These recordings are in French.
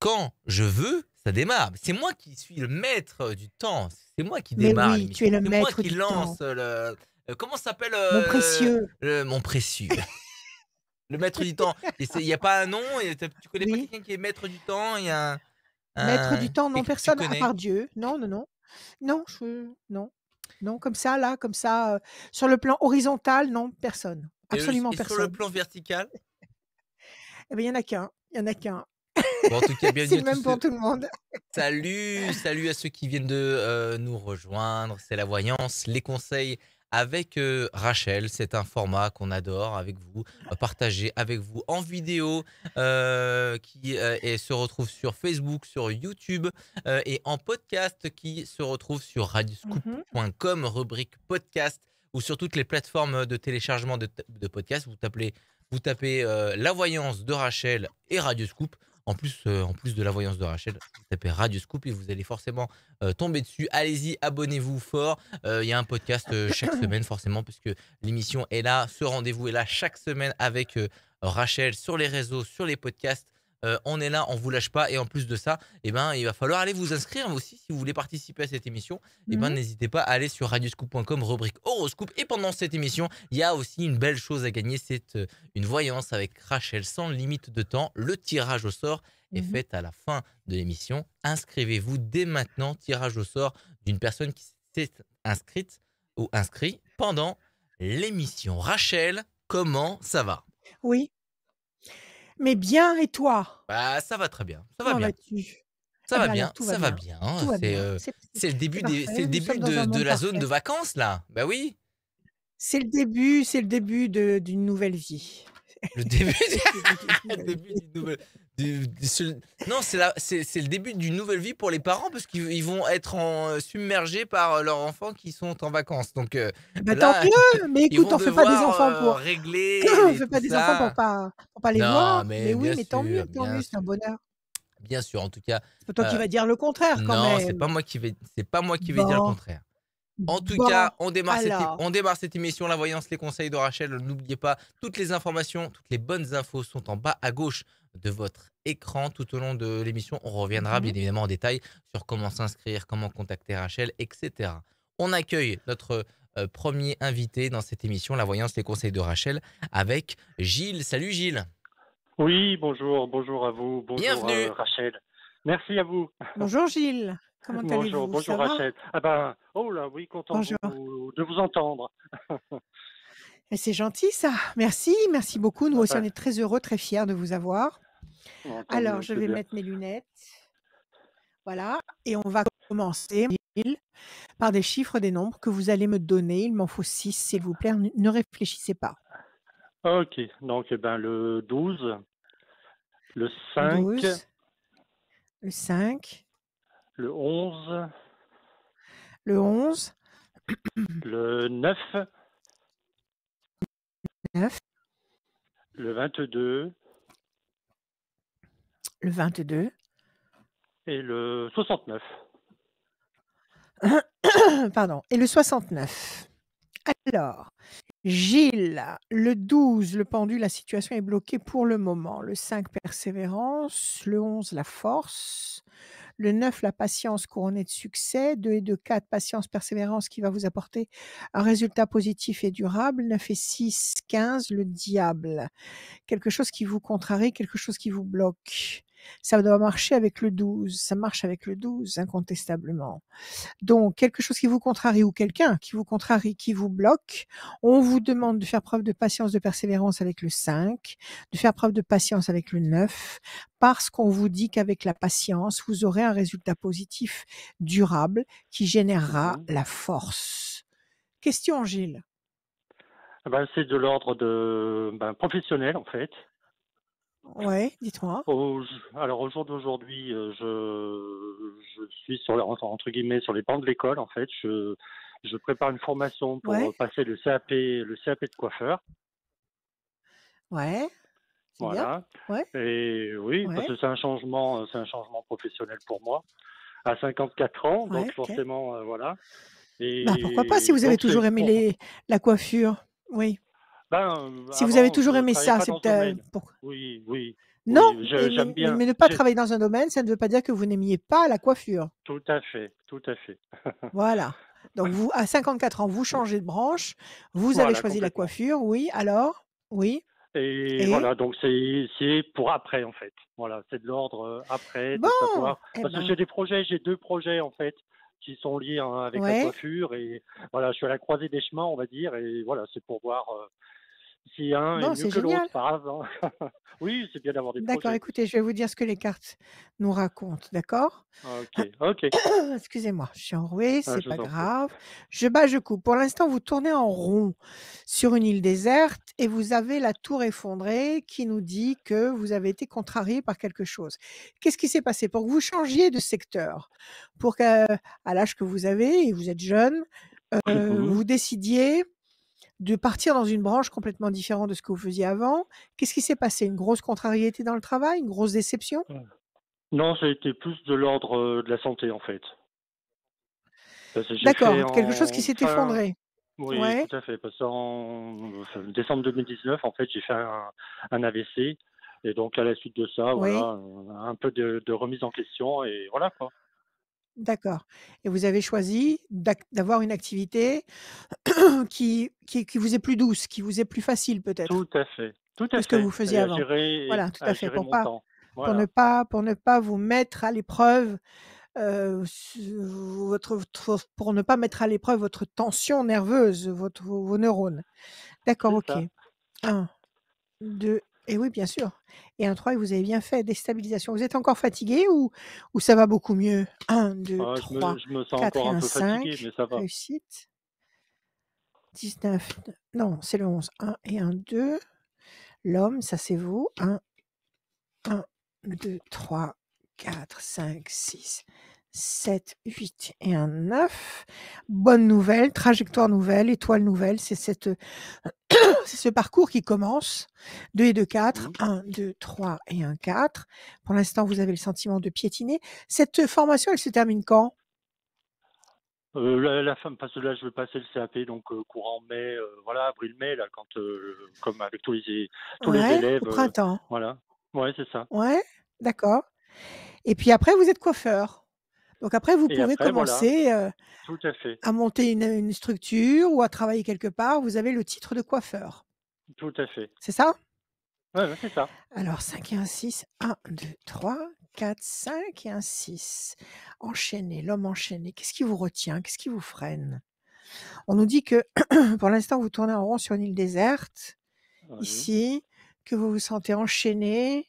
quand je veux, ça démarre. C'est moi qui suis le maître du temps. C'est moi qui Mais démarre oui, tu es l'émission. le C'est moi maître qui du lance temps. le. Comment ça s'appelle Mon précieux. mon précieux. Le maître du temps. Il n'y a pas un nom. Tu connais pas Oui. quelqu'un qui est maître du temps? Il y a Maître du temps, non, quelqu'un que tu personne à connais? part Dieu. Non, non, non. Non, non. Non, comme ça, là, comme ça, sur le plan horizontal, non, personne. Absolument Et sur le personne. plan vertical? Eh bien, il y en a qu'un. Il y en a qu'un. Bon, en tout cas, C'est bienvenue à le tous même pour ceux. tout le monde. Salut à ceux qui viennent de nous rejoindre. C'est la voyance, les conseils avec Rachel. C'est un format qu'on adore avec vous, partager avec vous en vidéo qui se retrouve sur Facebook, sur YouTube et en podcast qui se retrouve sur Mmh. radioscoop.com, rubrique podcast ou sur toutes les plateformes de téléchargement de podcasts. Vous tapez la voyance de Rachel et Radioscoop. En plus de la voyance de Rachel, vous tapez Radio Scoop et vous allez forcément tomber dessus. Allez-y, abonnez-vous fort. Il y a un podcast chaque semaine forcément puisque l'émission est là. Ce rendez-vous est là chaque semaine avec Rachel sur les réseaux, sur les podcasts. On est là, on vous lâche pas. Et en plus de ça, il va falloir aller vous inscrire aussi si vous voulez participer à cette émission. Mmh. N'hésitez pas à aller sur radioscoop.com, rubrique horoscope. Et pendant cette émission, il y a aussi une belle chose à gagner. C'est une voyance avec Rachel sans limite de temps. Le tirage au sort est Mmh. fait à la fin de l'émission. Inscrivez-vous dès maintenant. Tirage au sort d'une personne qui s'est inscrite ou inscrit pendant l'émission. Rachel, comment ça va? Oui. Mais bien et toi? Bah, ça va très bien. Ça va Comment bien. vas-tu? Ça Eh va bien alors bien. tout va Ça va bien. bien. Tout va C'est bien. c'est Parfait. le Nous début sommes dans un de monde la zone de parfait. vacances là. Bah oui. C'est le début d'une nouvelle vie. Le début, Le début d'une le nouvelle début vie. d'une nouvelle. Non, c'est le début d'une nouvelle vie pour les parents parce qu'ils vont être submergés par leurs enfants qui sont en vacances. Donc Bah, tant là, mieux, mais ils écoute, vont on fait pas des devoir enfants pour on fait tout pas des enfants ça. pour pas les Non, voir. Mais mais oui, mais tant bien mieux, c'est un sûr, bonheur. bien sûr. En tout cas, C'est pas toi qui euh, vas dire le contraire quand non, même. c'est pas moi qui vais dire le Bon, contraire. En tout bon, cas, alors. on démarre cette émission, la voyance, les conseils de Rachel. N'oubliez pas, toutes les informations, toutes les bonnes infos sont en bas à gauche de votre écran. Tout au long de l'émission, on reviendra bien Mmh. évidemment en détail sur comment s'inscrire, comment contacter Rachel, etc. On accueille notre premier invité dans cette émission, la voyance, les conseils de Rachel, avec Gilles. Salut Gilles. Oui, bonjour à vous, bonjour Bienvenue. Rachel. Merci à vous. Bonjour Gilles, comment allez-vous? Ça Bonjour va? Rachel. Ah ben, oh là, oui, content Bonjour. de vous entendre. Et c'est gentil ça. Merci, merci beaucoup. Nous Ah aussi, on ben, est très heureux, très fiers de vous avoir. tant Alors, mieux, je c'est vais bien. mettre mes lunettes. Voilà, et on va commencer, Gilles, par des chiffres, des nombres que vous allez me donner. Il m'en faut 6, s'il vous plaît. Ne réfléchissez pas. Ok, donc le 12, le 5, 12, le 5, le 11, le 11, le 9, 9, le 22 le 22, et le 69. pardon, et le 69. Alors, Gilles, le 12, le pendu, la situation est bloquée pour le moment. Le 5, persévérance. Le 11, la force. Le 9, la patience couronnée de succès. 2 et 2, 4, patience, persévérance qui va vous apporter un résultat positif et durable. 9 et 6, 15, le diable. Quelque chose qui vous contrarie, quelque chose qui vous bloque. Ça doit marcher avec le 12. Ça marche avec le 12, incontestablement. Donc, quelque chose qui vous contrarie ou quelqu'un qui vous contrarie, qui vous bloque, on vous demande de faire preuve de patience, de persévérance avec le 5, de faire preuve de patience avec le 9, parce qu'on vous dit qu'avec la patience, vous aurez un résultat positif durable qui générera Mhm. la force. Question, Gilles. Ah ben, c'est de l'ordre de professionnel en fait. Ouais, dites-moi. Alors au jour d'aujourd'hui, je suis entre guillemets sur les bancs de l'école en fait. Je prépare une formation pour Ouais, passer le CAP de coiffeur. ouais, c'est bien. Voilà. Ouais, Et oui, parce ouais, que c'est un changement professionnel pour moi à 54 ans, donc ouais, ok. forcément voilà. Bah, pourquoi pas si Et vous avez donc c'est toujours aimé la coiffure. Oui. Si vous avez avant toujours je aimé travaillais ça, pas c'est dans ce domaine. pour Oui, oui. Non, Oui, mais, j'aime bien. ne pas travailler dans un domaine, ça ne veut pas dire que vous n'aimiez pas la coiffure. Tout à fait, tout à fait. Voilà. Donc vous, à 54 ans, vous changez de branche, vous avez Voilà, choisi la complètement. coiffure, oui, alors? Oui, Et et? voilà, donc c'est pour après, en fait. Voilà, c'est de l'ordre, après, de Bon! savoir Eh parce que ben, j'ai 2 projets, en fait, qui sont liés, hein, avec la ouais, coiffure et voilà, je suis à la croisée des chemins, on va dire et voilà, c'est pour voir, si un est bon, mieux c'est que l'autre, génial. pas grave, hein. Oui, c'est bien d'avoir des D'accord, projets. écoutez, je vais vous dire ce que les cartes nous racontent, d'accord? OK, OK. Excusez-moi, je suis enrouée, Ah, c'est je pas vous en prie. grave. Je bats, je coupe. Pour l'instant, vous tournez en rond sur une île déserte et vous avez la tour effondrée qui nous dit que vous avez été contrarié par quelque chose. Qu'est-ce qui s'est passé? Pour que vous changiez de secteur, pour qu'à à l'âge que vous avez et vous êtes jeune, Mmh. vous décidiez de partir dans une branche complètement différente de ce que vous faisiez avant. Qu'est-ce qui s'est passé? Une grosse contrariété dans le travail? Une grosse déception? Non, ça a été plus de l'ordre, de la santé, en fait. Parce que j'ai fait D'accord, quelque chose qui en s'est fin effondré. oui, Ouais, tout à fait, parce qu'en décembre 2019, en fait, j'ai fait un AVC et donc à la suite de ça, oui. voilà, un peu de remise en question et voilà, quoi. D'accord, et vous avez choisi d'avoir une activité qui vous est plus douce, qui vous est plus facile peut-être Tout que à ce que vous fait faisiez et avant? Voilà, tout à à fait, gérer mon temps. Voilà, pour ne pas vous mettre à l'épreuve, pour ne pas mettre à l'épreuve votre tension nerveuse, vos neurones. D'accord, c'est OK. ça. 1, 2 et oui, bien sûr, et un 3 et vous avez bien fait, déstabilisation. Vous êtes encore fatigué ou ça va beaucoup mieux? 1, 2, Ah, 3, je me sens 4 encore et un un peu fatigué, 5, mais ça va. réussite. 19, non, c'est le 11. 1 et un 2. L'homme, ça c'est vous. 1, 2, 3, 4, 5, 6, 7, 8 et un 9. Bonne nouvelle, trajectoire nouvelle, étoile nouvelle. C'est ce parcours qui commence. 2 et 2, 4. Mmh. 1, 2, 3 et un 4. Pour l'instant, vous avez le sentiment de piétiner. Cette formation, elle se termine quand? La fin parce que là, je vais passer le CAP donc courant mai, voilà, avril-mai là quand, comme avec tous les Ouais, au élèves, printemps. voilà. Ouais, c'est ça Ouais, d'accord. Et puis après, vous êtes coiffeur. Donc après, vous et pouvez après voilà, commencer, tout à fait, à monter une structure ou à travailler quelque part. Vous avez le titre de coiffeur. tout à fait. C'est ça? Ouais, ouais, c'est ça. Alors 5 et un 6, 1, 2, 3, 4, 5 et un 6. Enchaîné, l'homme enchaîné. Qu'est-ce qui vous retient? Qu'est-ce qui vous freine? On nous dit que pour l'instant, vous tournez en rond sur une île déserte, Oui. ici, que vous vous sentez enchaîné,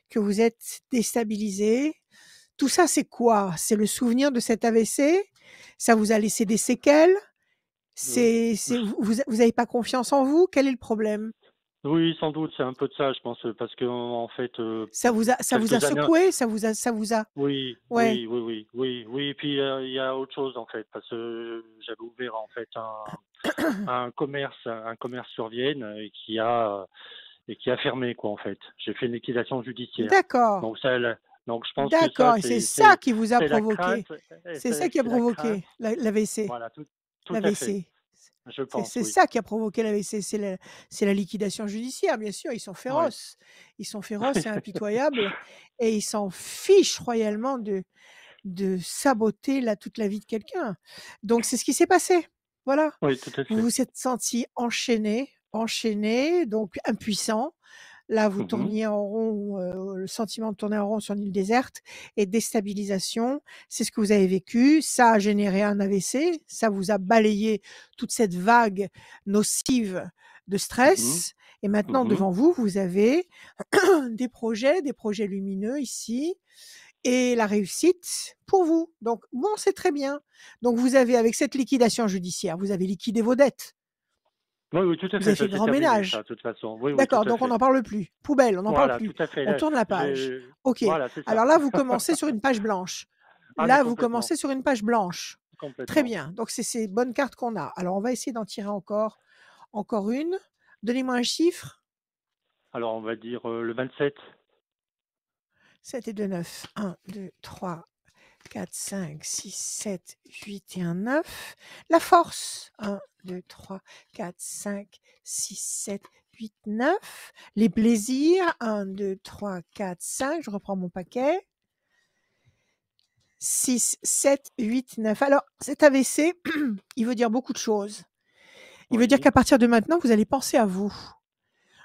que vous êtes déstabilisé. Tout ça, c'est quoi? C'est le souvenir de cet AVC? Ça vous a laissé des séquelles? Heu, C'est vous avez pas confiance en vous? Quel est le problème? oui, sans doute, c'est un peu de ça, je pense, parce qu'en fait, Ça vous a quelques années secoué? Ça vous a oui, ouais, oui et puis, il y a autre chose en fait, parce que j'avais ouvert en fait un commerce sur Vienne, et qui a fermé quoi, en fait. J'ai fait une liquidation judiciaire. d'accord, Donc ça, donc je pense que ça, d'accord, et c'est ça qui vous a c'est la crainte, provoqué. C'est ça qui a c'est la crainte. provoqué l'AVC. Voilà, tout à fait. L'AVC. Je pense, C'est oui. ça qui a provoqué l'AVC, c'est la liquidation judiciaire, bien sûr, ils sont Oui. féroces. Ils sont féroces et impitoyables et ils s'en fichent royalement de saboter toute la vie de quelqu'un. Donc c'est ce qui s'est passé. Voilà. Oui, tout à Vous fait. vous êtes senti enchaîné, donc impuissant. Là, vous Mmh. tourniez en rond, le sentiment de tourner en rond sur une île déserte et déstabilisation. C'est ce que vous avez vécu. Ça a généré un AVC. Ça vous a balayé toute cette vague nocive de Mmh. stress. Et maintenant, Mmh. devant vous, vous avez des projets lumineux ici et la réussite pour vous. Donc, bon, c'est très bien. Donc, vous avez, avec cette liquidation judiciaire, vous avez liquidé vos dettes. Oui, oui, tout à Vous avez fait, fait ça le c'est grand terminé ça, ménage. de toute façon. Oui, oui, tout D'accord, à donc on fait. n'en parle plus. Poubelle, on n'en parle Voilà, plus. tout à fait, On là, tourne la page. je OK. voilà, c'est ça. Alors là, vous commencez sur une page blanche. Ah mais Là, vous complètement, commencez sur une page blanche. Très complètement. bien. Donc c'est ces bonnes cartes qu'on a. Alors on va essayer d'en tirer encore une. Donnez-moi un chiffre. Alors on va dire, le 27. 7 et 2, 9. 1, 2, 3, 4, 5, 6, 7, 8 et un 9. La force. 1, 2, 3, 4, 5, 6, 7, 8, 9. Les plaisirs, 1, 2, 3, 4, 5. Je reprends mon paquet. 6, 7, 8, 9. Alors, cet AVC, il veut dire beaucoup de choses. Il veut dire Oui, qu'à partir de maintenant, vous allez penser à vous.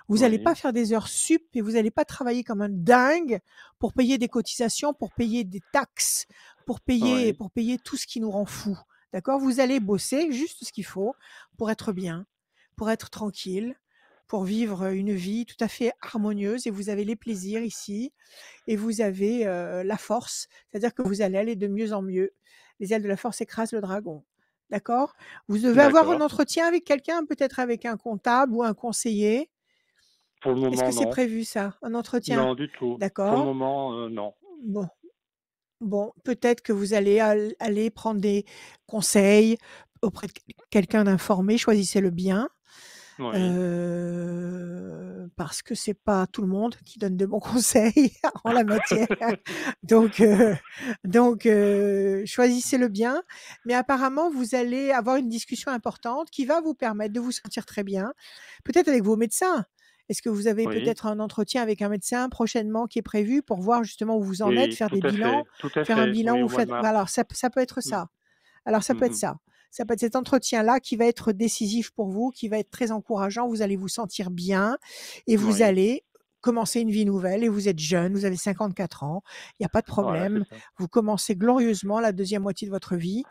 Vous n'allez pas oui, faire des heures sup et vous n'allez pas travailler comme un dingue pour payer des cotisations, pour payer des taxes, pour payer oui, pour payer tout ce qui nous rend fous. D'accord? Vous allez bosser juste ce qu'il faut pour être bien, pour être tranquille, pour vivre une vie tout à fait harmonieuse et vous avez les plaisirs ici et vous avez, la force, c'est-à-dire que vous allez aller de mieux en mieux. Les ailes de la force écrasent le dragon. D'accord? Vous devez avoir un d'accord. entretien avec quelqu'un, peut-être avec un comptable ou un conseiller. Pour le Est-ce que moment, c'est non. prévu ça? Un entretien? Non, du tout. Pour le D'accord. moment, non. Bon, bon, peut-être que vous allez aller prendre des conseils auprès de quelqu'un d'informé, choisissez-le bien, Oui, parce que c'est pas tout le monde qui donne de bons conseils en la matière. Donc choisissez-le bien, mais apparemment vous allez avoir une discussion importante qui va vous permettre de vous sentir très bien, peut-être avec vos médecins. Est-ce que vous avez oui, peut-être un entretien avec un médecin prochainement qui est prévu pour voir justement où vous en êtes, oui, faire des bilans, tout à faire un fait. bilan Oui, ou au mois de faire mars. voilà, alors ça peut être Mm, ça. Alors ça peut être mhm. ça. Ça peut être cet entretien-là qui va être décisif pour vous, qui va être très encourageant. Vous allez vous sentir bien et vous Oui, allez commencer une vie nouvelle et vous êtes jeune, vous avez 54 ans, il y a pas de voilà, c'est problème. ça. Vous commencez glorieusement la deuxième moitié de votre vie.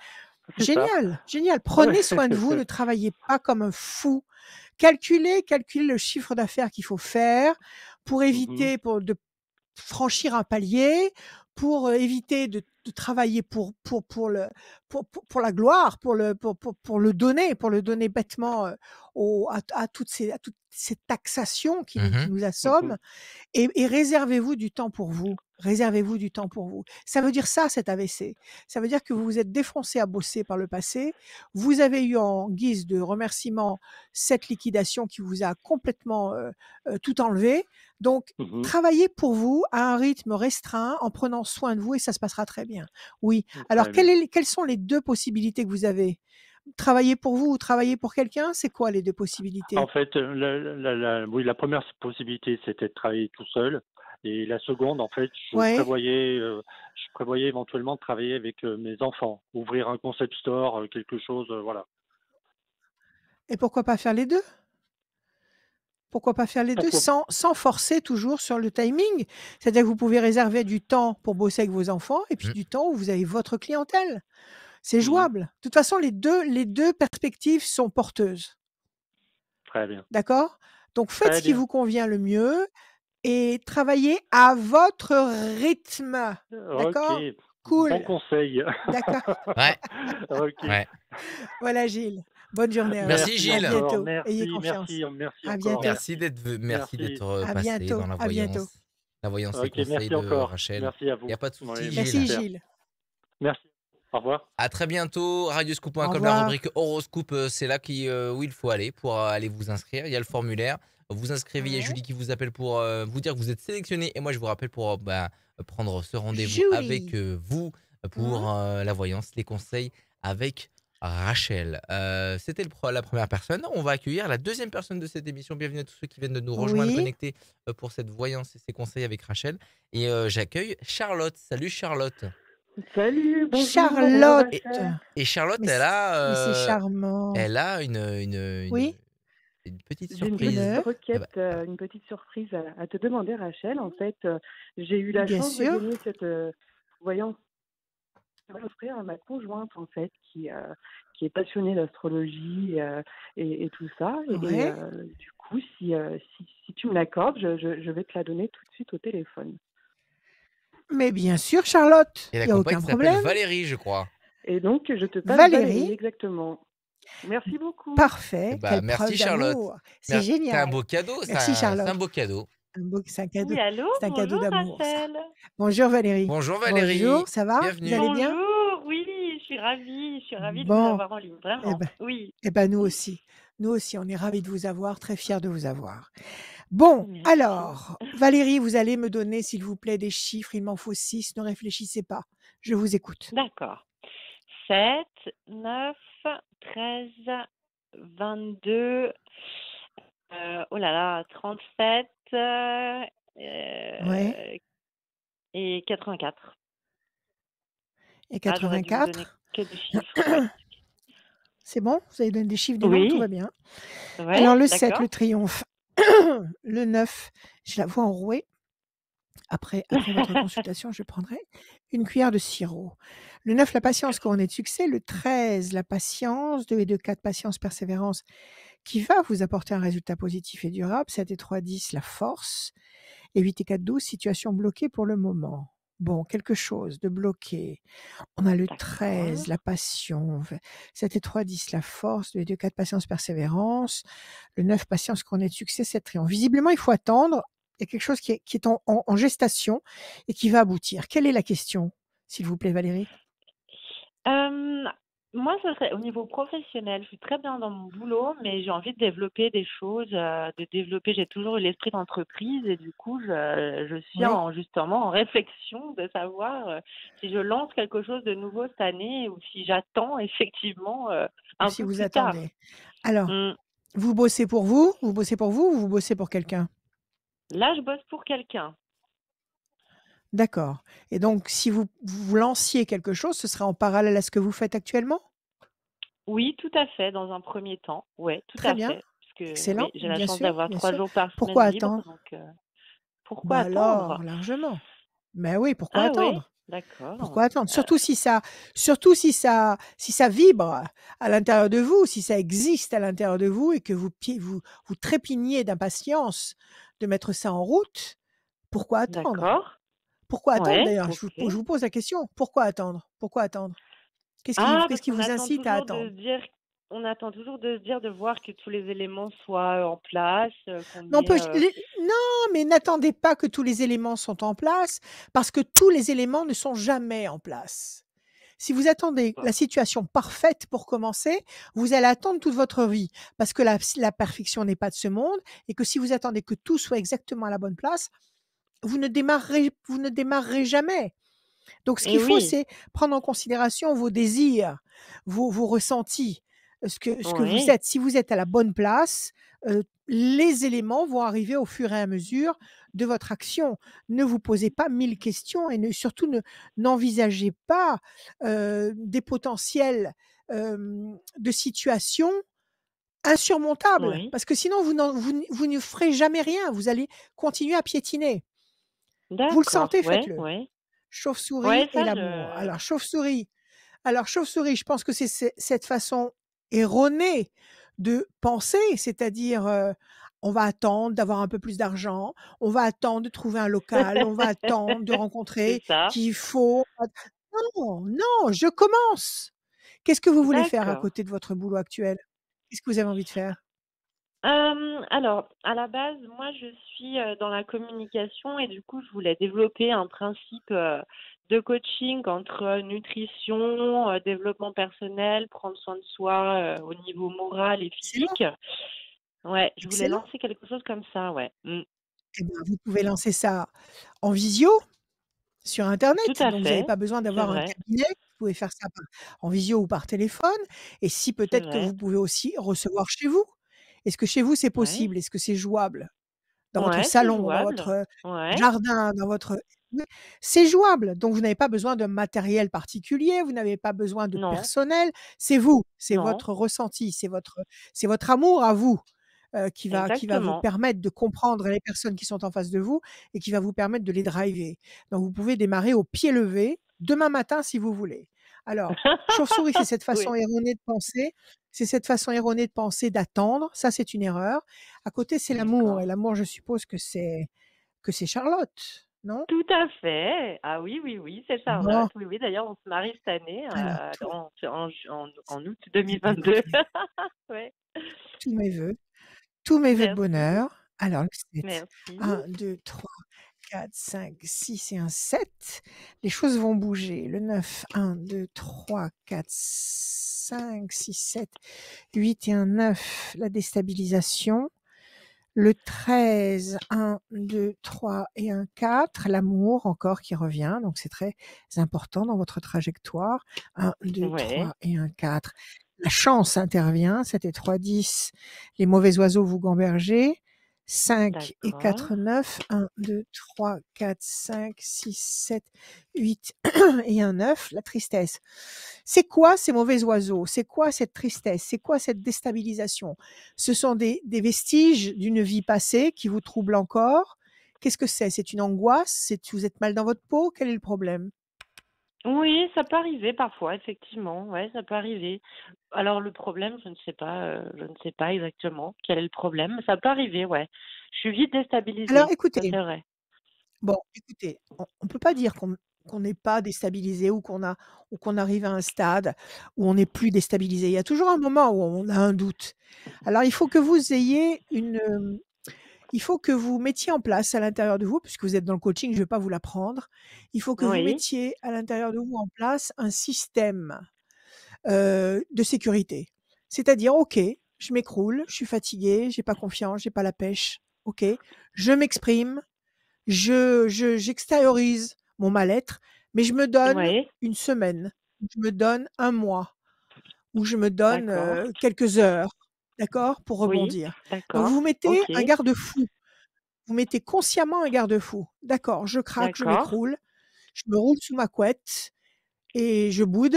C'est ça. Génial, génial. Ouais. Prenez soin de vous, ne travaillez pas comme un fou. Calculez le chiffre d'affaires qu'il faut faire pour Mhm, éviter de franchir un palier, pour, éviter de travailler pour la gloire, pour le donner bêtement, aux à toutes ces taxations qui Mhm. nous mhm. assomment et réservez-vous du temps pour vous. Réservez-vous du temps pour vous. Ça veut dire ça, cet AVC. Ça veut dire que vous vous êtes défoncé à bosser par le passé. Vous avez eu en guise de remerciement cette liquidation qui vous a complètement, tout enlevé. Donc, Mhm. travaillez pour vous à un rythme restreint en prenant soin de vous et ça se passera très bien. Oui. Alors, Très bien. quelles sont les 2 possibilités que vous avez? Travailler pour vous ou travailler pour quelqu'un? C'est quoi les 2 En possibilités? fait, oui, la première possibilité, c'était de travailler tout seul. Et la seconde, en fait, Ouais. je prévoyais éventuellement de travailler avec mes enfants, ouvrir un concept store, quelque chose, voilà. Et pourquoi pas faire les 2? Pourquoi pas faire les 2 Pourquoi? sans forcer toujours sur le timing? C'est-à-dire que vous pouvez réserver du temps pour bosser avec vos enfants et puis Mm. du temps où vous avez votre clientèle. C'est Mhm. jouable. De toute façon, les deux perspectives sont porteuses. Très bien. D'accord? Donc faites Très ce qui bien. vous convient le mieux et travaillez à votre rythme. Ok. D'accord? Bon Cool. conseil. D'accord. Ouais, Ok. ouais. Voilà Gilles. Bonne journée à vous. Merci Merci À Gilles. encore. bientôt. Ayez Merci, confiance. merci, merci À encore. bientôt. Merci Merci. merci d'être Merci. À passé bientôt. dans À bientôt. la voyance et Ok, conseils merci de encore. Rachel. Merci à Il n'y vous. a pas de souci, Oui, Gilles. Merci super. Gilles. Merci. Au revoir. À très bientôt, Au radioscoop.com, la revoir. rubrique horoscope, c'est là où il faut aller pour aller vous inscrire. Il y a le formulaire. Vous inscrivez, il y a Ouais. Julie qui vous appelle pour vous dire que vous êtes sélectionné. Et moi, je vous rappelle pour prendre ce rendez-vous avec Julie. vous Mmh. pour la voyance, les conseils avec Rachel. C'était la première personne. On va accueillir la deuxième personne de cette émission. Bienvenue à tous ceux qui viennent de nous rejoindre, Oui. connectés pour cette voyance et ces conseils avec Rachel. Et j'accueille Charlotte. Salut Charlotte. Salut, bonjour Charlotte. Et, Rachel. et Charlotte, Mais c'est charmant. elle a Oui? une petite J'ai une surprise. petite Honneur. Elle va- requête, une petite surprise à te demander, Rachel. En fait, j'ai eu la Bien chance de sûr. gagner cette voyance à offrir à ma conjointe, en fait, qui est passionnée d'astrologie et tout ça. Et, Ouais. du coup, si tu me l'accordes, je vais te la donner tout de suite au téléphone. Mais bien sûr, Charlotte. Et la Il y a compagne aucun qui s'appelle problème. Valérie, je crois. Et donc, je te passe Valérie, Valérie. exactement. Merci beaucoup. Eh Parfait. bah, Quelle merci preuve Charlotte. d'amour. C'est C'est un génial. beau cadeau, Merci c'est un Charlotte. beau cadeau. C'est un cadeau. Oui, allô, C'est un cadeau bonjour d'amour, ça. Rachel. Bonjour Valérie. Bonjour Valérie, Bonjour, ça va? Vous bienvenue. allez bien? Bonjour, oui, je suis ravie de vous Bon. avoir en ligne, Eh vraiment. ben, Oui, nous aussi. Nous aussi, on est ravis de vous avoir, très fiers de vous avoir. Bon, merci. alors, Valérie, vous allez me donner, s'il vous plaît, des chiffres. Il m'en faut 6. Ne réfléchissez pas. Je vous écoute. D'accord. 7, 9, 13, 22, Oh là là, 37 Ouais. et 84. Et Ah, j'aurais dû vous donner 84? que des chiffres, ouais. C'est bon? Vous avez donné des chiffres, des nombres, tout va Oui, bien. ouais, Alors le 7, d'accord. le triomphe. Le 9, j'ai la voix enrouée. Après votre consultation, je prendrai une cuillère de sirop. Le 9, la patience couronnée de succès. Le 13, la patience. 2 et 2, 4, patience, persévérance, qui va vous apporter un résultat positif et durable. 7 et 3, 10, la force. Et 8 et 4, 12, situation bloquée pour le moment. Bon, quelque chose de bloqué. On a le 13, D'accord. la passion. 7 et 3, 10, la force. 2 et 2, 4, patience, persévérance. Le 9, patience couronnée de succès, 7, triomphe. Visiblement, il faut attendre. Il y a quelque chose qui est en gestation et qui va aboutir. Quelle est la question, s'il vous plaît, Valérie? Hem, Moi, ce serait au niveau professionnel. Je suis très bien dans mon boulot, mais j'ai envie de développer des choses, j'ai toujours eu l'esprit d'entreprise et du coup, je suis Oui, justement en réflexion de savoir, si je lance quelque chose de nouveau cette année ou si j'attends effectivement, ou un si peu vous plus tard. attendez. Alors, Mmh. vous bossez pour vous? Vous bossez pour vous ou vous bossez pour quelqu'un? Là, je bosse pour quelqu'un. D'accord. Et donc, si vous lanciez quelque chose, ce serait en parallèle à ce que vous faites actuellement? Oui, tout à fait, dans un premier temps. Ouais, tout Très à bien, fait. Parce que excellent, oui, j'ai la bien chance sûr, d'avoir bien 3 sûr. jours par semaine Pourquoi libre, attendre? donc pourquoi Bah attendre? alors, largement. Mais oui, pourquoi Ah oui, attendre? d'accord. Pourquoi attendre? Surtout si ça vibre à l'intérieur de vous, si ça existe à l'intérieur de vous et que vous trépignez d'impatience de mettre ça en route, pourquoi attendre? D'accord. Pourquoi attendre Ouais, d'ailleurs? OK. Je vous pose la question, pourquoi attendre? Pourquoi attendre? Ah, Qu'est-ce parce qui qu'on vous attend incite à toujours de attendre? se dire de voir que tous les éléments soient en place, qu'on Mais on ait, peut non, mais n'attendez pas que tous les éléments sont en place, parce que tous les éléments ne sont jamais en place. Si vous attendez bah, la situation parfaite pour commencer, vous allez attendre toute votre vie, parce que la perfection n'est pas de ce monde et que si vous attendez que tout soit exactement à la bonne place, vous ne démarrerez jamais. Donc ce et qu'il faut, oui, c'est prendre en considération vos désirs, vos ressentis, ce que vous oui, êtes. Si vous êtes à la bonne place, les éléments vont arriver au fur et à mesure de votre action. Ne vous posez pas 1000 questions et surtout n'envisagez pas, des potentiels, de situations insurmontables oui. parce que sinon vous ne ferez jamais rien, vous allez continuer à piétiner. Vous le D'accord, sentez, ouais, faites-le. ouais. Chauve-souris Ouais, et ça l'amour. je Alors chauve-souris, je pense que c'est cette façon erronée de penser, c'est-à-dire, on va attendre d'avoir un peu plus d'argent, on va attendre de trouver un local, on va attendre de c'est rencontrer ça. qu'il faut non, non, je commence. Qu'est-ce que vous voulez faire à D'accord. côté de votre boulot actuel? Qu'est-ce que vous avez envie de faire? Alors, à la base, moi, je suis, dans la communication et du coup, je voulais développer un principe, de coaching entre, nutrition, développement personnel, prendre soin de soi, au niveau moral et Excellent, physique. Ouais, je voulais excellent. lancer quelque chose comme ça, ouais. Mmh. Eh bien, vous pouvez lancer ça en visio. Sur Tout internet, à donc vous n'avez fait, pas besoin c'est d'avoir un vrai, cabinet, vous pouvez faire ça en visio ou par téléphone et si c'est peut-être que vrai. vous pouvez aussi recevoir chez vous. Est-ce que chez vous c'est Ouais. possible? Est-ce que c'est jouable? Dans votre Ouais, c'est salon, dans jouable. votre, Ouais. jardin, dans votre oui, c'est jouable, donc vous n'avez pas besoin de matériel particulier, vous n'avez pas besoin de Non, personnel, c'est vous, c'est non, votre ressenti, c'est votre amour à vous, qui va vous exactement. permettre de comprendre les personnes qui sont en face de vous et qui va vous permettre de les driver. Donc vous pouvez démarrer au pied levé, demain matin si vous voulez. Alors, chauve-souris, Oui, c'est cette façon erronée de penser d'attendre, ça c'est une erreur. À côté, c'est l'amour d'accord. et l'amour, je suppose que c'est Charlotte, non? Tout à fait. Ah oui, oui, oui, c'est Charlotte. Bon, Oui, oui, d'ailleurs, on se marie cette année, alors tous en août eh bien 2022. écoutez, Ouais. tous mes vœux, tous mes vœux de Merci, bonheur. Alors le 7, merci. 1, 2, 3, 4, 5, 6 et un 7. Les choses vont bouger. Le 9, 1, 2, 3, 4, 5, 6, 7, 8 et un 9, la déstabilisation. Le 13, 1, 2, 3 et un 4, l'amour encore qui revient, donc c'est très important dans votre trajectoire. 1, 2, Ouais. 3 et un 4. La chance intervient, 7 et 3, 10. Les mauvais oiseaux vous gambergez. 5 et 4, D'accord. 9. 1, 2, 3, 4, 5, 6, 7, 8 et un 9. La tristesse. C'est quoi ces mauvais oiseaux? C'est quoi cette tristesse? C'est quoi cette déstabilisation? Ce sont des vestiges d'une vie passée qui vous troublent encore. Qu'est-ce que c'est? C'est une angoisse? Vous êtes mal dans votre peau? Quel est le problème? Oui, ça peut arriver parfois, effectivement. Ouais, ça peut arriver. Alors le problème, je ne sais pas exactement quel est le problème. Ça peut arriver, ouais. Je suis vite Alors déstabilisée, ça écoutez, c'est vrai. on peut pas dire qu'on n'est pas déstabilisé ou qu'on arrive à un stade où on n'est plus déstabilisé. Il y a toujours un moment où on a un doute. Alors il faut que vous ayez il faut que vous mettiez en place à l'intérieur de vous, puisque vous êtes dans le coaching, je ne vais pas vous l'apprendre. Il faut que vous Oui, mettiez à l'intérieur de vous en place un système de sécurité. C'est-à-dire, OK, je m'écroule, je suis fatiguée, j'ai pas confiance, j'ai pas la pêche. OK, je m'exprime, j'extériorise mon mal-être, mais je me donne oui, une semaine, je me donne un mois, ou je me donne d'accord. quelques heures, d'accord, pour Oui, rebondir. Donc d'accord. vous mettez Ok, un garde-fou. Vous mettez consciemment un garde-fou. D'accord, je craque, je d'accord. m'écroule, je me roule sous ma couette et je boude.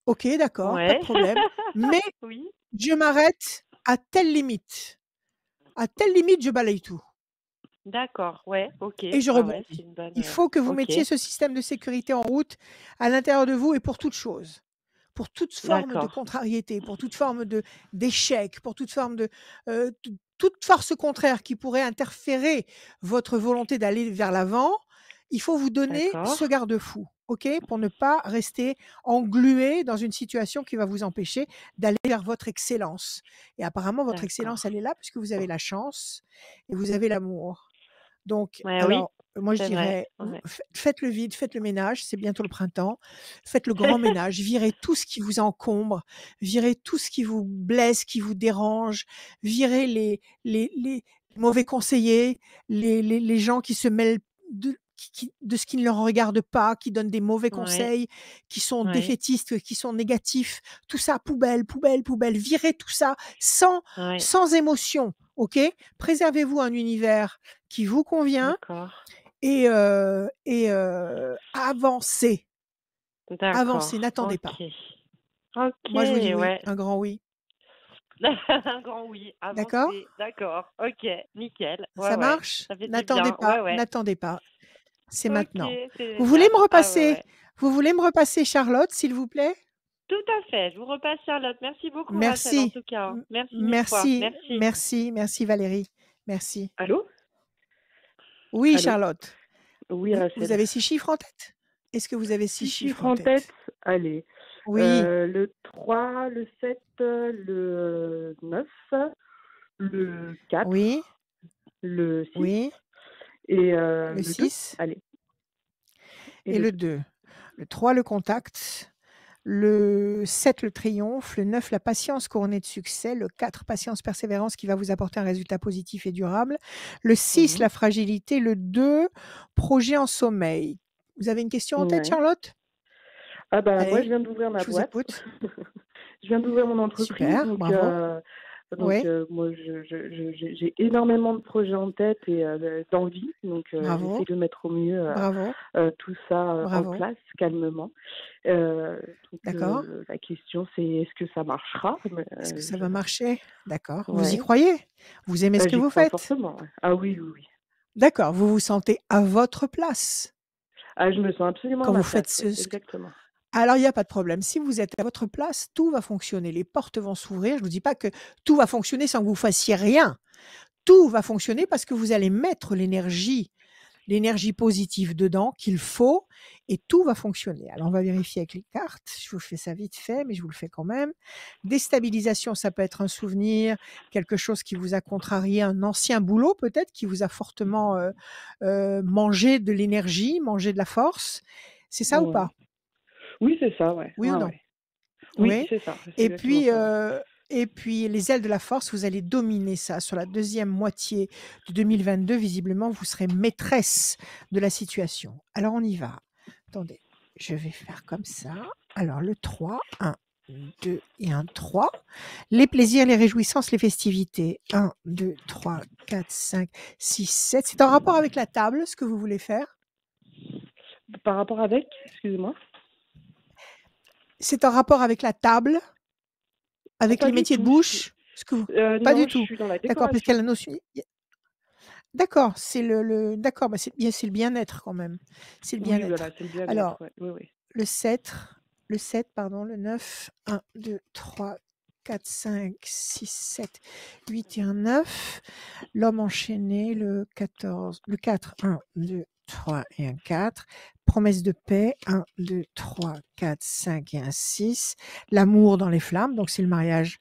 OK, d'accord, pas de Ouais. problème. Mais Oui, je m'arrête à telle limite. À telle limite, je balaye tout d'accord. Ouais, ok. et je Ouais, ouais, c'est rebondis. une bonne. Il faut que vous Ok, mettiez ce système de sécurité en route à l'intérieur de vous et pour toute chose. Pour toute forme de d'accord, contrariété, pour toute forme d'échec, pour toute forme toute force contraire qui pourrait interférer votre volonté d'aller vers l'avant, il faut vous donner d'accord, ce garde-fou, OK? Pour ne pas rester englué dans une situation qui va vous empêcher d'aller vers votre excellence. Et apparemment, votre excellence, d'accord. elle est là puisque vous avez la chance et vous avez l'amour. Donc, Ouais, oui, alors, moi, je c'est vrai. dirais, Ouais. faites le vide, faites le ménage, c'est bientôt le printemps. Faites le grand ménage, virez tout ce qui vous encombre, virez tout ce qui vous blesse, qui vous dérange, virez les mauvais conseillers, les gens qui se mêlent de ce qui ne leur regarde pas, qui donnent des mauvais Ouais, conseils, qui sont ouais, défaitistes, qui sont négatifs. Tout ça, poubelle, poubelle, poubelle. Virez tout ça ouais. sans émotion, OK? Préservez-vous un univers qui vous convient D'accord, et avancez, avancez, d'accord. n'attendez pas. Ok, ok, Moi, je vous dis oui, ouais. un grand oui. Un grand oui, D'accord? avancé, d'accord. Ok, nickel. Ouais, Ça ouais, marche? ça fait du N'attendez bien. Ouais, pas, ouais. n'attendez pas. C'est Ok, maintenant. c'est Vous voulez génial. me Ah ouais, repasser ouais. vous voulez me repasser Charlotte, s'il vous plaît? Tout à fait. Je vous repasse Charlotte. Merci beaucoup, Rachel, en Merci. tout cas. M Merci mille fois. merci, Merci. merci, merci Valérie. Merci. Allô? Oui, Allô? Charlotte. Oui, Vous Rachel. avez 6 chiffres en tête? Est-ce que vous avez 6 6 chiffres chiffres en en tête. tête? Allez. Oui, Le 3, le 7, le 9, le 4, oui, le 6 oui. et Le le 2. 6 Allez. Et et le le 2. 2. Le 3, le contact. Le 7, le triomphe. Le 9, la patience couronnée de succès. Le 4, patience, persévérance qui va vous apporter un résultat positif et durable. Le 6, Mhm. la fragilité. Le 2, projet en sommeil. Vous avez une question en tête, Ouais. Charlotte? Ah bah moi je Allez, viens d'ouvrir ma je vous boîte. écoute. Je viens d'ouvrir mon entreprise, Super, bravo. Oui, moi j'ai énormément de projets en tête et d'envie, donc j'essaie bravo, de mettre au mieux bravo, tout ça en bravo. place calmement. Euh, D'accord. la question c'est est-ce que ça marchera? Est-ce que ça va marcher? D'accord. Vous y Ouais, croyez? Vous aimez ce que j'y vous crois faites? fortement. Ouais. Ah oui, oui, oui. D'accord. Vous vous sentez à votre place Ah, je me sens absolument à quand ma vous place, faites oui, ce que exactement. alors il y a pas de problème. Si vous êtes à votre place, tout va fonctionner. Les portes vont s'ouvrir. Je ne vous dis pas que tout va fonctionner sans que vous fassiez rien. Tout va fonctionner parce que vous allez mettre l'énergie positive dedans qu'il faut et tout va fonctionner. Alors on va vérifier avec les cartes. Je vous fais ça vite fait, mais je vous le fais quand même. Déstabilisation, ça peut être un souvenir, quelque chose qui vous a contrarié, un ancien boulot peut-être qui vous a fortement mangé de l'énergie, mangé de la force. C'est ça ou Ouais. pas? Oui, c'est ça, ouais. Oui ou Ouais, non? ouais. Oui, Oui. c'est ça, c'est Et exactement puis, ça, ouais. les ailes de la force, vous allez dominer ça. Sur la deuxième moitié de 2022, visiblement, vous serez maîtresse de la situation. Alors on y va. Attendez, je vais faire comme ça. Alors le 3, 1, 2 et 1, 3. Les plaisirs, les réjouissances, les festivités. 1, 2, 3, 4, 5, 6, 7. C'est en rapport avec la table, ce que vous voulez faire? Par rapport avec, excusez-moi. C'est en rapport avec la table, avec Pas les du métiers de tout. bouche? Ce que vous... Pas Non, du je tout. suis dans la D'accord, parce qu'il y a décoration. la notion. D'accord, c'est d'accord, bah c'est bien, c'est le bien-être quand même. C'est le Oui, bien-être. voilà, c'est le bien-être. Alors, Ouais. Oui. le 7, pardon, le 9, 1, 2, 3, 4, 5, 6, 7, 8 et un 9. L'homme enchaîné, le 14, le 4, 1, 2, 3 et un 4. Promesse de paix, 1, 2, 3, 4, 5 et un 6. L'amour dans les flammes, donc c'est le mariage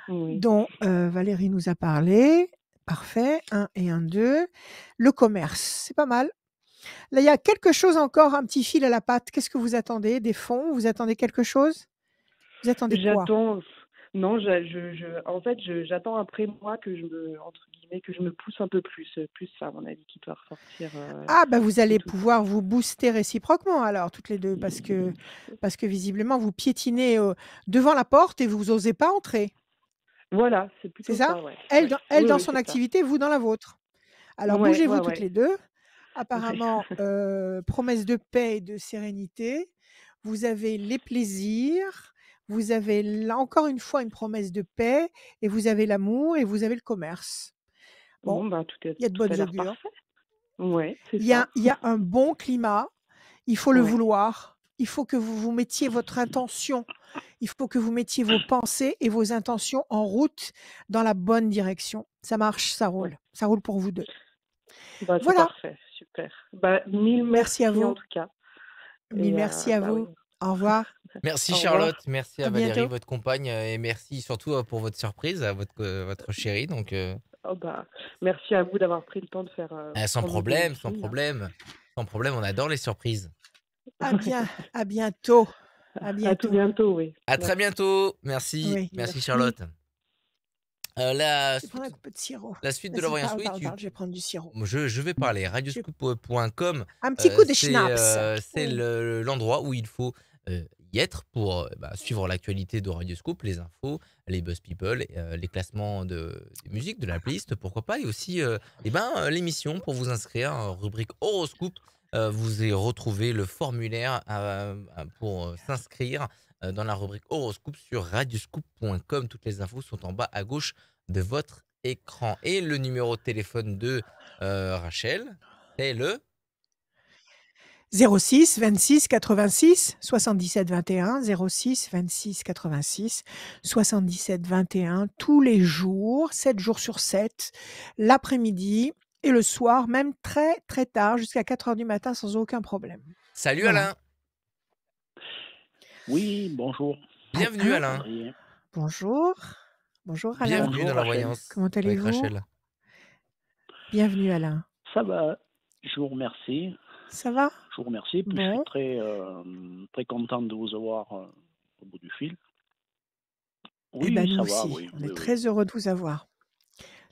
Oui. dont Valérie nous a parlé. Parfait, 1 et 1, 2. Le commerce, c'est pas mal. Là, il y a quelque chose encore, un petit fil à la patte. Qu'est-ce que vous attendez? Des fonds? Vous attendez quelque chose? Vous attendez quoi? J'attends. Non, en fait, j'attends après moi que entre guillemets, que je me pousse un peu plus ça, à mon avis, qui doit ressortir. Ah, bah vous de allez tout. pouvoir vous booster réciproquement alors, toutes les deux, parce que visiblement, vous piétinez devant la porte et vous n'osez pas entrer. Voilà, c'est C'est plutôt ça? ça, ouais. Elle, Ouais. dans Oui, son c'est ça. activité, vous dans la vôtre. Alors, Ouais, bougez-vous toutes ouais. les deux. Ouais. Apparemment, promesse de paix et de sérénité. Vous avez les plaisirs. Vous avez là encore une fois une promesse de paix et vous avez l'amour et vous avez le commerce. Bon, Bon, bah, il y a de tout a bonnes l'air augures. parfait. Ouais, c'est Il y ça. a un bon climat. Il faut le Ouais. vouloir. Il faut que vous mettiez votre intention. Il faut que vous mettiez vos pensées et vos intentions en route dans la bonne direction. Ça marche, ça roule. Ouais. Ça roule pour vous deux. Bah, c'est Voilà. parfait, super. Bah, mille Merci à merci en vous. tout cas. Mille Et merci à bah vous. oui. Au revoir. Merci Au Charlotte, revoir. merci À à Valérie, bientôt. votre compagne, et merci surtout pour votre surprise, à votre chérie. Donc, Oh, bah, merci à vous d'avoir pris le temps de faire sans prendre le problème, sans téléphone, là. problème. Sans problème, on adore les surprises. À bientôt. À À tout bientôt. bientôt, oui. À très Merci. bientôt. Merci. Oui. Merci Merci. Charlotte. La Je vais prendre un peu de sirop. suite de la Vas-y, voyance, parle, oui, parle. Je vais prendre du sirop. je vais parler. Je- Radioscoop.com, Un petit coup de c'est schnapps. Oui. l'endroit où il faut y être pour suivre l'actualité de Radioscoop, les infos, les buzz people, les classements des musiques, de la playlist, pourquoi pas, et aussi l'émission pour vous inscrire, rubrique horoscope. Vous y retrouvez le formulaire pour s'inscrire dans la rubrique horoscope sur radioscoop.com. Toutes les infos sont en bas à gauche de votre écran. Et le numéro de téléphone de Rachel, c'est le 06 26 86 77 21. 06 26 86 77 21. Tous les jours, 7 jours sur 7. L'après-midi et le soir, même très très tard, jusqu'à 4 heures du matin sans aucun problème. Salut Voilà. Alain. Oui, bonjour. Bienvenue Alain. Adrien. Bonjour. Bonjour Alain. Bienvenue Bonjour, dans la Rachel. voyance Comment avec allez-vous? Rachel. Bienvenue Alain. Ça va, je vous remercie. Ça va? Je vous remercie. Puis je Bon. suis très, très content de vous avoir au bout du fil. Eh Oui, ben, nous ça aussi. va, oui. On oui, est oui. très heureux de vous avoir.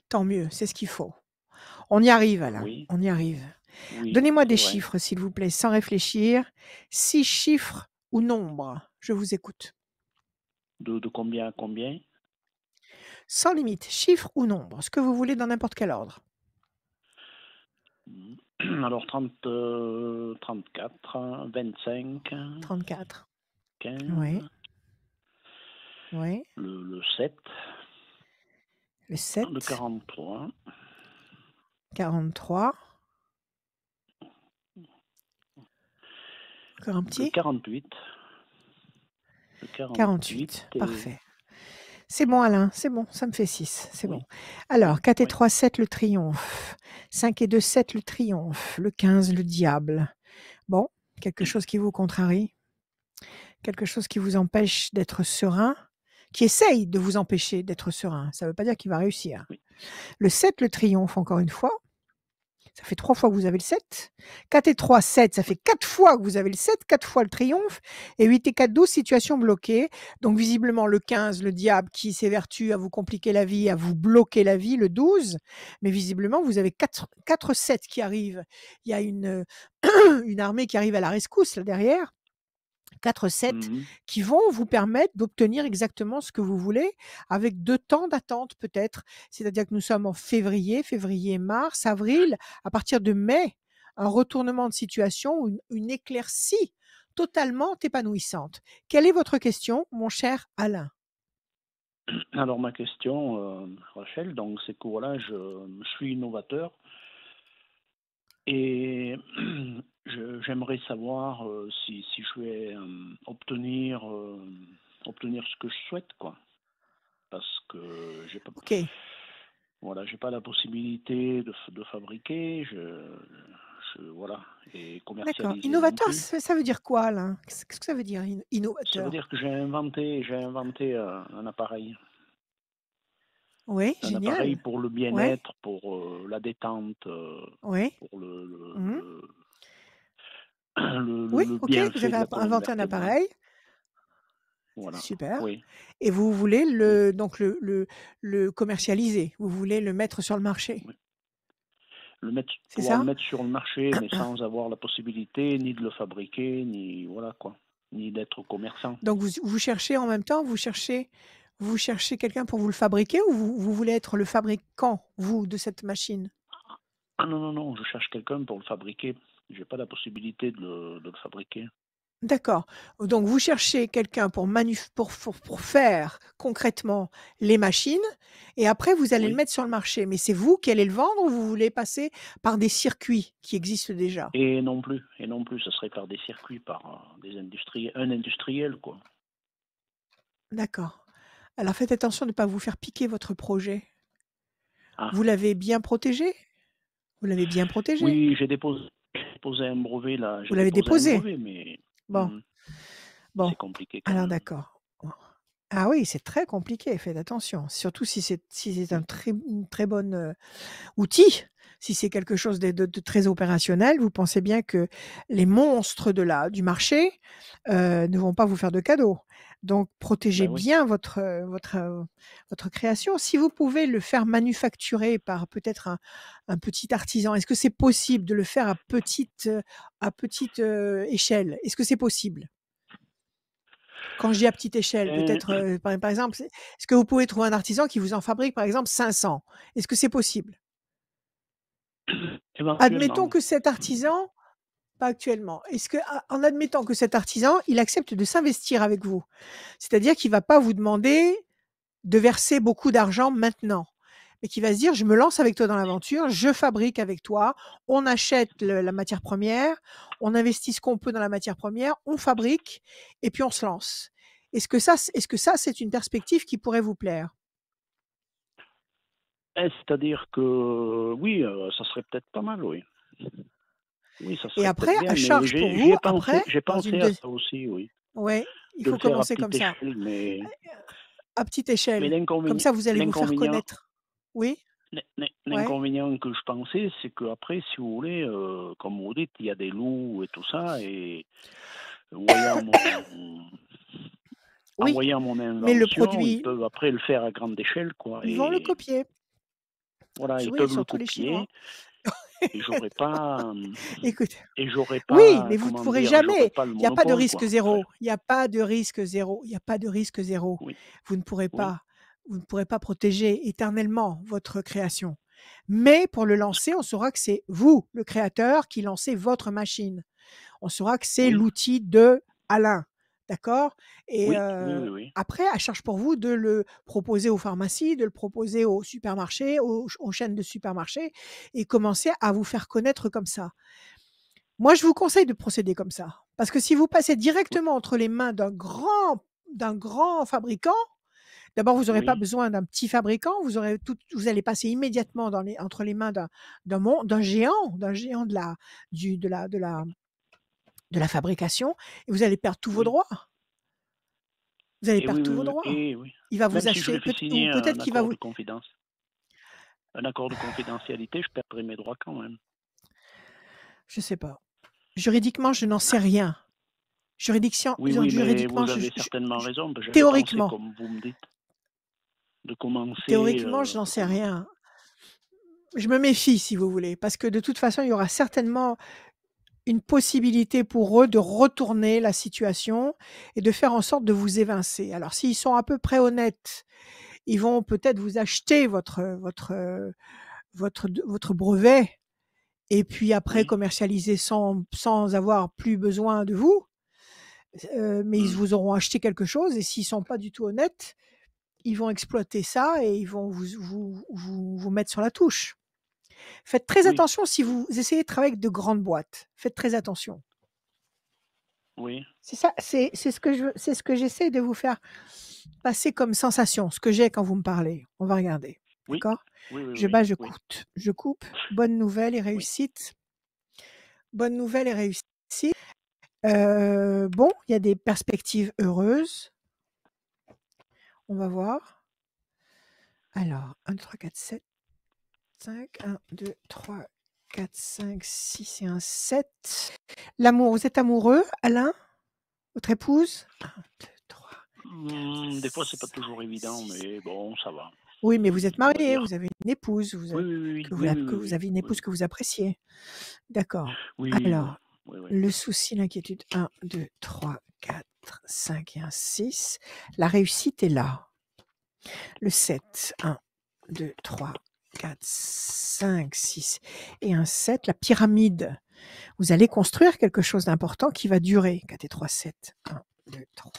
Tant mieux, c'est ce qu'il faut. On y arrive Alain. Oui, On y arrive. oui, Donnez-moi des c'est vrai. chiffres, s'il vous plaît, sans réfléchir. 6 chiffres ou nombres. Je vous écoute. De combien à combien? Sans limite, chiffres ou nombres, ce que vous voulez dans n'importe quel ordre. Alors 30, 34, 25, 34. 15, Oui. Oui. le 7, Le 7. le 43, 43. Encore un le petit. 48. Le 48. et- Parfait. C'est bon Alain, c'est bon, ça me fait 6, c'est Oui. bon. Alors, 4 et Oui. 3, 7, le triomphe. 5 et 2, 7, le triomphe. Le 15, le diable. Bon, quelque chose qui vous contrarie? Quelque chose qui vous empêche d'être serein? Qui essaye de vous empêcher d'être serein? Ça ne veut pas dire qu'il va réussir. Oui. Le 7, le triomphe, encore une fois. Ça fait 3 fois que vous avez le 7. 4 et 3, 7, ça fait 4 fois que vous avez le 7, 4 fois le triomphe. Et 8 et 4, 12, situation bloquée. Donc visiblement le 15, le diable qui s'évertue à vous compliquer la vie, à vous bloquer la vie, le 12. Mais visiblement, vous avez 4 7 qui arrivent. Il y a une armée qui arrive à la rescousse là derrière. 4 sets Mhm. qui vont vous permettre d'obtenir exactement ce que vous voulez avec 2 temps d'attente peut-être. C'est-à-dire que nous sommes en février, mars, avril. À partir de mai, un retournement de situation ou une éclaircie totalement épanouissante. Quelle est votre question, mon cher Alain? Alors ma question, Rachel, donc c'est que voilà, je suis innovateur et j'aimerais savoir si je vais obtenir ce que je souhaite, quoi. Parce que OK, j'ai pas la possibilité de fabriquer, voilà, et d'accord. commercialiser non Innovateur, plus. ça veut dire quoi, Alain? Qu'est-ce que ça veut dire Ça veut innovateur? dire que j'ai inventé un appareil. Oui, Un appareil génial. pour le Ouais, bien-être, pour la détente, ouais. pour Mmh. Oui, le OK, vous bienfait avez de la colonne inventé un vertébrale. appareil, Voilà, super, oui, et vous voulez oui, le commercialiser, vous voulez le mettre sur le marché, oui. c'est Pouvoir le ça? mettre sur le marché, mais sans avoir la possibilité ni de le fabriquer, ni voilà quoi, ni d'être commerçant. Donc vous cherchez en même temps, vous cherchez quelqu'un pour vous le fabriquer, ou vous voulez être le fabricant, vous, de cette machine? Ah non, non, non, je cherche quelqu'un pour le fabriquer. J'ai pas la possibilité de le fabriquer. D'accord. Donc vous cherchez quelqu'un pour faire concrètement les machines, et après vous allez le Oui. mettre sur le marché. Mais c'est vous qui allez le vendre, ou vous voulez passer par des circuits qui existent déjà? Et non plus, ce serait par des circuits, par un industriel, quoi. D'accord. Alors faites attention de ne pas vous faire piquer votre projet. Ah, Vous l'avez bien protégé? Vous l'avez bien protégé? oui, j'ai déposé un brevet là, Vous j'ai l'avez déposé un déposé? brevet, mais Bon, bon. c'est compliqué quand Alors même. d'accord. Bon. Ah oui, c'est très compliqué, faites attention. Surtout si c'est Oui, une très bonne, outil. Si c'est quelque chose de très opérationnel, vous pensez bien que les monstres du marché, ne vont pas vous faire de cadeaux. Donc protégez ben oui. bien votre création. Si vous pouvez le faire manufacturer par peut-être un petit artisan, est-ce que c'est possible de le faire à petite échelle? Est-ce que c'est possible? Quand je dis à petite échelle, Euh, peut-être, par exemple, est-ce que vous pouvez trouver un artisan qui vous en fabrique, par exemple, 500? Est-ce que c'est possible? Admettons éventuellement, que cet artisan Pas actuellement. Est-ce que, en admettant que cet artisan, il accepte de s'investir avec vous, c'est-à-dire qu'il va pas vous demander de verser beaucoup d'argent maintenant, mais qu'il va se dire: «Je me lance avec toi dans l'aventure, je fabrique avec toi, on achète la matière première, on investit ce qu'on peut dans la matière première, on fabrique et puis on se lance». Est-ce que ça, c'est une perspective qui pourrait vous plaire? c'est-à-dire que oui, ça serait peut-être pas mal, oui. Oui, ça Et serait après, peut-être à bien, mais charge pour vous, après, j'ai dans pensé une à deux ça aussi, oui, ouais, il de le faut faire à commencer comme petite ça. échelle, À petite mais échelle. Comme ça, vous allez vous faire l'inconvénient, connaître. Oui? Ouais? l'inconvénient que je pensais, c'est qu'après, si vous voulez, comme vous dites, il y a des loups et tout ça, et voyant en Oui, voyant mon mais le invention, ils produit, peuvent après le faire à grande échelle, quoi, ils vont le et copier. voilà, ils Oui, peuvent le surtout les Chinois. copier, et j'aurais pas, Écoute, et j'aurais oui, pas, mais vous ne comment pourrez dire, j'aurais jamais. pas le Il y a pas de monopole, risque quoi. Enfin, zéro. Il y a pas de risque zéro. Il y a pas de risque zéro. oui, Vous ne pourrez oui. pas vous ne pourrez pas protéger éternellement votre création. Mais pour le lancer, on saura que c'est vous, le créateur, qui lancez votre machine. On saura que c'est Oui, l'outil de Alain, d'accord? Et oui, oui, oui, oui. après, à charge pour vous de le proposer aux pharmacies, de le proposer aux supermarchés, aux chaînes de supermarchés, et commencer à vous faire connaître comme ça. Moi, je vous conseille de procéder comme ça, parce que si vous passez Oui, directement entre les mains d'un grand fabricant, d'abord, vous n'aurez pas oui, besoin d'un petit fabricant, vous allez passer immédiatement entre les mains d'un géant de la fabrication, et vous allez perdre tous vos oui. droits. Vous allez Et perdre oui, tous oui, vos oui, droits. et oui. Il va vous Même si je acheter, lui fais ou signer peut-être qu'il va vous. un accord de confidentialité, je perdrai mes droits quand même. Je sais pas. Juridiquement, je n'en sais rien. Oui, oui, mais Juridiquement, vous avez certainement raison. J'avais pensé, théoriquement, comme vous me dites, de commencer. théoriquement, je n'en sais rien. Je me méfie, si vous voulez, parce que de toute façon, il y aura certainement une possibilité pour eux de retourner la situation et de faire en sorte de vous évincer. Alors s'ils sont à peu près honnêtes, ils vont peut-être vous acheter votre brevet et puis après Oui. commercialiser sans avoir plus besoin de vous. Mais ils Mm. vous auront acheté quelque chose et s'ils sont pas du tout honnêtes, ils vont exploiter ça et ils vont vous mettre sur la touche. Faites très Oui. attention si vous essayez de travailler avec de grandes boîtes. Faites très attention. Oui. C'est ça, c'est ce que j'essaie de vous faire passer comme sensation, ce que j'ai quand vous me parlez. On va regarder, Oui. d'accord? Oui. Oui. Je Oui. bats, je Oui. je coupe. Bonne nouvelle et Oui. réussite. Bonne nouvelle et réussite. Bon, il y a des perspectives heureuses. On va voir. Alors, 1, 2, 3, 4, 7, 5. 1, 2, 3, 4, 5, 6 et un 7. L'amour, vous êtes amoureux, Alain? Votre épouse? 1, 2, 3, 4, Des fois, c'est pas 5, toujours évident, 6. mais bon, ça va. Oui, mais vous êtes On va marié, dire. vous avez une épouse, Oui. Oui. Oui. que Oui. Oui. que Oui. vous Oui. avez une épouse Oui. que vous appréciez. D'accord. Oui. Oui. Alors, Oui. Oui. le souci, l'inquiétude, 1, 2, 3, 4, 5 et un 6. La réussite est là. Le 7, 1, 2, 3, 4, 5, 6 et un 7. La pyramide. Vous allez construire quelque chose d'important qui va durer. 4 et 3, 7. 1, 2, 3,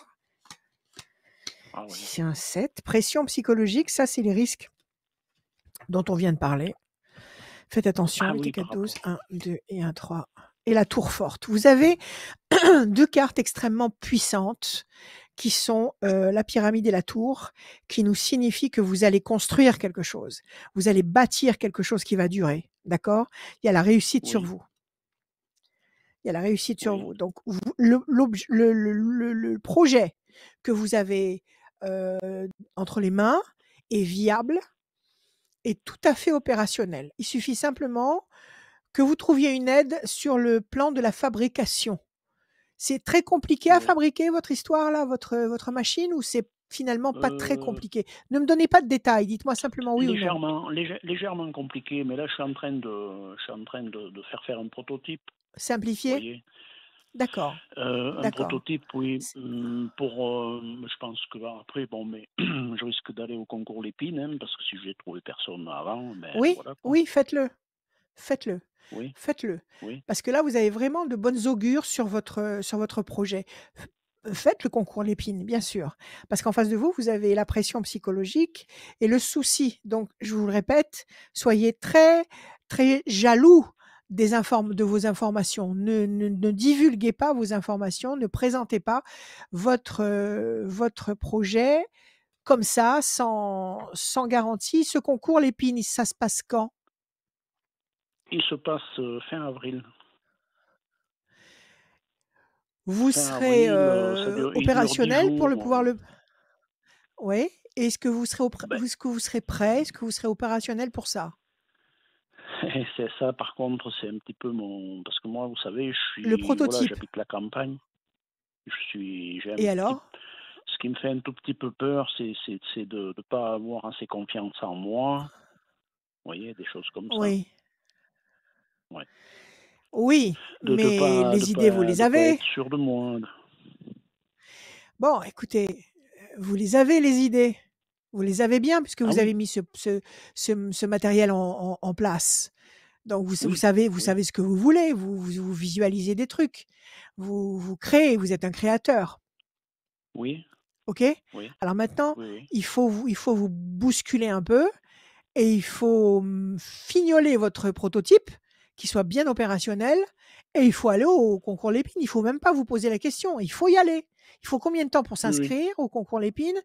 Ah oui. 6 et un 7. Pression psychologique, ça, c'est les risques dont on vient de parler. Faites attention, Ah 8 et oui, par 4, 12, rapport. 1, 2 et 1, 3. Et la tour forte. Vous avez 2 cartes extrêmement puissantes qui sont la pyramide et la tour, qui nous signifient que vous allez construire quelque chose. Vous allez bâtir quelque chose qui va durer. D'accord? Il y a la réussite sur Oui. vous. Il y a la réussite sur Oui. vous. Donc, le projet que vous avez entre les mains est viable et tout à fait opérationnel. Il suffit simplement que vous trouviez une aide sur le plan de la fabrication. C'est très compliqué à Oui. fabriquer votre histoire là, votre machine ou c'est finalement pas très Euh, compliqué? Ne me donnez pas de détails, dites-moi simplement oui ou non. légèrement compliqué, mais là, je suis en train de faire un prototype. Vous Simplifié? voyez. D'accord, Un d'accord. prototype, oui, C pour, je pense que après, bon, mais je risque d'aller au concours Lépine, hein, parce que si j'ai trouvé personne avant, ben Oui, voilà quoi. oui, faites-le, faites-le, Oui, faites-le. oui, Parce que là, vous avez vraiment de bonnes augures sur votre projet. Faites le concours Lépine, bien sûr, parce qu'en face de vous, vous avez la pression psychologique et le souci. Donc, je vous le répète, soyez très, très jaloux de vos informations. Ne divulguez pas vos informations, ne présentez pas votre projet comme ça, sans garantie. Ce concours Lépine, ça se passe quand? il se passe fin avril. Vous Fin serez avril, il dure 10 opérationnel pour le jours. pouvoir le... Oui. Est-ce que vous serez Ben, est-ce que vous serez prêt? Est-ce que vous serez opérationnel pour ça? c'est ça, par contre, c'est un petit peu parce que moi, vous savez, Le voilà, prototype. j'habite la campagne. J'ai un Et petit, alors? ce qui me fait un tout petit peu peur, c'est de ne pas avoir assez confiance en moi. Vous voyez, des choses comme ça. Oui. Ouais. Oui, De de mais pas de les idées, vous pas les de pas avez. être sûr de moi. Bon, écoutez, vous les avez les idées. Vous les avez bien puisque Ah vous avez oui, mis ce matériel en place. Donc oui, vous oui, savez ce que vous voulez, vous visualisez des trucs. Vous créez, vous êtes un créateur. oui, OK? oui, Alors maintenant, oui, oui. il faut vous bousculer un peu et il faut, fignoler votre prototype, qu'il soit bien opérationnel et il faut aller au concours Lépine. Il faut même pas vous poser la question, il faut y aller. Il faut combien de temps pour Oui, oui. s'inscrire au concours Lépine?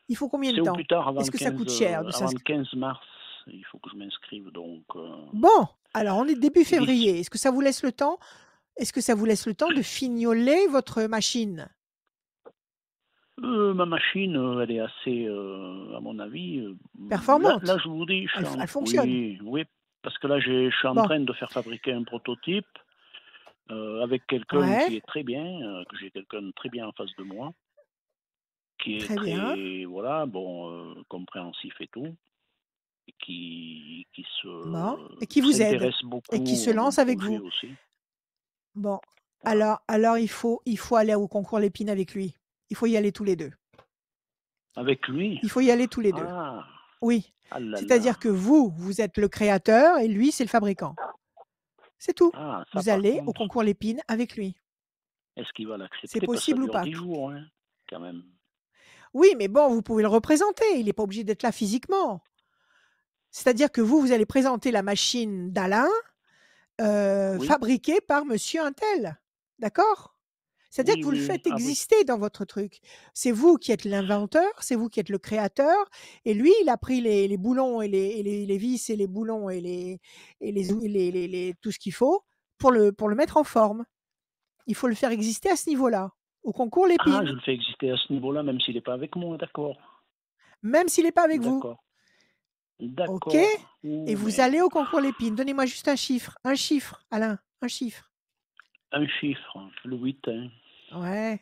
Il faut combien de C'est au plus temps? tard Est-ce que ça coûte cher de avant le s'inscrire? 15 mars, il faut que je m'inscrive donc Bon, alors on est début d'ici. février. Est-ce que ça vous laisse le temps de fignoler votre machine? Ma machine, elle est assez, à mon avis, là Performante? je vous dis, je suis Elle en fonctionne? oui, oui, parce que là je suis en Bon, train de faire fabriquer un prototype, avec quelqu'un ouais, qui est très bien, que j'ai quelqu'un de très bien en face de moi, qui est très bien. très voilà, bon, compréhensif et tout. Bon, et Qui qui vous aide s'intéresse et qui beaucoup se à mon lance avec projet vous. aussi. Bon, Voilà. alors il faut aller au concours Lépine avec lui. Il faut y aller tous les 2. Avec lui? Il faut y aller tous les 2. Ah, Oui. ah là là. C'est-à-dire que vous êtes le créateur et lui, c'est le fabricant. C'est tout. Ah, ça Vous par allez au contre, concours Lépine avec lui. est-ce qu'il va C'est l'accepter? Parce que ça possible ou dure pas? 10 jours, hein, quand même. Oui, mais bon, vous pouvez le représenter. Il n'est pas obligé d'être là physiquement. C'est-à-dire que vous allez présenter la machine d'Alain, Oui, fabriquée par monsieur untel. D'accord? C'est-à-dire que oui, vous le oui, oui. faites Ah oui, exister dans votre truc. C'est vous qui êtes l'inventeur, c'est vous qui êtes le créateur et lui, il a pris les boulons et les vis et les boulons et les tout ce qu'il faut pour le mettre en forme. Il faut le faire exister à ce niveau-là, au concours Ah, je Lépine, le fais exister à ce niveau-là, même s'il n'est pas avec moi, d'accord. même s'il n'est pas avec vous. D'accord. OK? D'accord. Et Ouh, vous mais allez au concours Lépine. Donnez-moi juste un chiffre, Alain, un chiffre. un chiffre, le 8, hein. Ouais.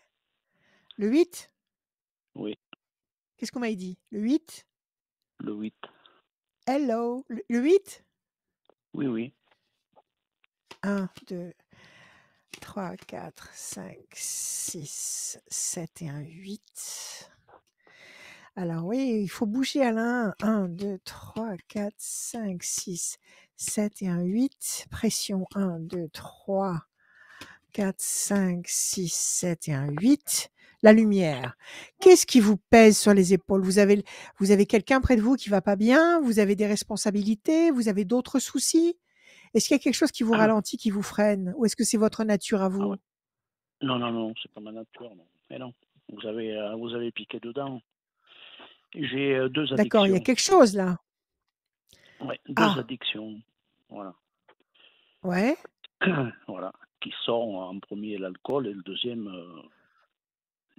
Le 8? Oui, Qu'est-ce qu'on m'a dit? Le 8? le 8. Hello? Le 8? Oui, oui. 1, 2, 3, 4, 5, 6, 7 et un 8. Alors oui, il faut bouger Alain. 1, 2, 3, 4, 5, 6, 7 et un 8. Pression 1, 2, 3, 4, 5, 6, 7 et un 8. La lumière. Qu'est-ce qui vous pèse sur les épaules? Vous avez quelqu'un près de vous qui va pas bien? Vous avez des responsabilités? Vous avez d'autres soucis? Est-ce qu'il y a quelque chose qui vous Ah, ralentit, qui vous freine? Ou est-ce que c'est votre nature à ah ouais. vous? Non, non, non, c'est pas ma nature, non. Mais non, vous avez piqué dedans. J'ai 2 D'accord, il y a addictions. quelque chose là. Ouais, 2 Ah, addictions. Voilà. ouais. Voilà. Qui sont en premier l'alcool et le deuxième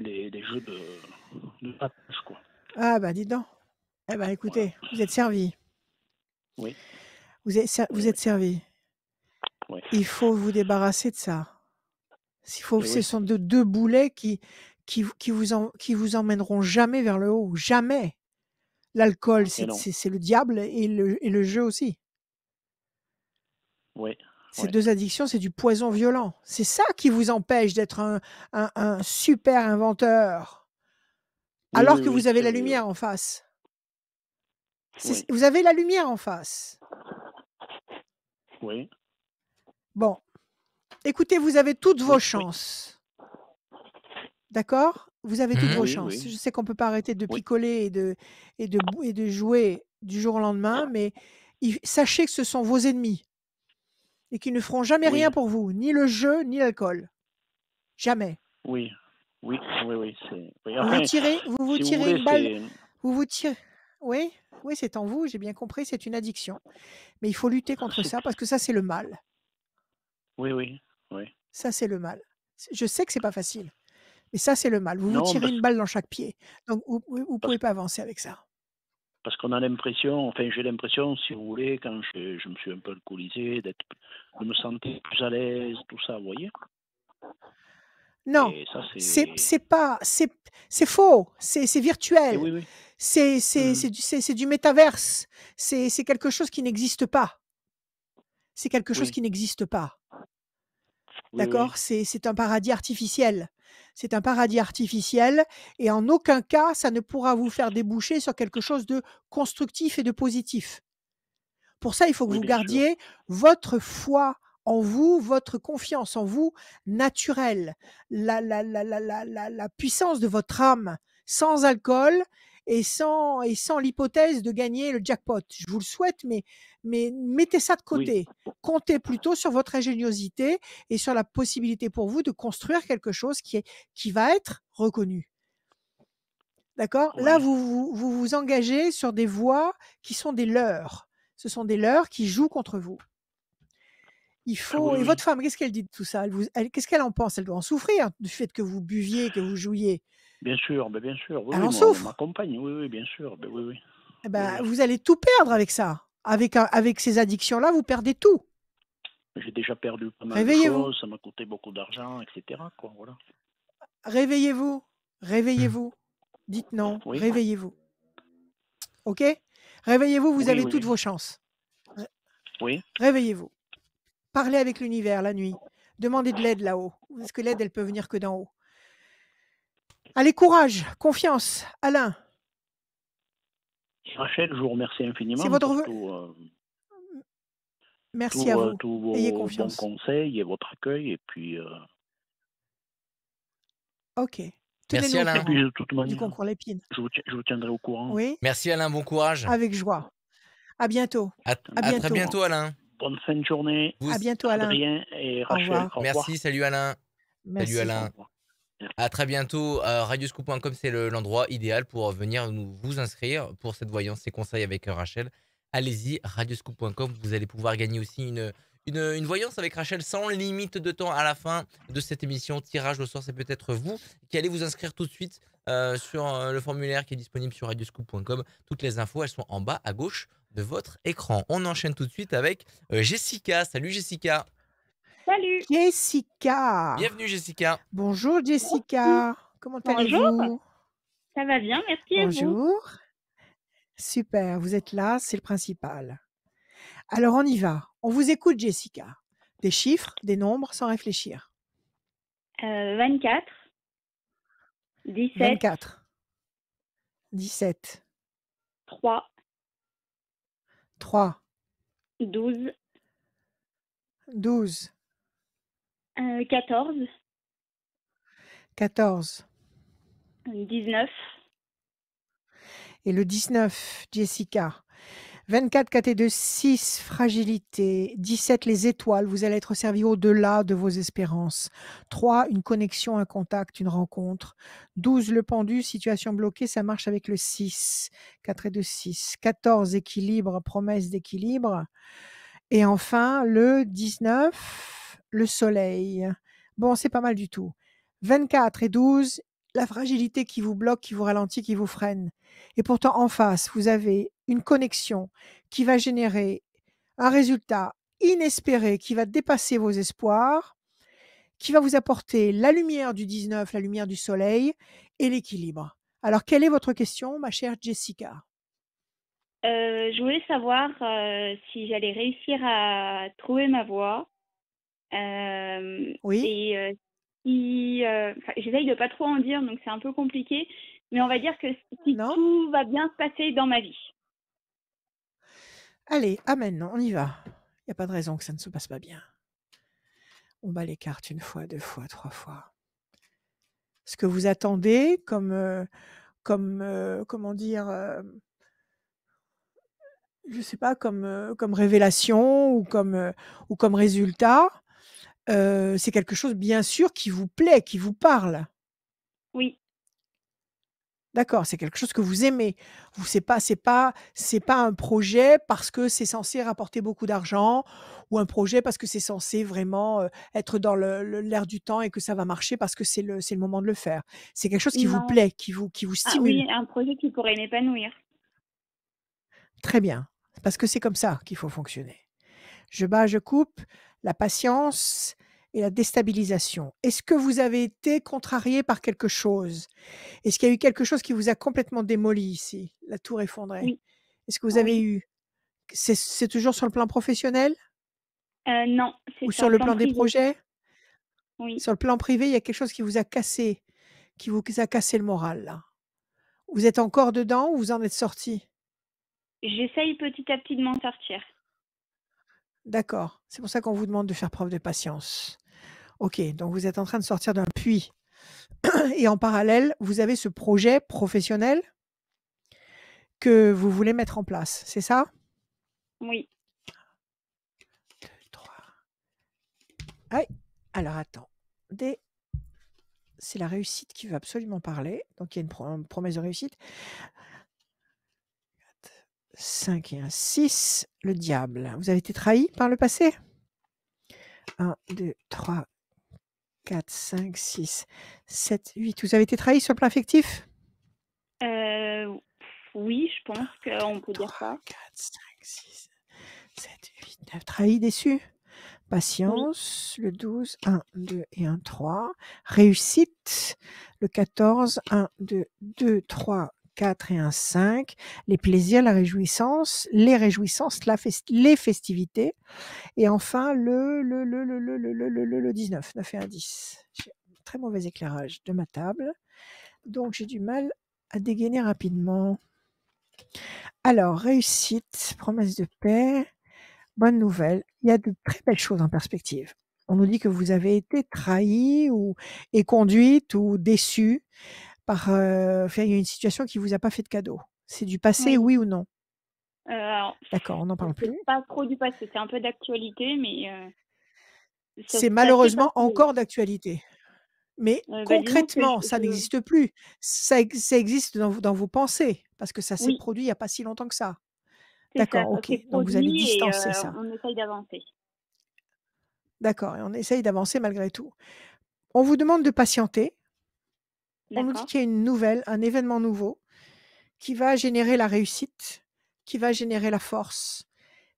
les jeux de partage, quoi. Ah bah dis donc. Eh ben Voilà. écoutez, vous êtes servi. Oui, oui, Vous oui, êtes servi. oui. Il faut vous débarrasser de ça. Et Ce oui, sont de 2 boulets qui vous emmèneront jamais vers le haut, jamais. L'alcool, et non. c'est le diable et le jeu aussi. Oui, Ces oui. 2 addictions, c'est du poison violent. C'est ça qui vous empêche d'être un super inventeur, Oui, alors oui, que oui, vous avez c'est la vrai, oui. lumière en face. Oui, Vous avez la lumière en face. oui, Bon, écoutez, vous avez toutes vos oui, oui, chances. D'accord? Vous avez toutes Mhm. vos oui, chances. oui, Je sais qu'on peut pas arrêter de oui, picoler et de jouer du jour au lendemain, mais sachez que ce sont vos ennemis et qu'ils ne feront jamais rien oui, pour vous, ni le jeu, ni l'alcool. Jamais. oui, oui, oui, oui, c'est... Oui, Vous vous enfin, tirez, si vous voulez, une balle, c'est... vous vous tirez. Oui, oui, c'est en vous, j'ai bien compris, c'est une addiction. Mais il faut lutter contre c'est- ça parce que ça, c'est le mal. Oui, oui, oui. Ça, c'est le mal. Je sais que c'est pas facile, mais ça, c'est le mal. Vous vous Non, tirez une balle dans chaque pied. Donc, vous parce, pouvez pas avancer avec ça. parce qu'on a l'impression, enfin, j'ai l'impression, si vous voulez, quand je me suis un peu alcoolisé, de me sentir plus à l'aise, tout ça, vous voyez? Non, Et ça, c'est pas, c'est faux, c'est Et virtuel, oui, oui. Mhm. c'est du métaverse, c'est quelque chose qui n'existe pas. C'est quelque chose Oui, qui n'existe pas. oui, oui, D'accord? C'est un paradis artificiel. C'est un paradis artificiel et en aucun cas, ça ne pourra vous faire déboucher sur quelque chose de constructif et de positif. Pour ça, il faut que oui, vous bien sûr. gardiez votre foi en vous, votre confiance en vous naturelle, la puissance de votre âme, sans alcool et sans l'hypothèse de gagner le jackpot. Je vous le souhaite, mais mettez ça de Oui, côté. Comptez plutôt sur votre ingéniosité et sur la possibilité pour vous de construire quelque chose qui va être reconnu. D'accord? Là, oui, vous engagez sur des voies qui sont des leurs. Ce sont des leurs qui jouent contre vous. oui, Et oui. votre femme, qu'est-ce qu'elle dit de tout ça? Qu'est-ce qu'elle en pense? Elle doit en souffrir du fait que vous buviez, que vous jouiez. Bien sûr. Oui, Elle oui, en moi, ma souffre. compagne, oui, oui, bien sûr. Ben oui, oui. Eh Oui, ben, oui. vous allez tout perdre avec ça. Avec ces addictions-là, vous perdez tout. J'ai déjà perdu pas mal de Réveillez-vous. choses, ça m'a coûté beaucoup d'argent, etc., quoi, voilà. Réveillez-vous. Mhm. Réveillez-vous. Dites non. Oui, Réveillez-vous. OK? Réveillez-vous, vous oui, avez oui, toutes oui. vos chances. Oui, Réveillez-vous. Parlez avec l'univers la nuit. Demandez de l'aide là-haut. Parce que l'aide, elle peut venir que d'en haut. Allez, courage, confiance. Alain, Rachel, je vous remercie c'est infiniment votre pour vœu. Merci à vous. tous Ayez vos bons confiance. conseils et votre accueil. Et puis, Ok. Merci Tenez-nous au Alain. et puis courant de toute du manière, concours Lépine. je vous tiendrai au courant. Oui, Merci Alain, bon courage. avec joie. À bientôt. À À très bientôt. bientôt Alain. Bonne fin de journée, Vous, À bientôt, Alain. Adrien et Au Rachel. revoir. Au revoir. merci, salut Alain. Salut Merci. Au Alain. revoir. À très bientôt. Radioscoop.com, c'est l'endroit idéal pour venir vous inscrire pour cette voyance, ces conseils avec Rachel. Allez-y, radioscoop.com. Vous allez pouvoir gagner aussi une voyance avec Rachel sans limite de temps à la fin de cette émission. Tirage au sort, c'est peut-être vous qui allez vous inscrire tout de suite sur le formulaire qui est disponible sur radioscoop.com. Toutes les infos, elles sont en bas à gauche de votre écran. On enchaîne tout de suite avec Jessica. Salut Jessica. Salut. Jessica. Bienvenue Jessica. Bonjour Jessica. Comment Bonjour. allez-vous? Ça va bien, merci et vous? Bonjour. Super, vous êtes là, c'est le principal. Alors on y va. On vous écoute Jessica. Des chiffres, des nombres, sans réfléchir. 24, 17, 24, 17, 3, 3, 12, 12, 14, 14. 19, Et le 19, Jessica. 24, 4 et 2, 6, fragilité. 17, les étoiles. Vous allez être servi au-delà de vos espérances. 3, une connexion, un contact, une rencontre. 12, le pendu, situation bloquée, ça marche avec le 6. 4 et 2, 6. 14, équilibre, promesse d'équilibre. Et enfin, le 19, le soleil. Bon, c'est pas mal du tout. 24 et 12, la fragilité qui vous bloque, qui vous ralentit, qui vous freine. Et pourtant, en face, vous avez une connexion qui va générer un résultat inespéré, qui va dépasser vos espoirs, qui va vous apporter la lumière du 19, la lumière du soleil et l'équilibre. Alors, quelle est votre question, ma chère Jessica? je voulais savoir si j'allais réussir à trouver ma voie. Oui, Et si, j'essaye de pas trop en dire, donc c'est un peu compliqué. Mais on va dire que si non? tout va bien se passer dans ma vie. Allez, amen, on y va. Il n'y a pas de raison que ça ne se passe pas bien. On bat les cartes une fois, deux fois, trois fois. Ce que vous attendez comme comment dire, je sais pas, comme révélation ou comme résultat, c'est quelque chose bien sûr qui vous plaît, qui vous parle. Oui, D'accord, c'est quelque chose que vous aimez. Vous c'est pas un projet parce que c'est censé rapporter beaucoup d'argent ou un projet parce que c'est censé vraiment, être dans l'air du temps et que ça va marcher parce que c'est le moment de le faire. C'est quelque chose qui vous non. plaît, qui vous Ah stimule. oui, un projet qui pourrait m'épanouir. Très bien, parce que c'est comme ça qu'il faut fonctionner. Je bats, je coupe, la patience et la déstabilisation. Est-ce que vous avez été contrarié par quelque chose? Est-ce qu'il y a eu quelque chose qui vous a complètement démoli ici, la tour effondrée? Oui, Est-ce que vous avez oui. eu c'est toujours sur le plan professionnel Non, c'est ou sur sur le le plan plan des privé. projets? Oui. Sur le plan privé, il y a quelque chose qui vous a cassé le moral là. Vous êtes encore dedans ou vous en êtes sorti? J'essaye petit à petit de m'en sortir. D'accord, c'est pour ça qu'on vous demande de faire preuve de patience. OK, donc vous êtes en train de sortir d'un puits et en parallèle, vous avez ce projet professionnel que vous voulez mettre en place, c'est ça? Oui. 2, 3. Aïe! Alors attendez, c'est la réussite qui veut absolument parler, donc il y a une promesse de réussite. 4, 5 et un 6, le diable. Vous avez été trahi par le passé? 1, 2, 3, 4, 5, 6, 7, 8. Vous avez été trahi sur le plan affectif? Oui, je pense qu'on peut dire 3, ça. 4, 5, 6, 7, 8, 9. Trahi, déçu? Oui. Patience, le 12, 1, 2 et 1, 3. Réussite, le 14, 1, 2, 2, 3, 4 et un 5. Les plaisirs, la réjouissance, les réjouissances, les festivités. Et enfin, le 19, 9 et un 10. J'ai un très mauvais éclairage de ma table. Donc, j'ai du mal à dégainer rapidement. Alors, réussite, promesse de paix, bonne nouvelle. Il y a de très belles choses en perspective. On nous dit que vous avez été trahi et conduite ou déçue par il y a une situation qui vous a pas fait de cadeau. C'est du passé, Oui. oui ou non? Alors, D'accord, on n'en parle c'est plus. pas trop du passé, c'est un peu d'actualité, mais ça C'est s'est malheureusement passé. encore d'actualité. Mais Disons que concrètement, ça n'existe plus. Ça existe dans vos pensées, parce que ça s'est Oui, produit il n'y a pas si longtemps que ça. c'est ça, D'accord, ça ok. s'est Donc vous allez produit et distancer ça. on essaye d'avancer. D'accord, et on essaye d'avancer malgré tout. On vous demande de patienter. On nous dit D'accord. qu'il y a une nouvelle, un événement nouveau qui va générer la réussite, qui va générer la force,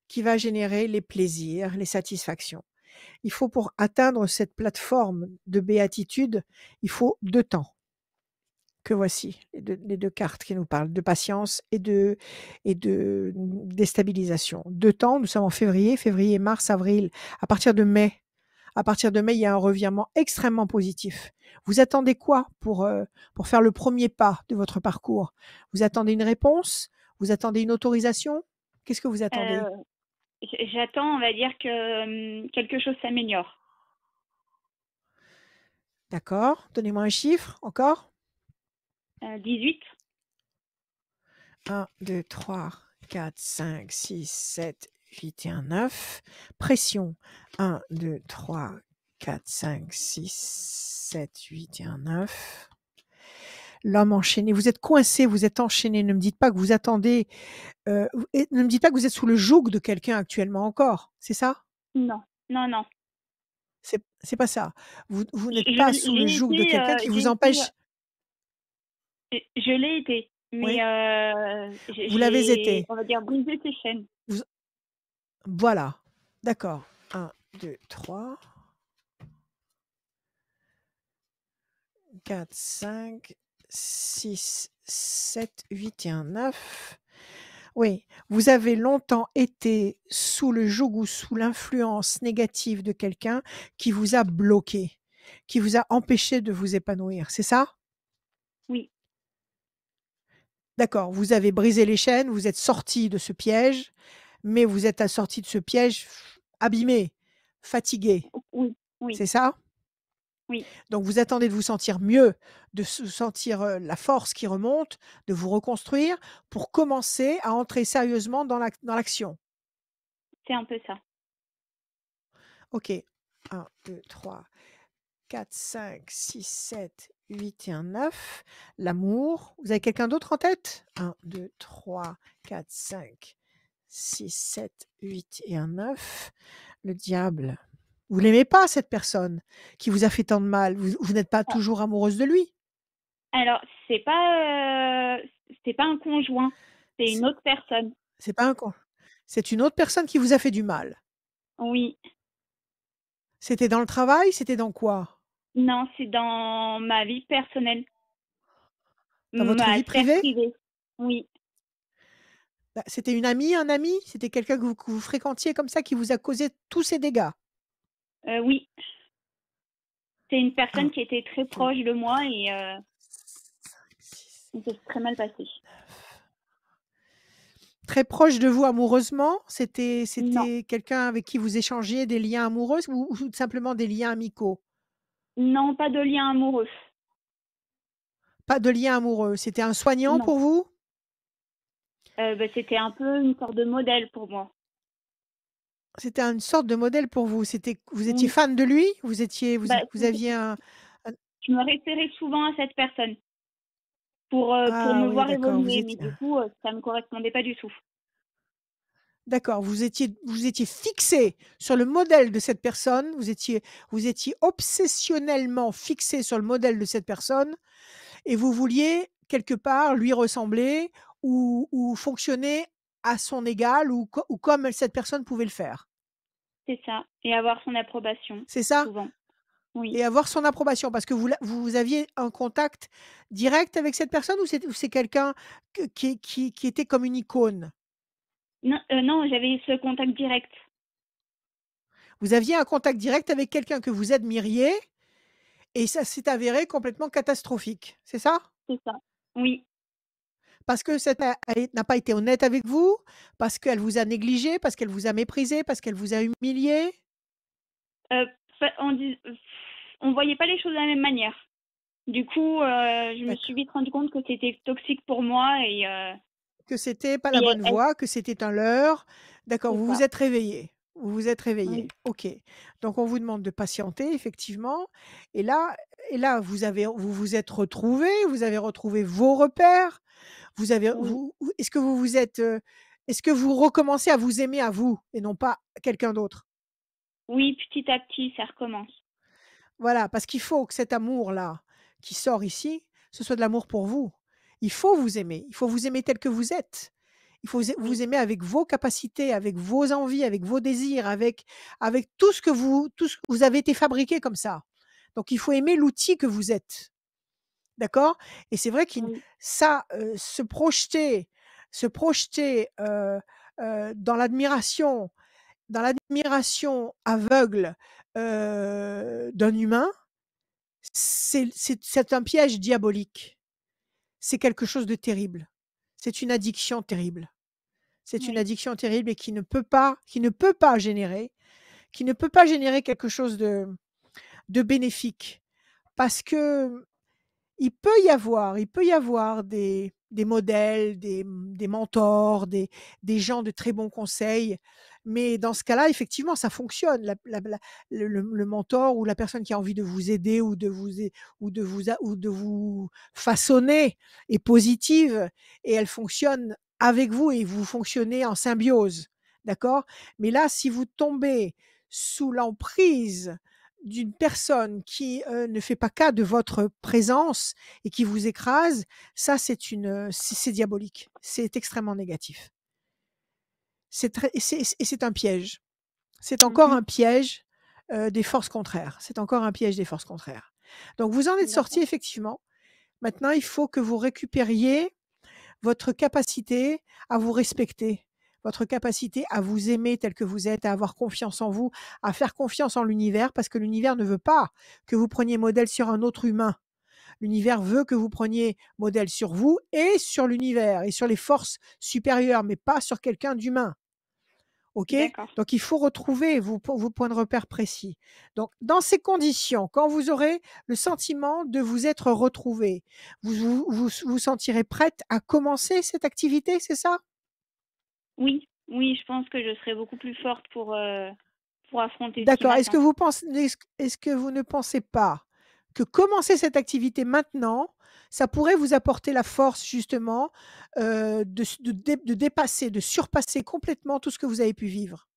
qui va générer les plaisirs, les satisfactions. Il faut pour atteindre cette plateforme de béatitude, il faut 2 temps. Que voici, les 2 cartes qui nous parlent de patience et de déstabilisation. 2 temps, nous sommes en février, mars, avril. À partir de mai, il y a un revirement extrêmement positif. Vous attendez quoi pour faire le premier pas de votre parcours? Vous attendez une réponse? Vous attendez une autorisation? Qu'est-ce que vous attendez? J'attends, on va dire que quelque chose s'améliore. D'accord, donnez-moi un chiffre, encore? 18. 1, 2, 3, 4, 5, 6, 7, 8 et un 9. Pression. 1, 2, 3, 4, 5, 6, 7, 8 et un 9. L'homme enchaîné. Vous êtes coincé, vous êtes enchaîné. Ne me dites pas que vous attendez. Et ne me dites pas que vous êtes sous le joug de quelqu'un actuellement encore. C'est ça? Non, non, non. C'est pas ça. Vous n'êtes Je pas sous le l'ai joug de été, quelqu'un qui j'ai vous été, empêche. je l'ai été, mais Oui, vous l'avez j'ai, été. on va dire, brisé ses chaînes. Vous- Voilà. D'accord. 1, 2, 3, 4, 5, 6, 7, 8 et un 9. Oui, vous avez longtemps été sous le joug ou sous l'influence négative de quelqu'un qui vous a bloqué, qui vous a empêché de vous épanouir, c'est ça? Oui, D'accord, vous avez brisé les chaînes, vous êtes sorti de ce piège, mais vous êtes sorti de ce piège abîmé, fatigué, oui, oui, c'est ça? oui, Donc vous attendez de vous sentir mieux, de sentir, la force qui remonte, de vous reconstruire pour commencer à entrer sérieusement dans l'action. c'est un peu ça. OK. 1, 2, 3, 4, 5, 6, 7, 8 et un 9. L'amour. Vous avez quelqu'un d'autre en tête? 1, 2, 3, 4, 5, 6, 7, 8 et un 9. Le diable. Vous l'aimez pas cette personne qui vous a fait tant de mal. Vous n'êtes pas Ah, toujours amoureuse de lui? alors, c'est pas un conjoint, c'est une C'est autre personne. c'est pas un con c'est une autre personne qui vous a fait du mal. Oui, C'était dans le travail? C'était dans quoi? non, c'est dans ma vie personnelle, Dans votre ma vie sphère privée? privée. Oui, Bah, c'était une amie, un ami? C'était quelqu'un que vous fréquentiez comme ça qui vous a causé tous ces dégâts? oui, c'est une personne 1, qui était très 2, proche de moi 3, et 5, 6. ça s'est très mal passé. Très proche de vous amoureusement? C'était Non, quelqu'un avec qui vous échangiez des liens amoureux ou simplement des liens amicaux? non, pas de lien amoureux. Pas de liens amoureux. C'était un soignant Non, pour vous? c'était un peu une sorte de modèle pour moi. C'était une sorte de modèle pour vous. Vous étiez Oui, fan de lui? bah, Vous aviez un je me référais souvent à cette personne pour ah me oui, voir d'accord, évoluer, mais du coup, ça me correspondait pas du tout. d'accord, vous étiez fixé sur le modèle de cette personne, vous étiez obsessionnellement fixé sur le modèle de cette personne et vous vouliez quelque part lui ressembler ou fonctionner à son égal ou comme cette personne pouvait le faire. C'est ça, et avoir son approbation, C'est ça? souvent. Oui. et avoir son approbation parce que vous aviez un contact direct avec cette personne ou c'est quelqu'un qui était comme une icône? Non, j'avais ce contact direct. Vous aviez un contact direct avec quelqu'un que vous admiriez et ça s'est avéré complètement catastrophique, c'est ça? C'est ça. Oui. Parce que elle n'a pas été honnête avec vous? Parce qu'elle vous a négligé? Parce qu'elle vous a méprisé? Parce qu'elle vous a humilié? Enfin, on voyait pas les choses de la même manière. Du coup, je me suis D'accord. vite rendu compte que c'était toxique pour moi Que c'était pas la et bonne voie, que c'était un leurre. D'accord, c'est vous vous ça. êtes réveillés. Vous vous êtes réveillés. Oui. OK. Donc on vous demande de patienter effectivement et là vous vous êtes retrouvés, vous avez retrouvé vos repères, Oui. est-ce que vous vous êtes, est-ce que vous recommencez à vous aimer à vous et non pas quelqu'un d'autre? Oui, petit à petit, ça recommence. Voilà, parce qu'il faut que cet amour-là, qui sort ici, ce soit de l'amour pour vous. Il faut vous aimer tel que vous êtes. Il faut Oui. vous aimer avec vos capacités, avec vos envies, avec vos désirs, avec tout ce que vous avez été fabriqué comme ça. Donc il faut aimer l'outil que vous êtes. D'accord? Et c'est vrai qu'il Oui. ça, se projeter, dans l'admiration aveugle, d'un humain, c'est un piège diabolique. C'est quelque chose de terrible. C'est une addiction terrible. C'est une Oui. addiction terrible et qui ne peut pas générer quelque chose de bénéfique. Parce que il peut y avoir des modèles, des mentors, des gens de très bons conseils, mais dans ce cas-là, effectivement, ça fonctionne. Le mentor ou la personne qui a envie de vous aider ou de vous façonner est positive et elle fonctionne avec vous et vous fonctionnez en symbiose, d'accord? Mais là, si vous tombez sous l'emprise d'une personne qui, ne fait pas cas de votre présence et qui vous écrase, ça c'est diabolique. C'est extrêmement négatif. C'est un piège. C'est encore Mhm. un piège, des forces contraires. C'est encore un piège des forces contraires. Donc vous en êtes sortis D'accord. effectivement. Maintenant, il faut que vous récupériez votre capacité à vous respecter, votre capacité à vous aimer tel que vous êtes, à avoir confiance en vous, à faire confiance en l'univers parce que l'univers ne veut pas que vous preniez modèle sur un autre humain. L'univers veut que vous preniez modèle sur vous et sur l'univers et sur les forces supérieures, mais pas sur quelqu'un d'humain. OK? D'accord. Donc il faut retrouver vos points de repère précis. Donc dans ces conditions, quand vous aurez le sentiment de vous être retrouvés, vous sentirez prête à commencer cette activité, c'est ça? Oui. Oui, je pense que je serai beaucoup plus forte pour affronter ce qui D'accord. m'attend. Est-ce que vous ne pensez pas que commencer cette activité maintenant, ça pourrait vous apporter la force justement, de dépasser, de surpasser complètement tout ce que vous avez pu vivre?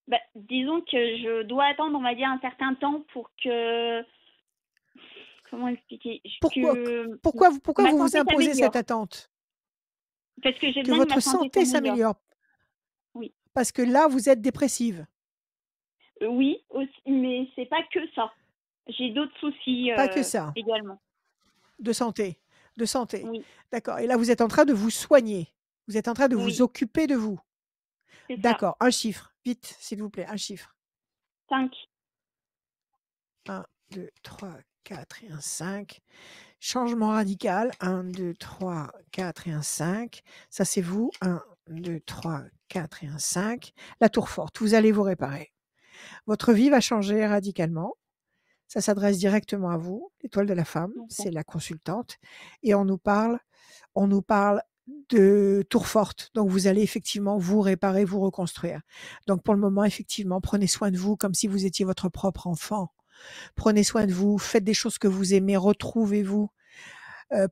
Bah, disons que je dois attendre, on va dire, un certain temps pour que comment expliquer? Pourquoi Que pourquoi ma vous vous santé imposez cette s'améliore. attente? Parce que j'ai Que besoin que votre ma santé santé s'améliore. s'améliore? Oui. Parce que là, vous êtes dépressive. Oui, aussi, mais c'est pas que ça. J'ai d'autres soucis, Pas que ça, également. de santé, de santé. Oui, D'accord et là, vous êtes en train de vous soigner. Vous êtes en train de vous oui, occuper de vous. c'est ça. D'accord, un chiffre, vite, s'il vous plaît, un chiffre. 5. 1, 2, 3, 4 et un 5. Changement radical. 1, 2, 3, 4 et un 5. Ça, c'est vous. 1, 2, 3, 4 et un 5. La tour forte, vous allez vous réparer. Votre vie va changer radicalement. Ça s'adresse directement à vous. L'étoile de la femme, D'accord. c'est la consultante. Et on nous parle de tour forte. Donc, vous allez effectivement vous réparer, vous reconstruire. Donc, pour le moment, effectivement, prenez soin de vous comme si vous étiez votre propre enfant. Prenez soin de vous, faites des choses que vous aimez, retrouvez-vous,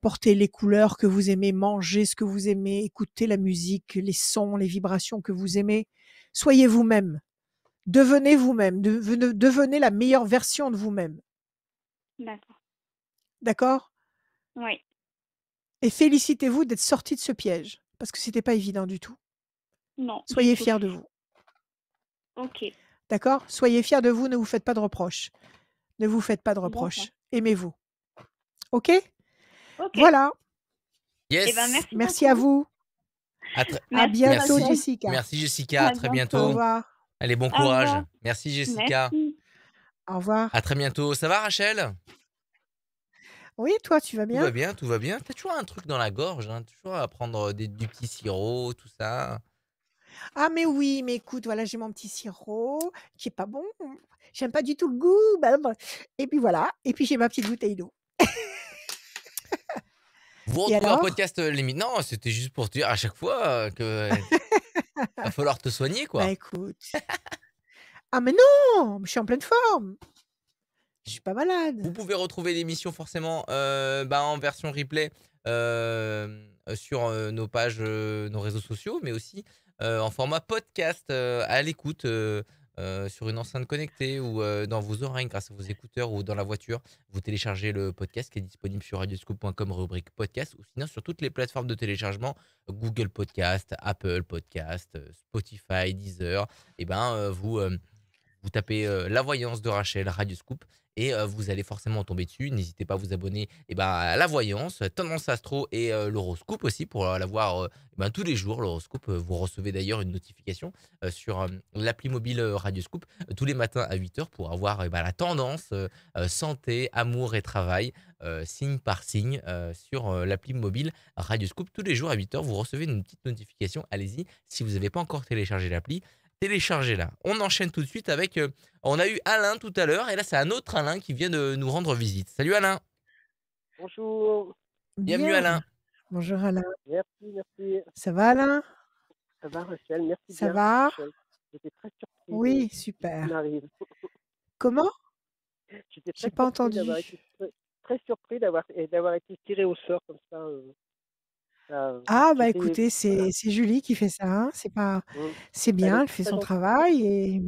portez les couleurs que vous aimez, mangez ce que vous aimez, écoutez la musique, les sons, les vibrations que vous aimez. Soyez vous-même, devenez vous-même, devenez la meilleure version de vous-même. D'accord. D'accord? Oui. Et félicitez-vous d'être sorti de ce piège, parce que c'était pas évident du tout. Non, du Soyez tout. fiers de vous. OK. D'accord? Soyez fiers de vous, ne vous faites pas de reproches. Ne vous faites pas de D'accord. reproches. Aimez-vous. OK? Ok. Voilà. Eh ben, Yes. merci Merci à beaucoup. vous. À, très- À Merci, bientôt, Merci. Jessica. Merci Jessica, à À très Au bientôt. bientôt. revoir. Allez, bon Au courage. revoir. Merci Jessica. Merci. Au revoir. À très bientôt. Ça va Rachel? Oui, toi, tu vas Tout bien? va bien, tout va bien. T'as toujours un truc dans la gorge, hein, toujours à prendre du petit sirop, tout ça. Ah, mais oui, mais écoute, voilà, j'ai mon petit sirop qui est pas bon. J'aime pas du tout le goût. Et puis voilà. Et puis j'ai ma petite bouteille d'eau. Vous Et retrouvez un alors? podcast limite. Non, c'était juste pour te dire à chaque fois que va falloir te soigner, Bah quoi. écoute. Ah, mais non, je suis en pleine forme. Je suis pas Vous malade. pouvez retrouver l'émission forcément en version replay sur nos pages, nos réseaux sociaux, mais aussi en format podcast à l'écoute sur une enceinte connectée ou dans vos oreilles grâce à vos écouteurs ou dans la voiture. Vous téléchargez le podcast qui est disponible sur radioscoop.com rubrique podcast ou sinon sur toutes les plateformes de téléchargement Google Podcast, Apple Podcast, Spotify, Deezer. Et vous tapez La Voyance de Rachel, Radioscoop, et vous allez forcément tomber dessus. N'hésitez pas à vous abonner à La Voyance, Tendance Astro et l'Horoscope aussi pour l'avoir tous les jours. L'Horoscope, vous recevez d'ailleurs une notification sur l'appli mobile Radioscoop tous les matins à 8h pour avoir la tendance santé, amour et travail, signe par signe sur l'appli mobile Radioscoop. Tous les jours à 8h, vous recevez une petite notification. Allez-y, si vous n'avez pas encore téléchargé l'appli, téléchargez-la. On enchaîne tout de suite avec. On a eu Alain tout à l'heure, et là, c'est un autre Alain qui vient de nous rendre visite. Salut Alain. Bonjour. Bienvenue Bien. Alain. Bonjour Alain. Merci. Ça va Alain? Ça va, Rachel? Merci Ça bien, va? Rachel. J'étais très surpris de Oui, ce qui super. m'arrive. Comment? J'étais J'ai très pas surpris d'avoir entendu. été très surpris d'avoir été tiré au sort comme ça. Ah, bah J'étais écoutez, voilà. c'est Julie qui fait ça, hein. C'est Elle bien, est elle fait très son gentille. travail et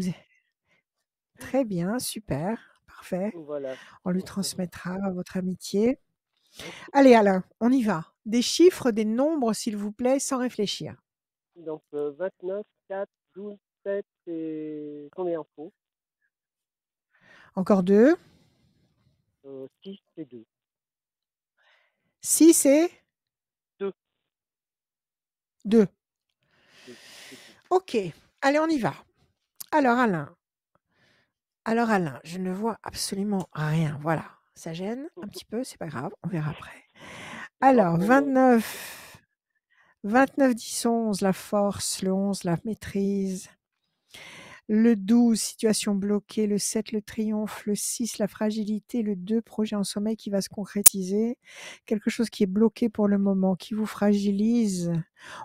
très bien, super, parfait. Voilà. On lui transmettra votre amitié. Allez Alain, on y va. Des chiffres, des nombres, s'il vous plaît, sans réfléchir. Donc 29, 4, 12, 7 et combien en faut? Encore 2. 6 et 2. 6 et 2. 2. C'est tout. OK. Allez, on y va. Alors Alain, je ne vois absolument rien. Voilà. Ça gêne un petit peu, c'est pas grave, on verra après. Alors, 29, 10, 11, la force, le 11, la maîtrise, le 12, situation bloquée, le 7, le triomphe, le 6, la fragilité, le 2, projet en sommeil qui va se concrétiser, quelque chose qui est bloqué pour le moment, qui vous fragilise.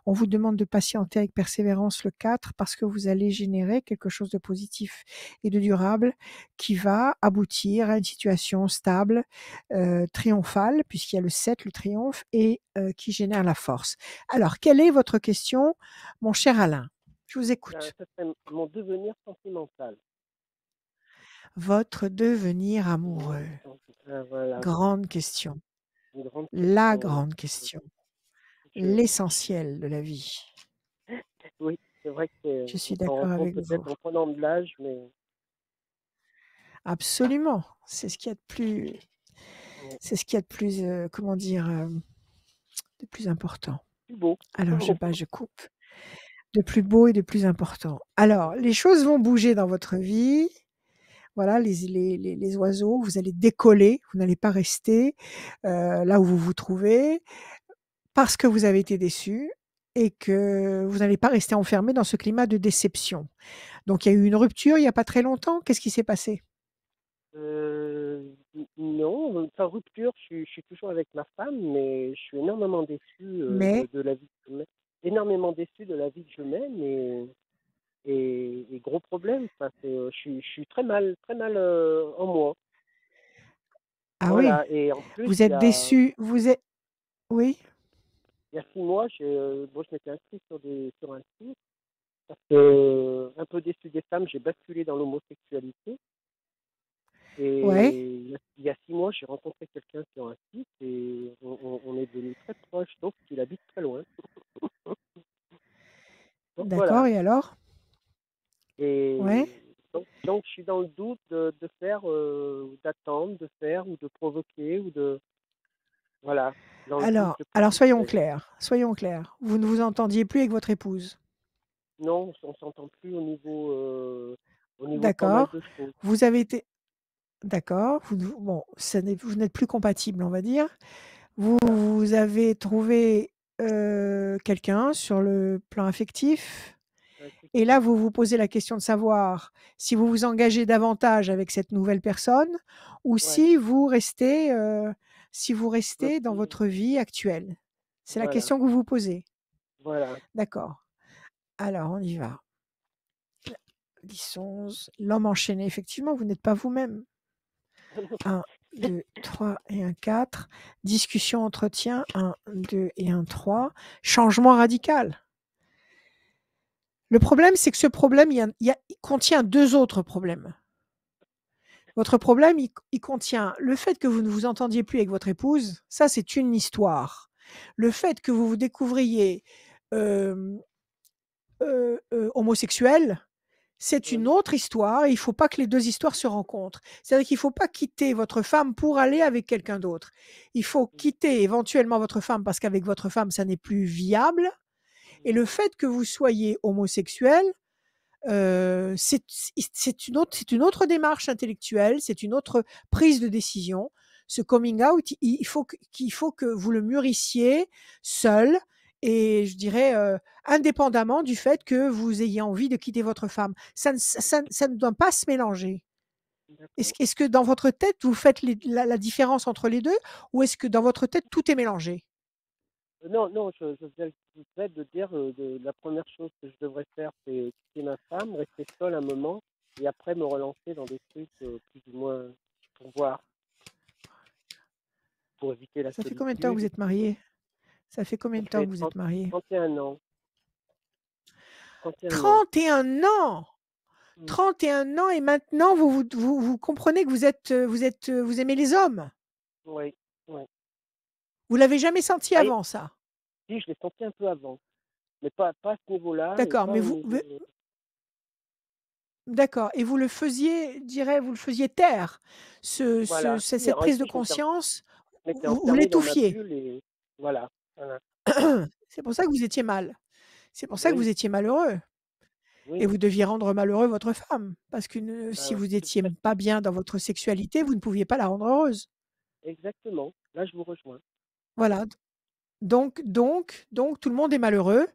On vous demande de patienter avec persévérance le 4 parce que vous allez générer quelque chose de positif et de durable qui va aboutir à une situation stable, triomphale, puisqu'il y a le 7, le triomphe, et qui génère la force. Alors, quelle est votre question, mon cher Alain? Je vous écoute. Ça serait mon devenir sentimental. Votre devenir amoureux. Voilà. Grande question. Une grande La question. grande question. L'essentiel de la vie. Oui, c'est vrai que Je suis on s'en rend d'accord compte avec peut-être vous. en prenant de l'âge, mais Absolument. C'est ce qu'il y a de plus, c'est ce qu'il y a de plus, comment dire, de plus important. plus beau. Alors, je coupe. De plus beau et de plus important. Alors, les choses vont bouger dans votre vie. Voilà, les oiseaux, vous allez décoller, vous n'allez pas rester là où vous vous trouvez, parce que vous avez été déçu et que vous n'allez pas rester enfermé dans ce climat de déception. Donc, il y a eu une rupture il n'y a pas très longtemps. Qu'est-ce qui s'est passé? Non, sans rupture, je suis toujours avec ma femme, mais je suis énormément déçu Mais de la vie que je mène. Énormément déçu de la vie que je mène et gros problème. Enfin, je suis très mal en moi. ah oui, Voilà. Et en plus, vous êtes déçu, vous êtes oui? il y a 6 mois, je m'étais inscrit sur un site parce que, un peu déçu des femmes, j'ai basculé dans l'homosexualité. Ouais. Et il y a 6 mois, j'ai rencontré quelqu'un sur un site et on est devenus très proches, donc il habite très loin. Donc D'accord, voilà. et alors? Et Ouais. donc je suis dans le doute de faire, Voilà, dans le Alors couple alors soyons conflictuel. clairs, soyons clairs. Vous ne vous entendiez plus avec votre épouse? Non, on s'entend plus au niveau pas mal D'accord. de choses. Vous avez été d'accord, bon, vous n'êtes plus compatibles, on va dire. Voilà. Vous avez trouvé, quelqu'un sur le plan affectif et là, Effectivement. vous vous posez la question de savoir si vous vous engagez davantage avec cette nouvelle personne ou Ouais, si vous restez, dans bloqué. votre vie actuelle. C'est la Voilà, question que vous vous posez? voilà. D'accord. Alors on y va. 10-11, l'homme enchaîné, effectivement, vous n'êtes pas vous-même. 1, 2, 3 et un 4. Discussion, entretien, 1, 2 et un 3. Changement radical. Le problème, c'est que ce problème, il contient 2 autres problèmes. Votre problème, il contient le fait que vous ne vous entendiez plus avec votre épouse, ça, c'est une histoire. Le fait que vous vous découvriez, hem, homosexuel, c'est une Oui, autre histoire et il ne faut pas que les 2 histoires se rencontrent. C'est-à-dire qu'il ne faut pas quitter votre femme pour aller avec quelqu'un d'autre. Il faut quitter éventuellement votre femme parce qu'avec votre femme, ça n'est plus viable et le fait que vous soyez homosexuel, c'est une autre démarche intellectuelle, c'est une autre prise de décision. Ce coming out, il faut que vous le mûrissiez seul et je dirais, indépendamment du fait que vous ayez envie de quitter votre femme. Ça ne doit pas se mélanger. d'accord. Est-ce que dans votre tête, vous faites la différence entre les 2 ou est-ce que dans votre tête, tout est mélangé? Non, non, je faisais le fait de dire la première chose que je devrais faire, c'est quitter ma femme, rester seul un moment, et après me relancer dans des trucs plus ou moins pour voir, pour éviter la Ça fait combien de temps que solitude. vous êtes mariés? Ça fait combien Ça de temps fait que vous êtes mariés? 31 ans. 31 ans. 31 ans! Mm. 31 ans et maintenant vous comprenez que vous aimez les hommes? Oui, oui. Vous l'avez jamais senti Ah, et avant ça? si, je l'ai senti un peu avant, mais pas à ce niveau-là et D'accord, pas mais au niveau. d'accord et vous le faisiez taire, Voilà. Si, cette prise de si, conscience, je m'étais vous enfermé dans ma l'étouffiez. bulle et voilà. Voilà. C'est pour ça que vous étiez mal. C'est pour ça que Oui, vous étiez malheureux et oui, vous deviez rendre malheureux votre femme parce que si ben, vous c'est étiez pas facile. bien dans votre sexualité, vous ne pouviez pas la rendre heureuse. Exactement. Là, je vous rejoins. Voilà, donc tout le monde est malheureux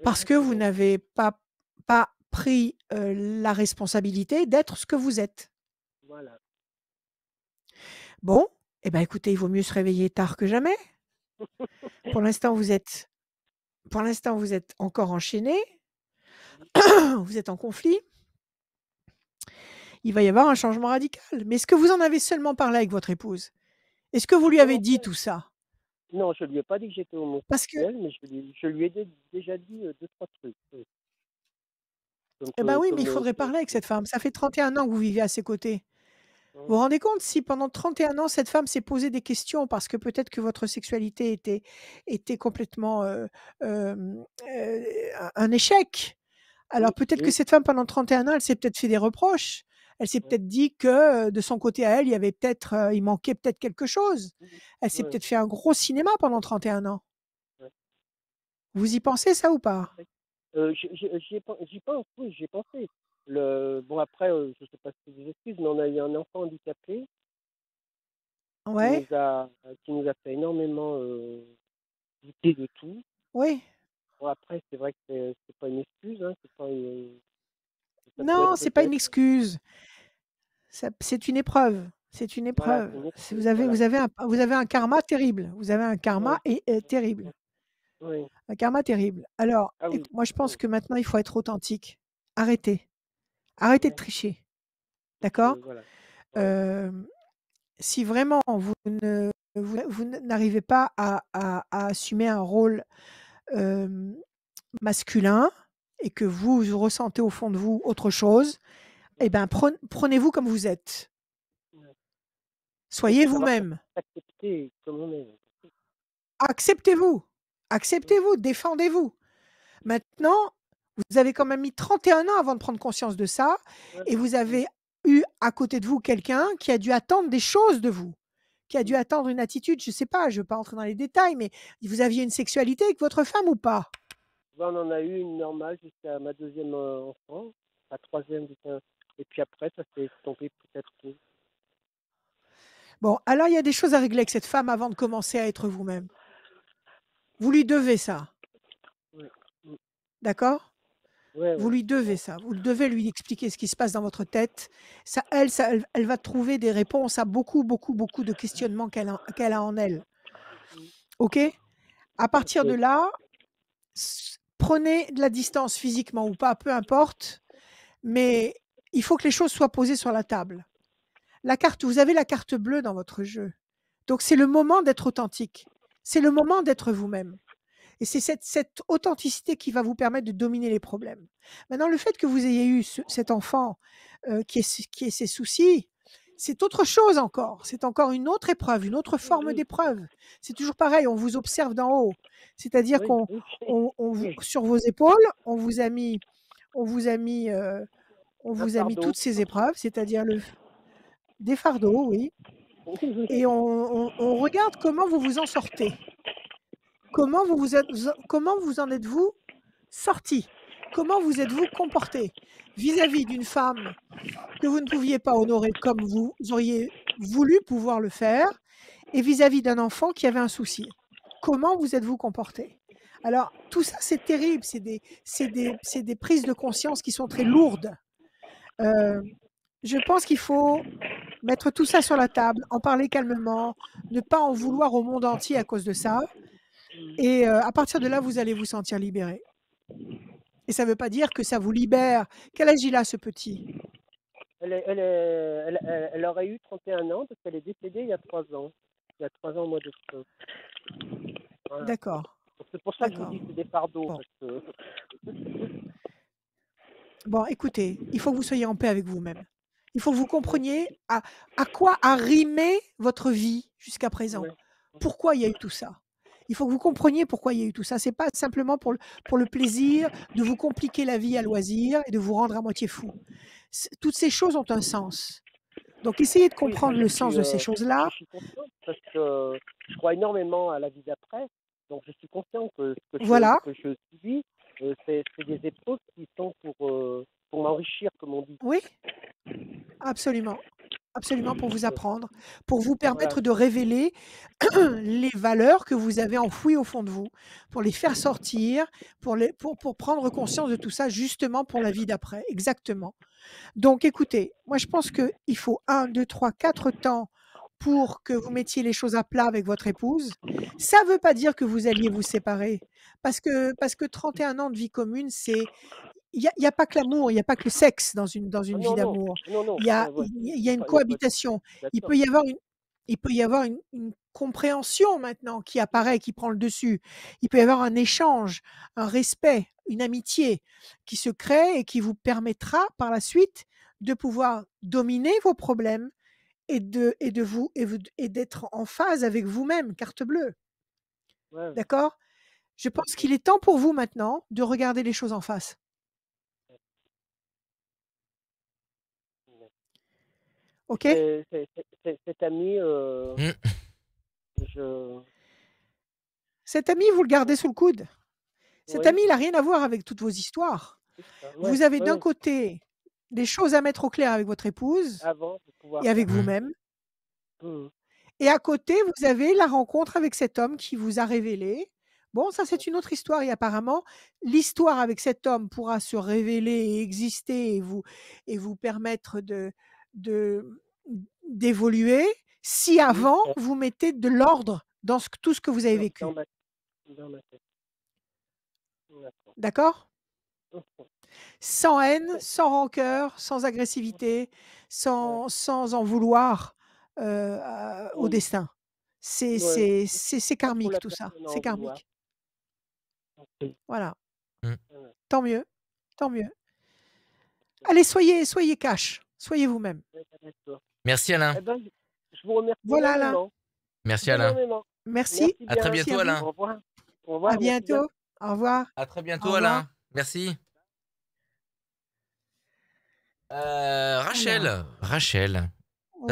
parce que vous Exactement. n'avez pas pris, la responsabilité d'être ce que vous êtes. Voilà. Bon, eh ben, écoutez, il vaut mieux se réveiller tard que jamais. Pour l'instant, vous êtes encore enchaînés, vous êtes en conflit. Il va y avoir un changement radical. Mais est-ce que vous en avez seulement parlé avec votre épouse? Est-ce que vous J'ai lui avez commencé dit tout ça? Non, je lui ai pas dit que j'étais Parce que homosexuel, mais je lui ai déjà dit 2-3 trucs. Comme eh ben, que, oui, mais il comme faudrait parler avec cette femme. Ça fait 31 ans que vous vivez à ses côtés. Vous hein, vous rendez compte si pendant 31 ans, cette femme s'est posé des questions parce que peut-être que votre sexualité était complètement, un échec. Alors oui, peut-être que et cette femme pendant 31 ans, elle s'est peut-être fait des reproches. Elle s'est ouais, peut-être dit que, de son côté à elle, il y avait peut-être, il manquait peut-être quelque chose. oui, Elle s'est ouais, peut-être fait un gros cinéma pendant 31 ans. ouais. Vous y pensez ça ou pas? J'y pense, oui, j'y ai pensé. Bon, après, je sais pas si c'est des excuses, mais on a eu un enfant handicapé qui Ouais? nous a, qui nous a fait énormément douter de tout. Oui? Bon, après, c'est vrai que c'est pas une excuse, hein, ça peut Non, être c'est pas une peut-être, excuse. C'est une épreuve. C'est une voilà, épreuve. c'est une C'est excuse, voilà. vous avez un karma terrible. Vous avez un karma Oui, terrible. oui. Un karma terrible. Alors, Ah oui, moi je pense oui, que maintenant il faut être authentique. Arrêtez. Arrêtez de ouais, tricher. D'accord? voilà. Ouais, Hem, si vraiment vous n'arrivez pas à assumer un rôle, hem, masculin et que vous ressentez au fond de vous autre chose, eh ben, prenez-vous comme vous êtes. ouais. Il Soyez faut savoir vous-même. s'accepter comme on est. Acceptez-vous. Mm, Acceptez-vous, défendez-vous. Maintenant, vous avez quand même mis 31 ans avant de prendre conscience de ça et voilà. vous Mm, avez eu à côté de vous quelqu'un qui a dû attendre des choses de vous, qui a dû attendre une attitude, je ne sais pas, je ne veux pas entrer dans les détails, mais vous aviez une sexualité avec votre femme ou pas? On en a eu une normale jusqu'à ma deuxième enfant, la troisième, et puis après, ça s'est tombé petit à petit. Bon, alors il y a des choses à régler avec cette femme avant de commencer à être vous-même. Vous lui devez ça, Ouais. Mm. d'accord? Ouais, Vous ouais. lui devez ça. Vous devez lui expliquer ce qui se passe dans votre tête. Elle va trouver des réponses à beaucoup, beaucoup, beaucoup de questionnements qu'elle a en elle. OK? À partir de Ok. là, prenez de la distance physiquement ou pas, peu importe, mais il faut que les choses soient posées sur la table. Vous avez la carte bleue dans votre jeu. Donc c'est le moment d'être authentique. C'est le moment d'être vous-même. Et c'est cette authenticité qui va vous permettre de dominer les problèmes. Maintenant, le fait que vous ayez eu cet enfant qui ait ses soucis, c'est autre chose encore. C'est encore une autre épreuve, une autre forme d'épreuve. C'est toujours pareil, on vous observe d'en haut. C'est-à-dire Oui, sur vos épaules, on vous a mis fardeau. toutes ces épreuves, c'est-à-dire des fardeaux, oui. Et on regarde comment vous vous en sortez. Comment vous en êtes-vous sorti? Comment vous êtes-vous comporté vis-à-vis d'une femme que vous ne pouviez pas honorer comme vous auriez voulu pouvoir le faire et vis-à-vis d'un enfant qui avait un souci? Comment vous êtes-vous comporté? Alors, tout ça, c'est terrible. C'est des prises de conscience qui sont très lourdes. Je pense qu'il faut mettre tout ça sur la table, en parler calmement, ne pas en vouloir au monde entier à cause de ça. Et à partir de là, vous allez vous sentir libéré. Et ça ne veut pas dire que ça vous libère. Quel âge il a, ce petit? Elle aurait eu 31 ans parce qu'elle est décédée il y a 3 ans. Il y a 3 ans au mois d'octobre. Voilà. D'accord. C'est pour ça que je vous dis que c'est des fardeaux. Bon. Parce que... Bon, écoutez, il faut que vous soyez en paix avec vous-même. Il faut que vous compreniez à quoi a rimé votre vie jusqu'à présent. Ouais. Pourquoi il y a eu tout ça? Il faut que vous compreniez pourquoi il y a eu tout ça. Ce n'est pas simplement pour le plaisir de vous compliquer la vie à loisir et de vous rendre à moitié fou. Toutes ces choses ont un sens. Donc, essayez de comprendre le sens de ces choses-là. Je suis consciente parce que je crois énormément à la vie d'après. Donc, je suis consciente que ce que je vis, c'est des épreuves qui sont pour m'enrichir, comme on dit. Oui, absolument. Absolument, pour vous apprendre, pour vous permettre de révéler les valeurs que vous avez enfouies au fond de vous, pour les faire sortir, pour prendre conscience de tout ça, justement pour la vie d'après. Exactement. Donc, écoutez, moi, je pense qu'il faut 1, 2, 3, 4 temps pour que vous mettiez les choses à plat avec votre épouse. Ça ne veut pas dire que vous alliez vous séparer, parce que 31 ans de vie commune, c'est... Il y a pas que l'amour, il y a pas que le sexe dans une vie d'amour. Il y a une cohabitation. Il peut y avoir une compréhension maintenant qui apparaît, qui prend le dessus. Il peut y avoir un échange, un respect, une amitié qui se crée et qui vous permettra par la suite de pouvoir dominer vos problèmes et d'être en phase avec vous-même, carte bleue. Ouais. D'accord? Je pense qu'il est temps pour vous maintenant de regarder les choses en face. OK? Cet ami, Cet ami, vous le gardez sous le coude. Cet ami, il n'a rien à voir avec toutes vos histoires. Vous avez d'un côté des choses à mettre au clair avec votre épouse et avec vous-même. Et à côté, vous avez la rencontre avec cet homme qui vous a révélé. Bon, ça, c'est une autre histoire. Et apparemment, l'histoire avec cet homme pourra se révéler et exister et vous permettre d'évoluer si avant, vous mettez de l'ordre dans tout ce que vous avez vécu. Dans ma tête. D'accord? Sans haine, sans rancœur, sans agressivité, sans en vouloir au destin. C'est karmique tout ça. C'est karmique. Voilà. Tant mieux. Tant mieux. Allez, soyez cash. Soyez vous-même. Merci Alain. Eh ben, je vous remercie. Voilà Alain. Merci Alain. Merci. À très bientôt Alain. Au revoir. Au revoir. À bientôt. Au revoir. À très bientôt Alain. Merci. Rachel.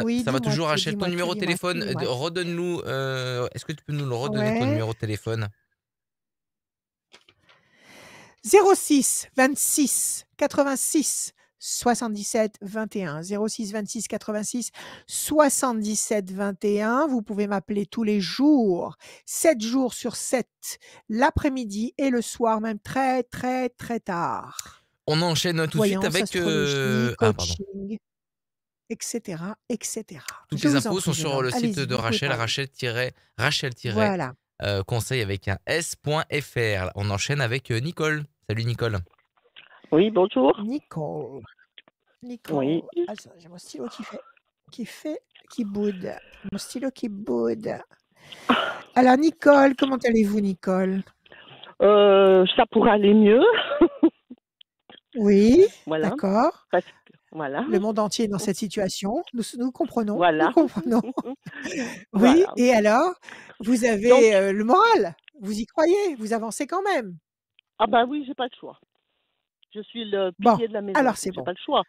Oui, Ça va dis-moi toujours, tout, Rachel. Ton dis-moi tout, numéro de dis-moi tout, téléphone, dis-moi tout. redonne-nous. Est-ce que tu peux nous le redonner, ton Ouais. numéro de téléphone? 06 26 86 77 21. 06 26 86 77 21. Vous pouvez m'appeler tous les jours, 7 jours sur 7, l'après-midi et le soir, même très, très, très tard. On enchaîne tout de suite Voyance, avec. astrologie, Ah, pardon. coaching, etc., etc. Toutes Je les vous en infos prie, sont jeune sur homme. le site Allez-y, de vous pouvez Rachel, parler. Rachel Voilà. conseil avec un s.fr. On enchaîne avec Nicole. Salut Nicole. Oui, bonjour. Nicole. Oui. Attends, j'ai mon stylo qui boude. Mon stylo qui boude. Alors, Nicole, comment allez-vous, Nicole? Ça pourrait aller mieux. Oui, Voilà. d'accord. Parce que, voilà. Le monde entier est dans cette situation. Nous comprenons. Voilà. Nous comprenons. Oui, Voilà. et alors, vous avez le moral. Vous y croyez. Vous avancez quand même. Ah bah oui, j'ai pas le choix. Je suis le Bon, pilier de la maison. alors c'est J'ai bon. pas le choix.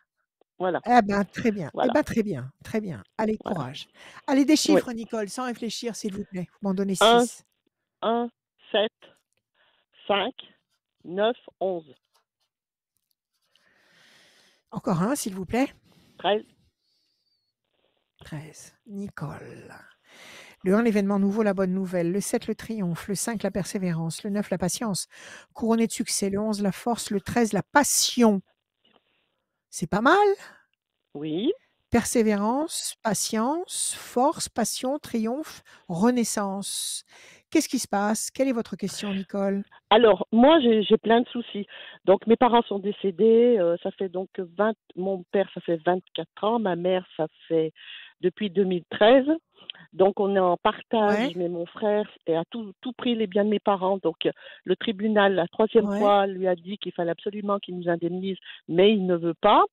Voilà. Eh ben, très bien. Voilà. Eh ben, très bien. Très bien. Allez, Voilà. courage. Allez, des Oui. chiffres, Nicole, sans réfléchir, s'il vous plaît. Vous m'en donnez 1, 6. 1, 7, 5, 9, 11, Encore un, s'il vous plaît. 13. 13. Nicole. Le 1, l'événement nouveau, la bonne nouvelle. Le 7, le triomphe. Le 5, la persévérance. Le 9, la patience. Couronné de succès. Le 11, la force. Le 13, la passion. C'est pas mal. Oui. Persévérance, patience, force, passion, triomphe, renaissance. Qu'est-ce qui se passe? Quelle est votre question, Nicole? Alors, moi, j'ai plein de soucis. Donc, mes parents sont décédés. Ça fait donc mon père, ça fait 24 ans. Ma mère, ça fait depuis 2013. Donc, on est en partage, Ouais. mais mon frère a tout pris les biens de mes parents. Donc, le tribunal, la 3e Ouais. fois, lui a dit qu'il fallait absolument qu'il nous indemnise, mais il ne veut pas.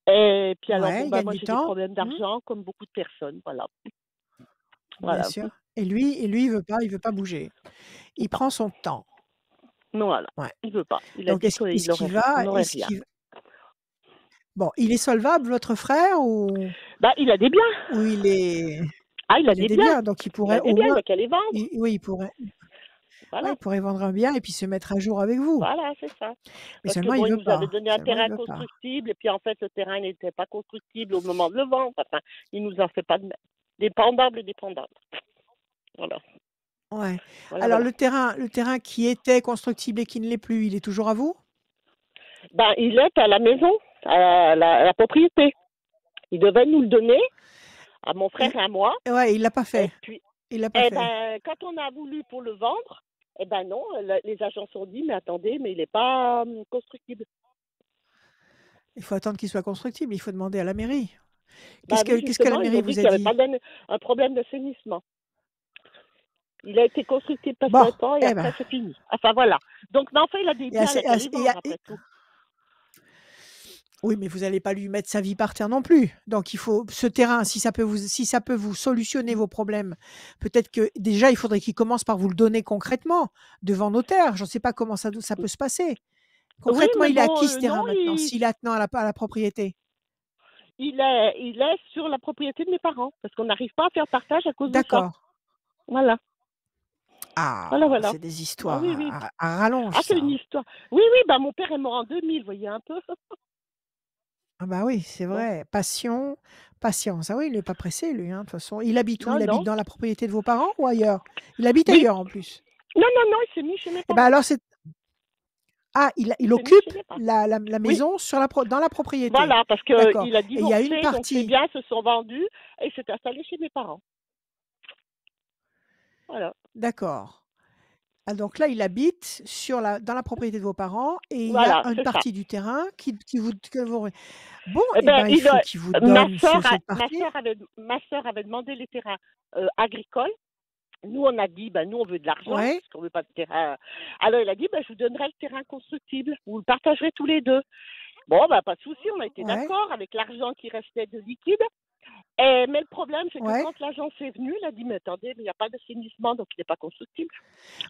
Et puis, alors, Ouais, bon, il bah, gagne moi, du j'ai des temps. problèmes d'argent, comme beaucoup de personnes. Voilà. Bien Voilà. sûr. Et lui, il veut pas bouger. Il prend son temps. Non, voilà. Ouais. Il veut pas. Il a Donc, dit est-ce qu'il qu'il va, n'aurait rien. Bon, il est solvable, votre frère, ou Bah, il a des biens. il est, Ah, il a il a des des biens. biens, donc il Il a pourrait des au biens, il moins, n'a qu'à les vendre. oui, il pourrait Voilà. vendre un bien et puis se mettre à jour avec vous. Voilà, c'est ça. Mais Parce que seulement, bon, il il veut nous avait pas. donné un Seulement, il terrain veut pas. constructible, et puis en fait, le terrain n'était pas constructible au moment de le vendre. Enfin, il nous en fait pas de dépendable et dépendable. Voilà. Ouais. Voilà, Alors, voilà. le terrain qui était constructible et qui ne l'est plus, il est toujours à vous? Ben, il est à la maison, à la propriété. Il devait nous le donner à mon frère et à moi. Ouais, il l'a pas fait. Et puis, Il l'a pas fait. ben, quand on a voulu pour le vendre, eh ben non, les agents ont dit, mais attendez, mais il n'est pas constructible. Il faut attendre qu'il soit constructible. Il faut demander à la mairie. Bah Qu'est-ce oui, que la justement, ils mairie ont dit vous qu'il a n'y avait dit? pas un problème d'assainissement. Il a été constructible passé Bon, un temps et eh après ben. c'est fini. Enfin voilà. Donc, mais enfin, il a des biens, il a qu'à les vendre après tout. Oui, mais vous n'allez pas lui mettre sa vie par terre non plus. Donc il faut ce terrain, si ça peut vous solutionner vos problèmes, peut-être que déjà il faudrait qu'il commence par vous le donner concrètement devant notaire. Je ne sais pas comment ça peut se passer. Concrètement, mais il est à bon, qui ce terrain non, maintenant? S'il est attenant à la propriété. Il est sur la propriété de mes parents parce qu'on n'arrive pas à faire partage à cause de ça. D'accord. Voilà. Ah, Voilà. c'est des histoires Ah, oui. à rallonge, Ah, c'est ça. une histoire. Oui, bah mon père est mort en 2000, vous voyez un peu. Ah bah oui, c'est Bon. vrai. Passion, patience. Ah oui, il n'est pas pressé, lui, hein, de toute façon. Il habite où? Non, Il non. habite dans la propriété de vos parents ou ailleurs? Il habite Oui. ailleurs en plus. Non, il s'est mis chez mes Eh parents. ben alors c'est il s'est mis occupe chez mes parents. la Oui. maison dans la propriété. Voilà, parce D'accord. qu'il a Et il y a divorcé, une donc ses partie. biens se sont vendus et il s'est installé chez mes parents. Voilà. D'accord. Ah, donc là, il habite dans la propriété de vos parents et il y Voilà, a une c'est ça. partie du terrain que vous. Bon, Eh eh ben, ben, il faut qu'il vous donne cette partie. ma sœur avait demandé les terrains agricoles. Nous, on a dit, nous, on veut de l'argent, Ouais. parce qu'on veut pas de terrain. Alors, il a dit, je vous donnerai le terrain constructible. Vous le partagerez tous les deux. Bon, pas de souci, on a été Ouais. d'accord avec l'argent qui restait de liquide. Mais le problème, c'est que Ouais. quand l'agent est venu, il a dit, mais attendez, il n'y a pas d'assainissement, donc il n'est pas constructible.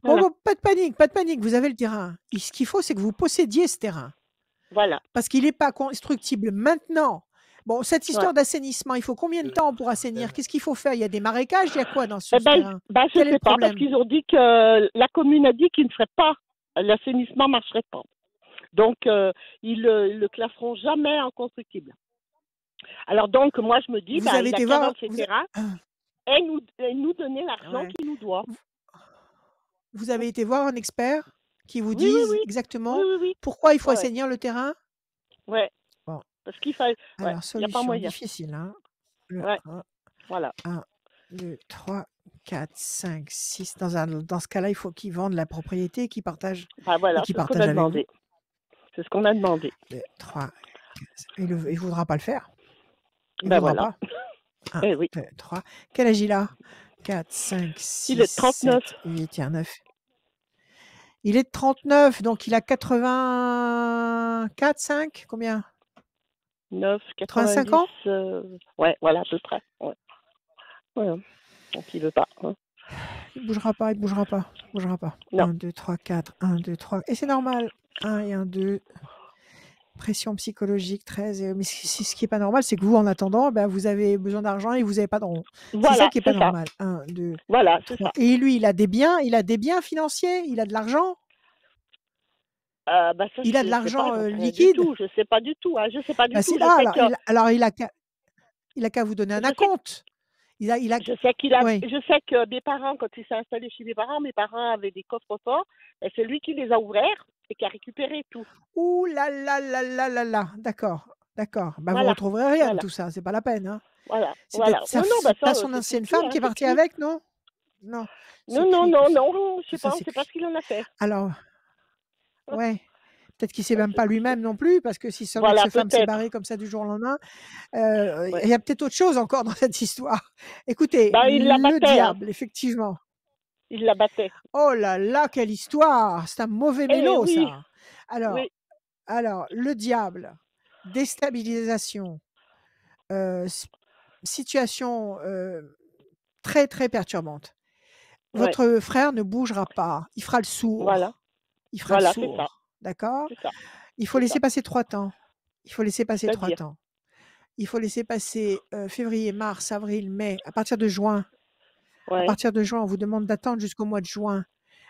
Bon, Voilà. pas de panique, vous avez le terrain. Ce qu'il faut, c'est que vous possédiez ce terrain. Voilà. Parce qu'il n'est pas constructible maintenant. Bon, cette Ouais. histoire d'assainissement, il faut combien de temps pour assainir? Qu'est-ce qu'il faut faire? Il y a des marécages, il y a quoi dans Eh ce ben, terrain? je Quel est sais le pas, parce problème? qu'ils ont dit que la commune a dit qu'il ne ferait pas, l'assainissement marcherait pas. Donc, ils le classeront jamais en constructible. Alors donc, moi, je me dis, Vous avez il a été qu'à voir vendre ses terrains et nous donner l'argent Ouais. qu'il nous doit. Vous avez été voir un expert qui vous Oui, dise oui. exactement Oui. pourquoi il faut Ouais, ouais. assainir le terrain? Ouais. Bon, Parce qu'il fallait. Ouais, alors il n'y a pas solution moyen. difficile, hein. Ouais, voilà. 1, 2, 3, 4, 5, 6. Dans ce cas-là, il faut qu'ils vendent la propriété et qu'ils partagent, Enfin, voilà, et qu'ils c'est ce qu'on partagent a avec vous. demandé. C'est ce qu'on a demandé. 2, 3, 4. Il ne voudra pas le faire. Il ne Ben voudra voilà. pas. 1, Eh oui. 2, 3. Quel âge il a? 4, 5, 6, Il est de 39. 7, 8, tiens, 9. Il est de 39, donc il a 84, 5, combien? 9, 85 90. ans? Ouais, voilà, à peu près. Ouais. Voilà. Donc, il veut pas. Hein. Il bougera pas, il bougera pas, il bougera pas. Non. 1, 2, 3, 4, 1, 2, 3. Et c'est normal. 1 et 1, 2. Pression psychologique 13. Mais ce qui n'est pas normal, c'est que vous, en attendant, vous avez besoin d'argent et vous n'avez pas de rond. C'est ça Voilà, qui n'est pas c'est ça. normal. 1, 2, Voilà, c'est 3. ça. Et lui, il a des biens financiers, il a de l'argent. Ça, Il a de je sais l'argent pas, j'en sais rien du liquide. tout. Je sais pas du tout. Hein. Je sais pas du tout. C'est Je là, sais que. alors il a qu'à vous donner un Je sais- acompte. Il a, Je sais qu'il a. Oui. Je sais que mes parents, quand il s'est installé chez mes parents avaient des coffres forts. Et c'est lui qui les a ouverts et qui a récupéré tout. Ouh là là là là là là. D'accord. Vous Voilà. retrouverez rien de Voilà. tout ça, c'est pas la peine. Hein. Voilà. C'est Voilà. peut-être ça, son c'est ancienne foutu, femme hein, qui est c'est partie fini. avec, non? Non. c'est Non, cuit, tout ça. je sais Tout ça, pas. On c'est sait pas cuit. ce qu'il en a fait. Alors, ouais. Peut-être qu'il sait Ça, même c'est pas cuit. lui-même non plus, parce que si son Voilà, ex-femme s'est peut-être. barrée comme ça du jour au lendemain, il Ouais. y a peut-être autre chose encore dans cette histoire. Écoutez, Il la le battait. Hein. diable, effectivement. Il la battait. Oh là là, quelle histoire! C'est un mauvais Eh mélo, oui. ça. Alors, Oui. le diable, déstabilisation, situation très très perturbante. Ouais. Votre frère ne bougera pas, il fera le sourd. Voilà. Il fera Voilà, le c'est sourd, ça. d'accord? C'est ça. Il faut C'est laisser ça. passer 3 temps. Il faut laisser passer 3 C'est-à-dire. temps. Il faut laisser passer février, mars, avril, mai. À partir de juin, Ouais. on vous demande d'attendre jusqu'au mois de juin.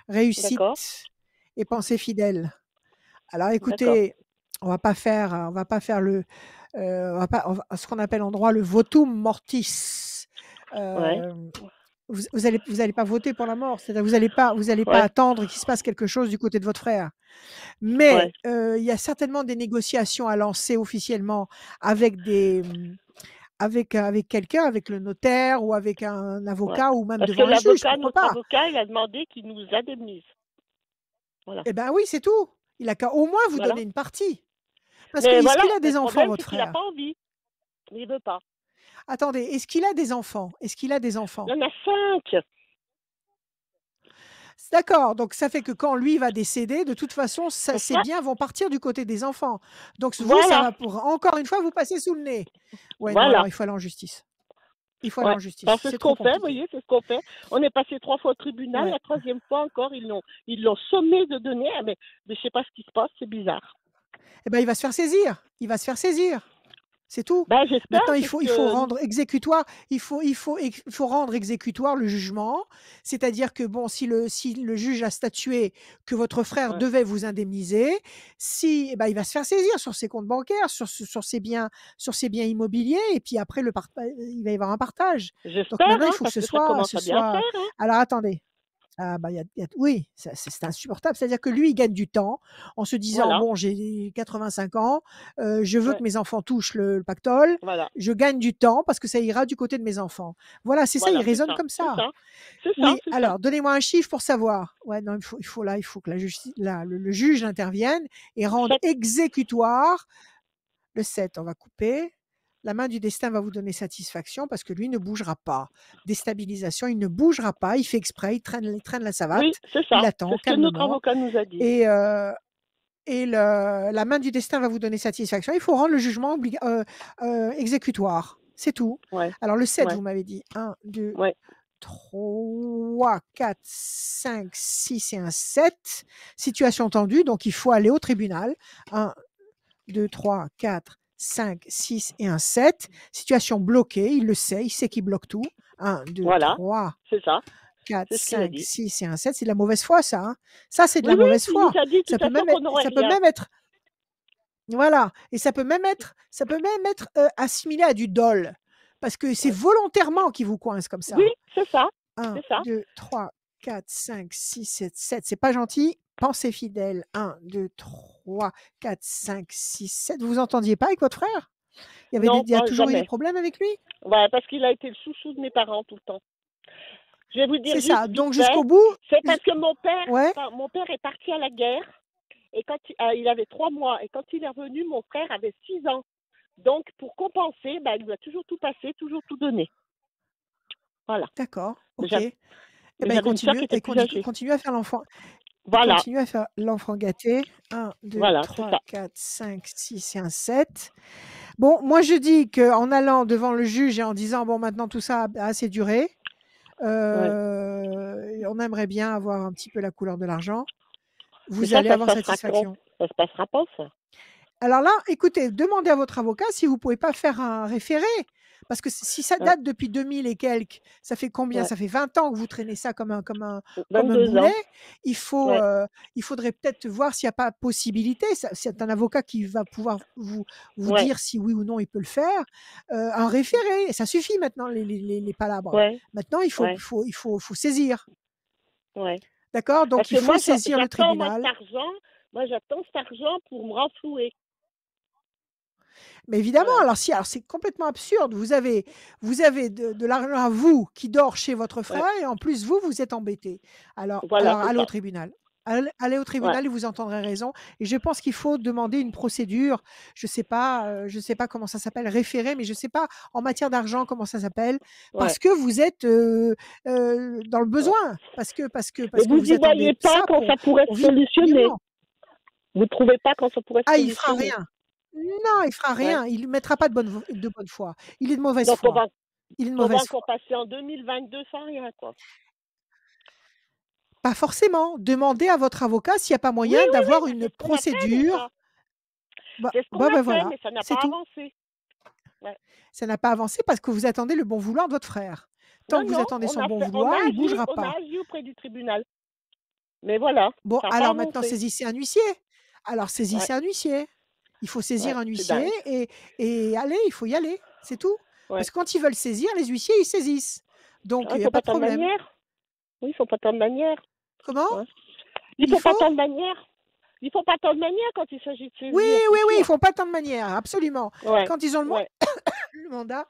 Réussite D'accord. et pensée fidèle. Alors D'accord. écoutez, on va pas faire le, ce qu'on appelle en droit le votum mortis. Ouais. Vous allez pas voter pour la mort, c'est-à-dire vous allez pas Ouais. attendre qu'il se passe quelque chose du côté de votre frère. Mais Ouais. il y a certainement des négociations à lancer officiellement avec avec quelqu'un, avec le notaire ou avec un Ouais. avocat ou même Parce que devant un juge, pourquoi notre pas? avocat, il a demandé qu'il nous indemnise. Voilà. Eh ben oui, c'est tout. Il a qu'à au moins vous Voilà. donner une partie. Parce Mais que est-ce voilà, qu'il a le des enfants, problème, votre c'est qu'il n'a frère? pas envie. Il veut pas. Attendez, est-ce qu'il a des enfants? Il en a 5. D'accord, donc ça fait que quand lui va décéder, de toute façon, C'est ses ça. biens vont partir du côté des enfants. Donc vous, ça Voilà. va pour encore une fois vous passer sous le nez. Ouais, non, Voilà. alors il faut aller en justice. Il faut aller Ouais. en justice. Ben, c'est ce C'est qu'on trop fait, vous compliqué. voyez, c'est ce qu'on fait. On est passé 3 fois au tribunal. Ouais. La 3e fois encore, ils l'ont sommé de donner. Mais je sais pas ce qui se passe, c'est bizarre. Eh ben, il va se faire saisir. Il va se faire saisir. C'est tout. Ben, j'espère, Maintenant, il parce faut que rendre exécutoire. Il faut rendre exécutoire le jugement. C'est-à-dire que bon, si le juge a statué que votre frère ouais. devait vous indemniser, il va se faire saisir sur ses comptes bancaires, sur ses biens immobiliers, et puis après il va y avoir un partage. Donc J'espère, maintenant, il hein, faut que parce ce que ça soit, commence à bien faire. Hein. Alors attendez. Ah bah, oui, c'est insupportable. C'est-à-dire que lui, il gagne du temps en se disant Voilà. bon, j'ai 85 ans, je veux Ouais. que mes enfants touchent le pactole, Voilà. je gagne du temps parce que ça ira du côté de mes enfants. Voilà, c'est ça, Voilà, il c'est raisonne ça. comme C'est ça. ça. C'est ça. Oui, C'est ça. alors donnez-moi un chiffre pour savoir. Ouais, non, il faut que le juge intervienne et rende 7. exécutoire le 7. On va couper. La main du destin va vous donner satisfaction parce que lui ne bougera pas. Déstabilisation, il ne bougera pas, il fait exprès, il traîne la savate, Oui, c'est il ça. attend C'est ce que notre calmement. avocat nous a dit. Et la main du destin va vous donner satisfaction. Il faut rendre le jugement exécutoire. C'est tout. Ouais. Alors le 7, Ouais. vous m'avez dit 1, 2, Ouais. 3, 4, 5, 6 et un 7. Situation tendue, donc il faut aller au tribunal. 1, 2, 3, 4, 5, 6 et un 7. Situation bloquée, il le sait, il sait qu'il bloque tout. 1, 2, Voilà, 3, c'est ça. 4, C'est ce qu'il a 5, dit. 6 et un 7. C'est de la mauvaise foi, ça. Hein. Ça, c'est de Oui, la mauvaise il nous foi. a dit Ça tout à peut fait même qu'on être, n'aurait ça peut rien. même être, voilà. Et ça peut même être assimilé à du dol. Parce que c'est volontairement qu'il vous coince comme ça. Oui, c'est ça. 1, C'est ça. 2, 3, 4, 5, 6, 7, 7. C'est pas gentil. Pensez fidèle. 1, 2, 3, 4, 5, 6, 7. Vous entendiez pas avec votre frère? Il Non, y a pas toujours eu des jamais. problèmes avec lui? Ouais, parce qu'il a été le chouchou de mes parents tout le temps. Je vais vous dire C'est juste ça. vite Donc fait, jusqu'au bout, c'est parce que mon père ouais. est parti à la guerre et quand il avait 3 mois et quand il est revenu, mon frère avait 6 ans. Donc pour compenser, il lui a toujours tout passé, toujours tout donné. Voilà. D'accord. Mais Ok. j'avais Eh mais ben, il j'avais une sœur qui continue, était plus âgée. continue à faire l'enfant. Il Voilà, continue à faire l'enfant gâté. 1, 2, voilà, c'est 3, ça. 4, 5, 6 et un 7. Bon, moi je dis qu'en allant devant le juge et en disant bon maintenant tout ça a assez duré, on aimerait bien avoir un petit peu la couleur de l'argent. Mais Vous ça, allez ça se avoir passera quand? satisfaction. Ça se passera pas, ça. Alors là, écoutez, demandez à votre avocat si vous pouvez pas faire un référé. Parce que si ça Ouais, date depuis 2000 et quelques, ça fait combien? ouais. Ça fait 20 ans que vous traînez ça comme un 22 ans. boulet. Il Ouais, faudrait peut-être voir s'il n'y a pas possibilité. C'est un avocat qui va pouvoir vous ouais, dire si oui ou non il peut le faire. Un référé, ça suffit maintenant les palabres. ouais, Maintenant, il ouais, faut saisir. ouais. D'accord? Donc Parce il que moi, faut saisir le j'attends moi tribunal. j'attends cet argent pour me renflouer. Mais évidemment, Voilà. alors c'est complètement absurde. Vous avez de l'argent à vous qui dort chez votre Ouais, frère et en plus vous êtes embêté. Alors voilà, c'est allez au ça. tribunal. Allez au Ouais, tribunal et vous entendrez raison. Et je pense qu'il faut demander une procédure. Je sais pas comment ça s'appelle, référé, mais je sais pas en matière d'argent comment ça s'appelle, ouais, parce que vous êtes dans le ouais. besoin, parce que Mais vous vous n'y attendez voyez pas ça quand ça pourrait pour se vivre solutionner. dignement. Vous trouvez pas quand ça pourrait se Ah, il fera solutionner. rien. Non, il fera Ouais. rien. Il ne mettra pas de bonne foi. Il est de mauvaise Donc foi. Il est de on va mauvaise foi. encore passer en 2022 sans rien, quoi. Pas forcément. Demandez à votre avocat s'il n'y a pas Oui, moyen oui, oui, d'avoir c'est une ce qu'on a fait, mais procédure. ça. C'est ce qu'on a fait, Voilà, mais ça n'a c'est pas tout. avancé. Ouais. Ça n'a pas avancé parce que vous attendez le bon vouloir de votre frère. Tant Non, que vous non, attendez son bon on vouloir, il ne bougera a pas. agi auprès du tribunal. Mais voilà, Bon, ça n'a pas alors maintenant, avancé. saisissez un huissier. Alors, Ouais, saisissez un huissier. Il faut saisir ouais, un c'est huissier dingue. et aller, il faut y aller. C'est tout. Ouais. Parce que quand ils veulent saisir, les huissiers, ils saisissent. Donc, Ah, il il n'y a faut pas pas de tant de problème. manière. Oui, il faut pas tant de manière. Comment? Ouais. Il Il faut pas faut tant de manière. Il faut pas tant de manière quand il s'agit de saisir, Oui, c'est oui, oui, ils sûr. font pas tant de manière, absolument. Ouais, Quand ils ont ouais, le mandat,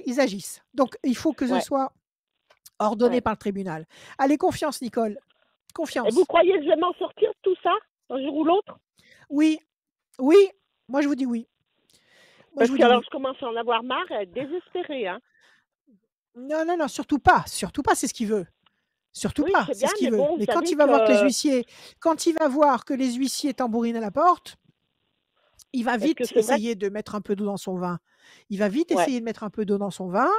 ils agissent. Donc, il faut que ce ouais, soit ordonné ouais. par le tribunal. Allez, confiance, Nicole. Et vous Confiance. croyez que je vais m'en sortir de tout ça, un jour ou l'autre? Oui, oui. Moi, je vous dis oui. Moi, Parce je vous que dis alors oui. je commence à en avoir marre et à être désespérée, hein. Non, non, non, surtout pas. Surtout pas, c'est ce qu'il veut. Surtout Oui, pas, c'est c'est bien, ce qu'il mais veut. bon, vous Mais quand savez il va voir que les que huissiers, quand il va voir que les huissiers tambourinent à la porte, il va parce que vite c'est vrai. essayer de mettre un peu d'eau dans son vin. Il va vite Ouais, essayer de mettre un peu d'eau dans son vin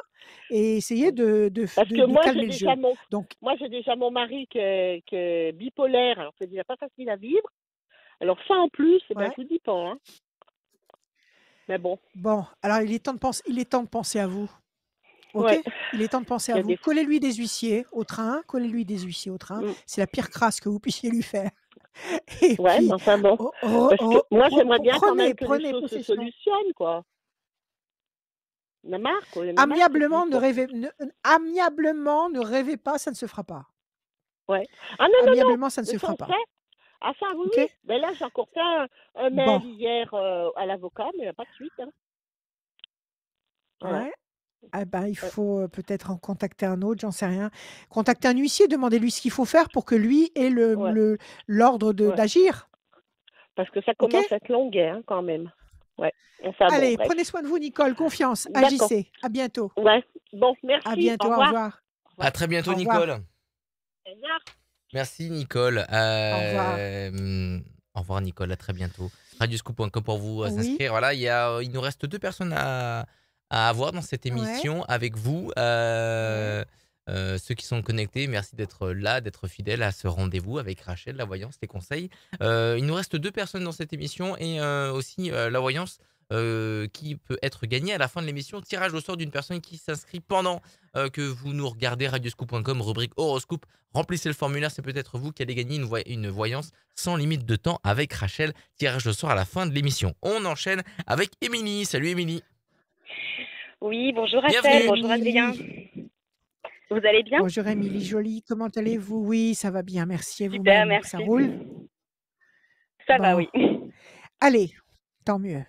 et essayer ouais. Parce que de calmer le jeu. Donc, j'ai déjà mon mari qui est bipolaire, alors c'est déjà pas facile à vivre. Alors ça en plus, eh ben ouais. je vous dis pas, hein. Mais bon, Bon, alors il est temps de penser à vous. OK? ouais. Il est temps de penser Il y à a vous. des Collez-lui des huissiers au train, collez-lui des huissiers au train. Mm. C'est la pire crasse que vous puissiez lui faire. Et Ouais, mais puis, enfin bon. Parce que moi j'aimerais bien quand même que les prenez choses se possession. solutionnent, quoi. On a marre, quoi. On a marre de cette vie, quoi. Amiablement, ne rêvez pas, ça ne se fera pas. Ouais. Ah non, non, non. Amiablement, ça ne Mais se ça, fera on pas. sait. Ah ça, oui, OK? oui. Mais là, j'ai encore fait un mail Bon, hier à l'avocat, mais il n'y a pas de suite, hein. Voilà. ouais. Ah ben, il Ouais. faut peut-être en contacter un autre, j'en sais rien. Contacter un huissier, demandez-lui ce qu'il faut faire pour que lui ait Ouais. l'ordre Ouais. d'agir. Parce que ça OK? commence à être longue, hein, quand même. Ouais. Enfin bon, Allez, bref. prenez soin de vous, Nicole. Confiance. D'accord. Agissez. À bientôt. Ouais. Bon, À merci. Au bientôt. Au revoir. revoir. Au revoir. À très bientôt, Au revoir. Nicole. Au revoir. Merci, Nicole. Au revoir. Au revoir, Nicole. À très bientôt. Radioscoop.com pour vous Oui. s'inscrire. Voilà, il nous reste 2 personnes à avoir dans cette Ouais. émission avec vous. Ouais. Ceux qui sont connectés, merci d'être là, d'être fidèles à ce rendez-vous avec Rachel, la voyance, les conseils. Il nous reste 2 personnes dans cette émission et aussi, la voyance, qui peut être gagnée à la fin de l'émission. Tirage au sort d'une personne qui s'inscrit pendant, que vous nous regardez, radioscoop.com, rubrique horoscope. Remplissez le formulaire, c'est peut-être vous qui allez gagner une voyance sans limite de temps avec Rachel. Tirage au sort à la fin de l'émission. On enchaîne avec Émilie. Salut Émilie. Oui, bonjour Rachel, Bienvenue. bonjour Adrien. Émilie. Vous allez bien? Bonjour Émilie Jolie, comment allez-vous? Oui, ça va bien, merci. Et Super, vous-même, ça merci. roule? Ça va, Bon, oui. allez, tant mieux.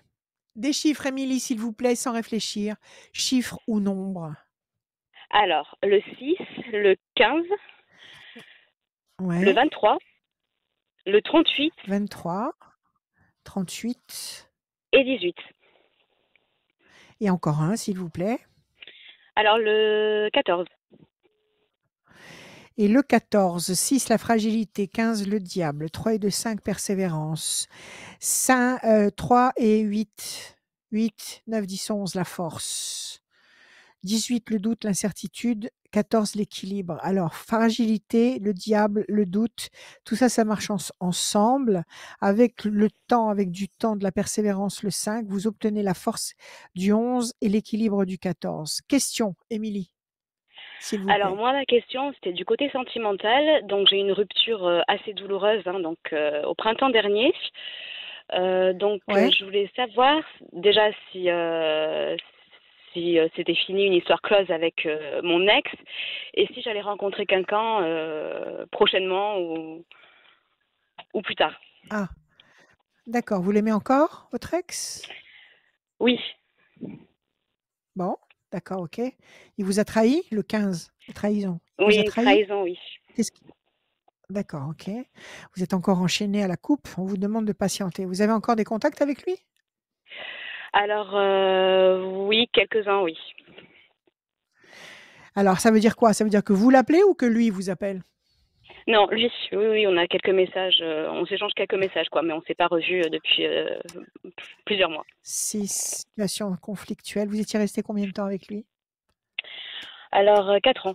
Des chiffres, Émilie, s'il vous plaît, sans réfléchir. Chiffres ou nombres? Alors, le 6, le 15, le Ouais, 23, le 38 23, 38, et 18. et encore un, s'il vous plaît. Alors, le 14. Et le 14, 6, la fragilité, 15, le diable, 3 et 2, 5, persévérance, 3 et 8, 8, 9, 10, 11, la force, 18, le doute, l'incertitude, 14, l'équilibre. Alors, fragilité, le diable, le doute, tout ça, ça marche ensemble. Avec le temps, avec du temps, de la persévérance, le 5, vous obtenez la force du 11 et l'équilibre du 14. Question, Émilie, s'il vous Alors, plaît. moi, la question, c'était du côté sentimental. Donc, j'ai eu une rupture assez douloureuse au printemps dernier. Ouais. Je voulais savoir déjà si c'était fini, une histoire close avec mon ex, et si j'allais rencontrer quelqu'un prochainement ou plus tard. Ah, d'accord. Vous l'aimez encore, votre ex? Oui, Bon, d'accord, ok. Il vous a trahi, le 15, la trahison. Il vous oui, a une trahi? trahison, oui. Qu'est-ce qui- D'accord, ok. Vous êtes encore enchaîné à la coupe. On vous demande de patienter. Vous avez encore des contacts avec lui? Alors, oui, quelques-uns, oui. Alors, ça veut dire quoi? Ça veut dire que vous l'appelez ou que lui vous appelle? Non, lui, oui, on a quelques messages, on s'échange quelques messages, quoi, mais on ne s'est pas revus depuis plusieurs mois. 6, situation conflictuelle. Vous étiez resté combien de temps avec lui? Alors, 4 ans.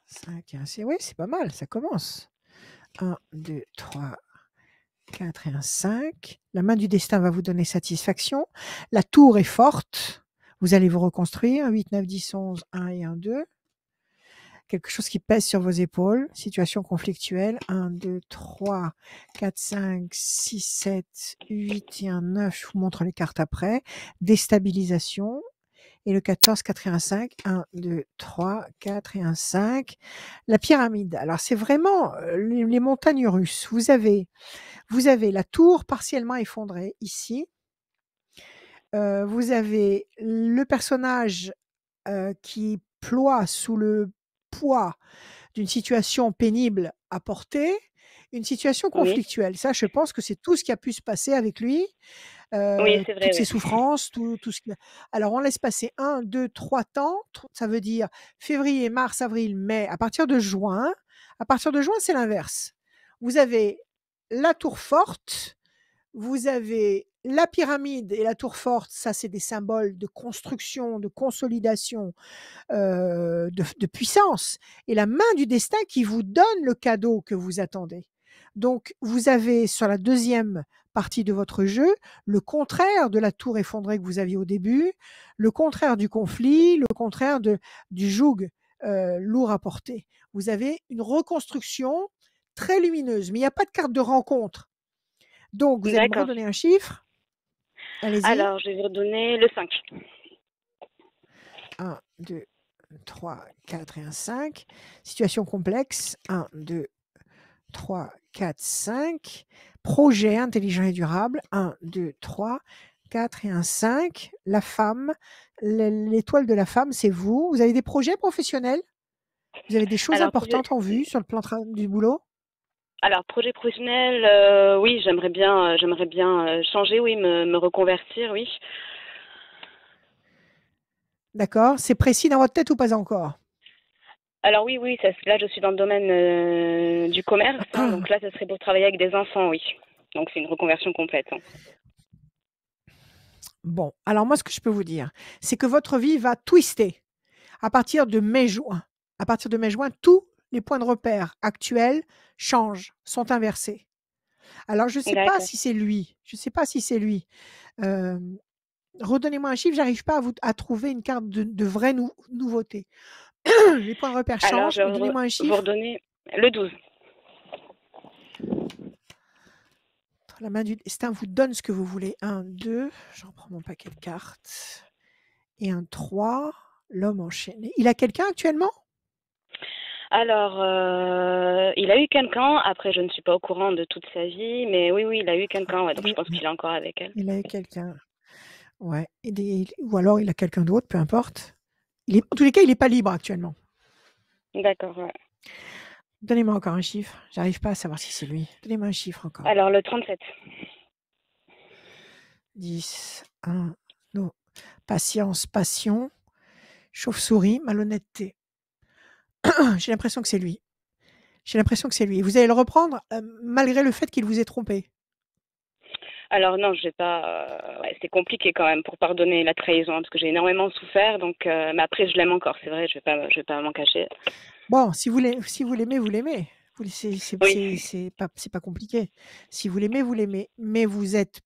5 et 1, oui, c'est pas mal, ça commence. 1, 2, 3, 4 et un 5. La main du destin va vous donner satisfaction. La tour est forte. Vous allez vous reconstruire. 8, 9, 10, 11, 1 et 1, 2. Quelque chose qui pèse sur vos épaules. Situation conflictuelle. 1, 2, 3, 4, 5, 6, 7, 8 et un 9. Je vous montre les cartes après. Déstabilisation. Et le 14, 4 et un 5. 1, 2, 3, 4 et un 5. La pyramide. Alors, c'est vraiment les montagnes russes. Vous avez la tour partiellement effondrée ici. Vous avez le personnage qui ploie sous le poids d'une situation pénible à porter, une situation Oui, conflictuelle. Ça, je pense que c'est tout ce qui a pu se passer avec lui, oui, c'est vrai, toutes ses oui. souffrances, tout ce qu'il a. Alors, on laisse passer 1, 2, 3 temps. Ça veut dire février, mars, avril, mai. À partir de juin, c'est l'inverse. Vous avez la tour forte, vous avez la pyramide et la tour forte, ça c'est des symboles de construction, de consolidation, de puissance, et la main du destin qui vous donne le cadeau que vous attendez. Donc vous avez sur la deuxième partie de votre jeu le contraire de la tour effondrée que vous aviez au début, le contraire du conflit, le contraire du joug lourd à porter. Vous avez une reconstruction très lumineuse, mais il n'y a pas de carte de rencontre. Donc, vous allez me D'accord. redonner un chiffre. Allez-y. Alors, je vais vous redonner le 5. 1, 2, 3, 4 et un 5. Situation complexe. 1, 2, 3, 4, 5. Projet intelligent et durable. 1, 2, 3, 4 et un 5. La femme. L'étoile de la femme, c'est vous. Vous avez des projets professionnels? Vous avez des choses Alors, importantes en vue sur le plan du boulot? Alors, projet professionnel, oui, j'aimerais bien changer, oui, me reconvertir, oui. D'accord. C'est précis dans votre tête ou pas encore? Alors oui, là, je suis dans le domaine du commerce, donc là, ça serait pour travailler avec des enfants, oui. Donc, c'est une reconversion complète. Bon, alors moi, ce que je peux vous dire, c'est que votre vie va twister. À partir de mai-juin, tous les points de repère actuels changent, sont inversés. Alors je ne sais pas D'accord. si c'est lui, redonnez-moi un chiffre, j'arrive pas à trouver une carte de vraie nouveauté. Les points de repère Alors, changent, je vais mais donnez-moi un vous chiffre. redonner le 12. La main du destin vous donne ce que vous voulez. 1, 2, j'en prends mon paquet de cartes. Et un 3, l'homme enchaîné. Il a quelqu'un actuellement? Alors, il a eu quelqu'un. Après, je ne suis pas au courant de toute sa vie, mais oui, il a eu quelqu'un. Ouais, donc je pense qu'il est encore avec elle. Il a eu quelqu'un. Ouais. Ou alors il a quelqu'un d'autre, peu importe. En tous les cas, il n'est pas libre actuellement. D'accord, ouais. Donnez-moi encore un chiffre. J'arrive pas à savoir si c'est lui. Donnez-moi un chiffre encore. Alors, le 37. 10, 1, non. Patience, passion, chauve-souris, malhonnêteté. J'ai l'impression que c'est lui. Vous allez le reprendre malgré le fait qu'il vous ait trompé. Alors non, j'ai pas. Ouais, c'est compliqué quand même pour pardonner la trahison parce que j'ai énormément souffert. Donc, mais après, je l'aime encore. C'est vrai, je vais pas m'en cacher. Bon, si vous l'aimez, vous l'aimez. Oui. C'est pas compliqué. Si vous l'aimez, vous l'aimez. Mais vous êtes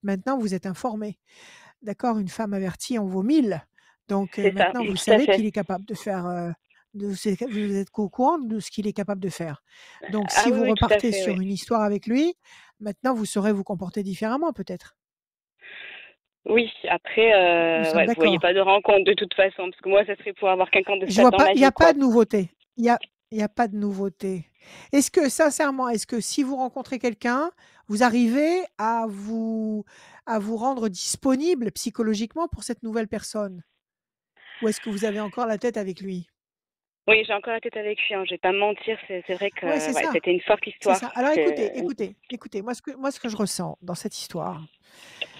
informé. D'accord? Une femme avertie en vaut 1000. Donc C'est ça, maintenant, vous tout à savez fait. qu'il est capable de faire. Vous êtes au courant de ce qu'il est capable de faire. Donc si Ah vous oui, tout à repartez fait, sur oui. une histoire avec lui, maintenant vous saurez vous comporter différemment peut-être. Oui, après, Nous sommes ouais, vous voyez d'accord. pas de rencontre de toute façon, parce que moi, ça serait pour avoir quelqu'un de Je stable vois dans pas, ma il n'y vie, a quoi. pas de nouveauté. Il y a pas de nouveauté. Est-ce que sincèrement, si vous rencontrez quelqu'un, vous arrivez à vous rendre disponible psychologiquement pour cette nouvelle personne? Ou est-ce que vous avez encore la tête avec lui? Oui, j'ai encore la tête avec lui, hein, je vais pas me mentir, c'est vrai que Ouais, c'est ouais, ça. c'était une forte C'est histoire. ça. Alors C'est écoutez, moi ce que je ressens dans cette histoire,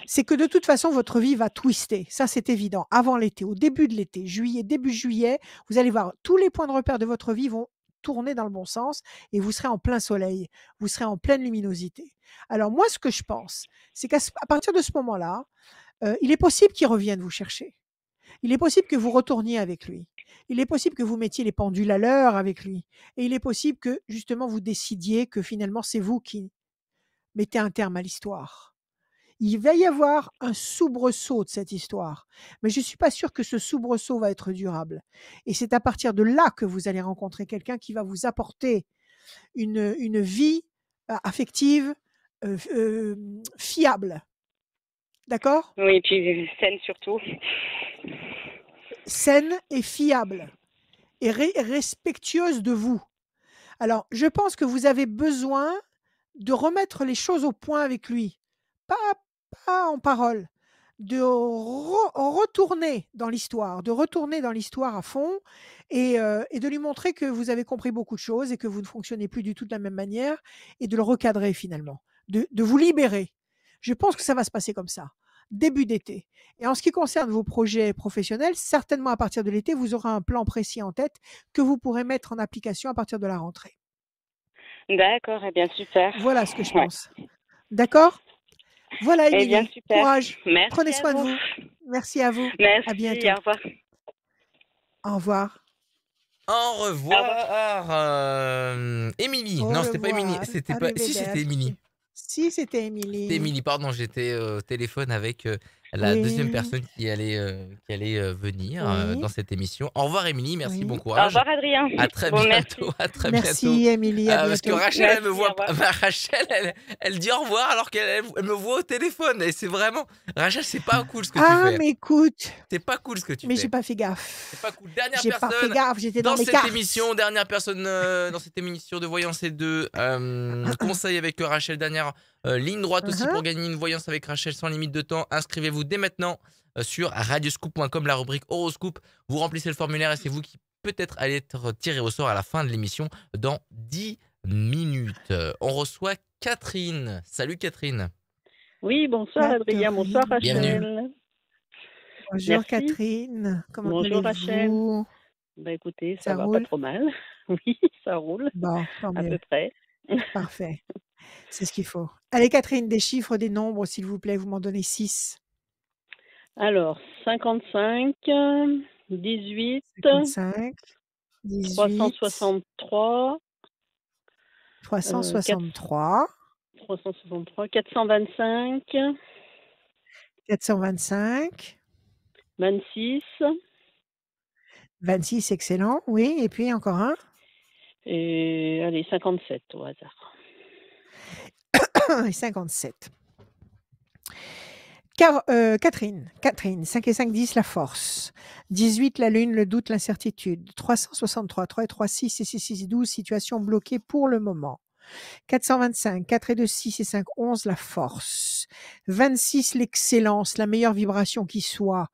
c'est que de toute façon votre vie va twister. Ça, c'est évident. Avant l'été, au début de l'été, début juillet, vous allez voir tous les points de repère de votre vie vont tourner dans le bon sens et vous serez en plein soleil, vous serez en pleine luminosité. Alors moi, ce que je pense, c'est qu'à partir de ce moment-là, il est possible qu'il revienne vous chercher. Il est possible que vous retourniez avec lui. Il est possible que vous mettiez les pendules à l'heure avec lui. Et il est possible que justement vous décidiez que finalement c'est vous qui mettez un terme à l'histoire. Il va y avoir un soubresaut de cette histoire, mais je ne suis pas sûre que ce soubresaut va être durable. Et c'est à partir de là que vous allez rencontrer quelqu'un qui va vous apporter une vie affective fiable. D'accord? Oui, et puis saine surtout. Saine et fiable et respectueuse de vous. Alors, je pense que vous avez besoin de remettre les choses au point avec lui, pas en parole, de retourner dans l'histoire, à fond et de lui montrer que vous avez compris beaucoup de choses et que vous ne fonctionnez plus du tout de la même manière et de le recadrer finalement, de vous libérer. Je pense que ça va se passer comme ça, début d'été. Et en ce qui concerne vos projets professionnels, certainement à partir de l'été, vous aurez un plan précis en tête que vous pourrez mettre en application à partir de la rentrée. D'accord, eh bien super. Voilà ce que je Ouais. pense. D'accord? Voilà, Eh bien Émilie. super. Courage. Merci Prenez soin à de vous. vous. Merci à vous. Merci, À bientôt. au revoir. Au revoir. Au revoir, Émilie. Au Non, c'était pas Émilie. revoir. C'était pas. Si, c'était Émilie. Si, c'était C'était Émilie. Émilie, pardon, j'étais au téléphone avec la deuxième Oui. personne qui allait venir Oui. dans cette émission. Au revoir, Émilie. Merci, Oui. bon Au courage. revoir, Adrien. À très Bon, bientôt. À très bientôt. Merci, Émilie. À Parce que bientôt. Rachel, elle me Merci, voit. au revoir. Rachel, elle dit au revoir alors qu'elle me voit au téléphone. Et c'est vraiment. Rachel, c'est pas cool ce que tu Ah, fais. mais écoute, C'est pas cool ce que tu mais fais. j'ai pas fait gaffe. C'est pas cool. Dernière J'ai pas fait personne gaffe, j'étais dans dans mes cette cartes. émission. Dernière personne dans cette émission de Voyance et de conseils avec Rachel. Dernière ligne droite aussi pour gagner une voyance avec Rachel sans limite de temps. Inscrivez-vous dès maintenant sur radioscoop.com, la rubrique horoscope. Vous remplissez le formulaire et c'est vous qui peut-être allez être tiré au sort à la fin de l'émission dans 10 minutes. On reçoit Catherine. Salut Catherine. Oui, bonsoir Adrien, bonsoir Rachel. Bienvenue. Bonjour Merci. Catherine. Comment Bonjour Rachel. allez-vous? Bah écoutez, Ça ça va pas roule? trop mal. Oui, ça roule Bon, tant à mieux. peu près. Parfait. C'est ce qu'il faut. Allez Catherine, des chiffres, des nombres, s'il vous plaît. Vous m'en donnez 6. Alors, 55, 18, 55, 18, 363, 363, 363, 425, 425, 26 26, excellent, oui, et puis encore un. et allez, 57 au hasard. Et 57. Catherine, 5 et 5, 10, la force. 18, la lune, le doute, l'incertitude. 363, 3 et 3, 6 et 6, 6 et 12, situation bloquée pour le moment. 425, 4 et 2, 6 et 5, 11, la force. 26, l'excellence, la meilleure vibration qui soit.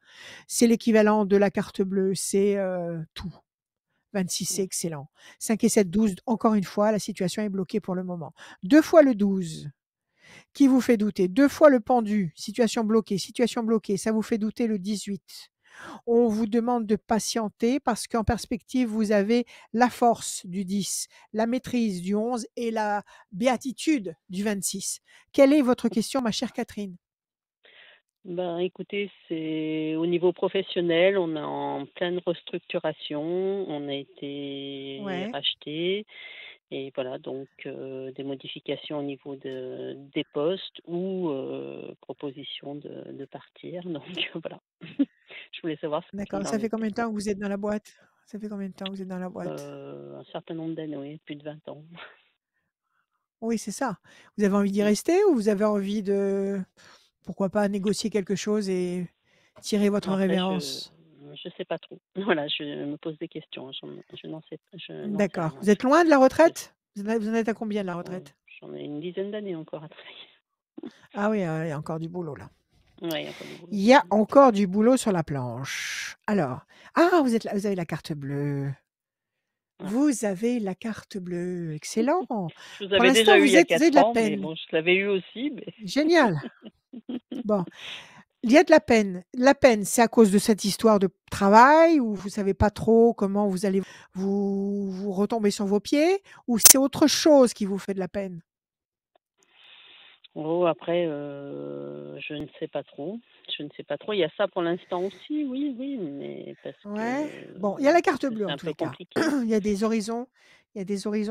C'est l'équivalent de la carte bleue, c'est tout. 26, c'est excellent. 5 et 7, 12, encore une fois, la situation est bloquée pour le moment. 2 fois le 12, qui vous fait douter. 2 fois le pendu, situation bloquée, ça vous fait douter le 18. On vous demande de patienter parce qu'en perspective, vous avez la force du 10, la maîtrise du 11 et la béatitude du 26. Quelle est votre question, ma chère Catherine? Ben, écoutez, c'est au niveau professionnel, on est en pleine restructuration, on a été Ouais. racheté et voilà, donc des modifications au niveau des postes ou proposition de partir. Donc voilà, je voulais savoir ce qu'il D'accord. en Ça fait était. combien de temps que vous êtes dans la boîte? Ça fait combien de temps que vous êtes dans la boîte? Un certain nombre d'années, oui, plus de 20 ans. Oui, c'est ça. Vous avez envie d'y rester ou vous avez envie de, pourquoi pas, négocier quelque chose et tirer votre Après, révérence? je sais pas trop. Voilà, je me pose des questions. Je n'en sais D'accord. rien. Vous êtes loin de la retraite? Vous en êtes à combien de la retraite? J'en ai une dizaine d'années encore à travailler. Ah oui, il y a encore du boulot là. Oui, il y a encore du boulot. Il y a encore du boulot sur la planche. Alors, vous avez la carte bleue. Vous avez la carte bleue. Excellent. Je vous Pour avais l'instant, déjà eu il y a vous avez de la 4 ans, mais peine. bon, je l'avais eu aussi. Mais... Génial. Bon, il y a de la peine. La peine, c'est à cause de cette histoire de travail où vous savez pas trop comment vous allez vous retomber sur vos pieds, ou c'est autre chose qui vous fait de la peine? Oh, après, je ne sais pas trop. Je ne sais pas trop. Il y a ça pour l'instant aussi, oui, mais parce Ouais. que Bon, il y a la carte bleue c'est en un tous peu les cas. compliqué. Il y a des horizons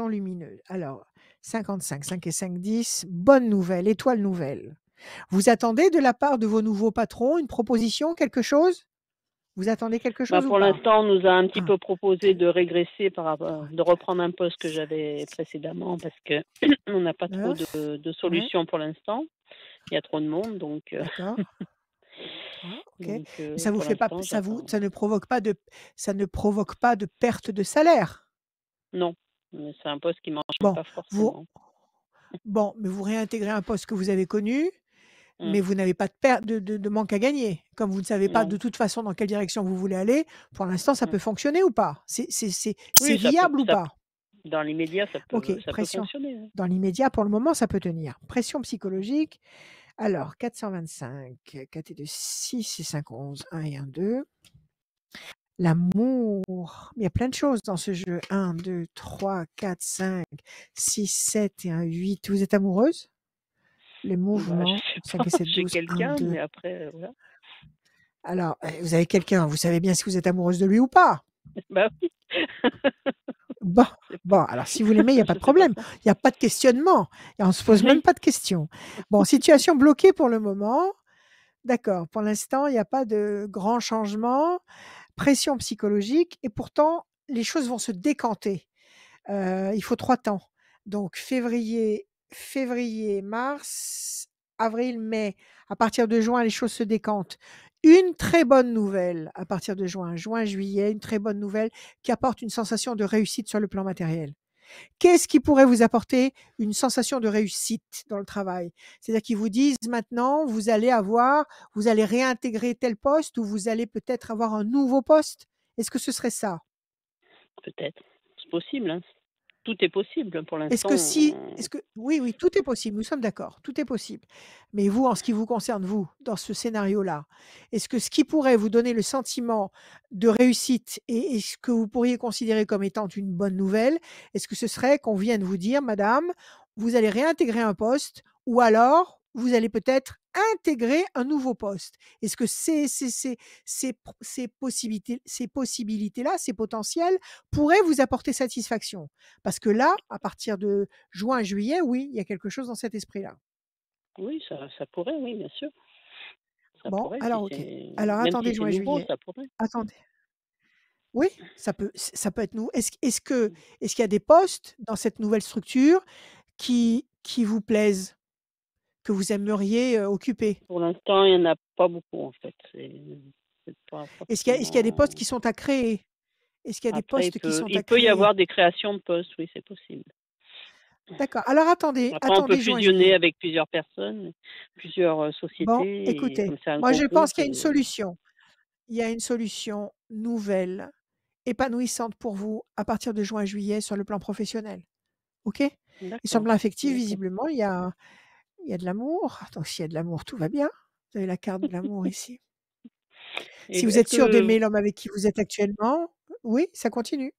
lumineux. Alors, 55, 5 et 5, 10, bonne nouvelle, étoile nouvelle. Vous attendez de la part de vos nouveaux patrons une proposition, quelque chose? Vous attendez quelque Bah, chose ou pour pas? l'instant, on nous a un petit peu proposé de régresser de reprendre un poste que j'avais précédemment parce que on n'a pas trop 9, de ouais, solutions pour l'instant. Il y a trop de monde, donc d'accord. Ah, ok. donc Mais ça vous pour fait pas, l'instant, ça vous, j'attends. ça ne provoque pas de perte de salaire? Non, mais c'est un poste qui ne marche Bon, pas vous, forcément. mais vous réintégrez un poste que vous avez connu, Mmh. mais vous n'avez pas de manque à gagner. Comme vous ne savez pas de Non. toute façon dans quelle direction vous voulez aller, pour l'instant, ça Mmh. peut fonctionner ou pas? C'est Oui, viable ou pas? dans l'immédiat, ça Ok, peut pression. fonctionner. Hein. Dans l'immédiat, pour le moment, ça peut tenir. Pression psychologique. Alors, 425, 4 et 2, 6 et 5, 11, 1 et 1, 2. L'amour. Il y a plein de choses dans ce jeu. 1, 2, 3, 4, 5, 6, 7 et 1, 8. Vous êtes amoureuse? Les Bah, mouvements. je sais 5 pas, et 7, j'ai 12, 1, quelqu'un, 2. mais après, voilà. Alors, vous avez quelqu'un, vous savez bien si vous êtes amoureuse de lui ou pas? Bah oui. Bon, C'est bon, alors si vous l'aimez, il n'y a pas de je sais pas problème. ça. Il n'y a pas de questionnement. Et on ne se pose même Oui. pas de questions. Bon, situation bloquée pour le moment. D'accord. Pour l'instant, il n'y a pas de grand changement. Pression psychologique. Et pourtant, les choses vont se décanter. Il faut 3 temps. Donc février, mars, avril, mai. À partir de juin, les choses se décantent. Une très bonne nouvelle à partir de juin, juillet, une très bonne nouvelle qui apporte une sensation de réussite sur le plan matériel. Qu'est-ce qui pourrait vous apporter une sensation de réussite dans le travail? C'est-à-dire qu'ils vous disent maintenant, vous allez réintégrer tel poste ou vous allez peut-être avoir un nouveau poste. Est-ce que ce serait ça? Peut-être. C'est possible. Hein. Tout est possible pour Est-ce l'instant. que oui, tout est possible, nous sommes d'accord, tout est possible. Mais vous, en ce qui vous concerne, vous, dans ce scénario-là, est-ce que ce qui pourrait vous donner le sentiment de réussite et ce que vous pourriez considérer comme étant une bonne nouvelle, est-ce que ce serait qu'on vienne vous dire: «Madame, vous allez réintégrer un poste» ou alors vous allez peut-être intégrer un nouveau poste. Est-ce que ces possibilités-là, ces potentiels, pourraient vous apporter satisfaction? Parce que là, à partir de juin, juillet, oui, il y a quelque chose dans cet esprit-là. Oui, ça pourrait, oui, bien sûr. Ça Bon, pourrait, alors si OK. c'est Alors même attendez si c'est juin, nouveau, juillet. ça pourrait. Attendez. Oui, ça peut être nous. Est-ce qu'il y a des postes dans cette nouvelle structure qui vous plaisent, que vous aimeriez, occuper? Pour l'instant, il y en a pas beaucoup, en fait. C'est pas Est-ce qu'il y a des postes forcément qui sont à créer? Est-ce qu'il y a des après postes qui sont à il peut y créer? avoir des créations de postes, oui, c'est possible. D'accord. Alors attendez Après, on peut juin, fusionner juillet. avec plusieurs personnes, plusieurs, Bon, sociétés et écoutez, comme c'est un moi je concours, pense qu'il y a une solution. Il y a une solution nouvelle, épanouissante pour vous à partir de juin, juillet sur le plan professionnel. OK? Et sur le d'accord, plan affectif, d'accord. visiblement, il y a de l'amour. Donc s'il y a de l'amour, tout va bien. Vous avez la carte de l'amour ici. Et Si vous est-ce êtes sûr que d'aimer l'homme avec qui vous êtes actuellement, oui, ça continue.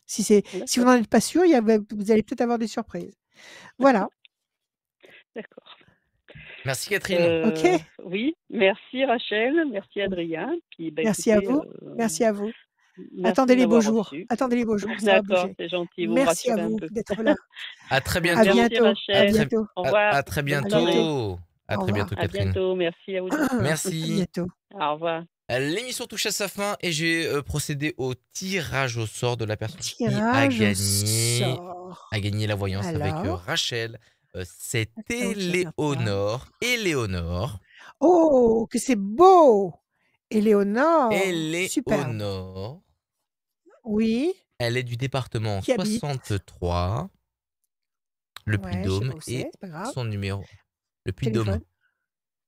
Si vous d'accord, n'en êtes pas sûr, vous allez peut-être avoir des surprises. Voilà. d'accord. Merci Catherine. OK? Oui, merci Rachel, merci Adrien. Puis, bah, Merci à écoutez, vous. Merci à vous. merci de Attendez les beaux m'avoir jours. reçue. Attendez les beaux jours, ça va D'accord, bouger. c'est gentil, vous me Merci à rassurez un vous peu. d'être là. À très À bientôt. Merci bientôt. À Rachel. bientôt. Au revoir. À très Bonne À journée. bientôt. bientôt. À Au très revoir. bientôt À Catherine. bientôt, merci à vous deux. À Merci. bientôt. Au revoir. L'émission touche à sa fin et j'ai procédé au tirage au sort de la personne qui a Tirage au gagné, sort. la voyance avec Alors, Rachel. C'était attends, je regarde ça. Éléonore. Oh, que c'est beau! Éléonore, superbe. Éléonore. Oui, Elle est du département qui habite? 63, le Ouais, je sais Puy-de-Dôme, pas où c'est, et c'est pas grave. son numéro. Le Puy-de-Dôme.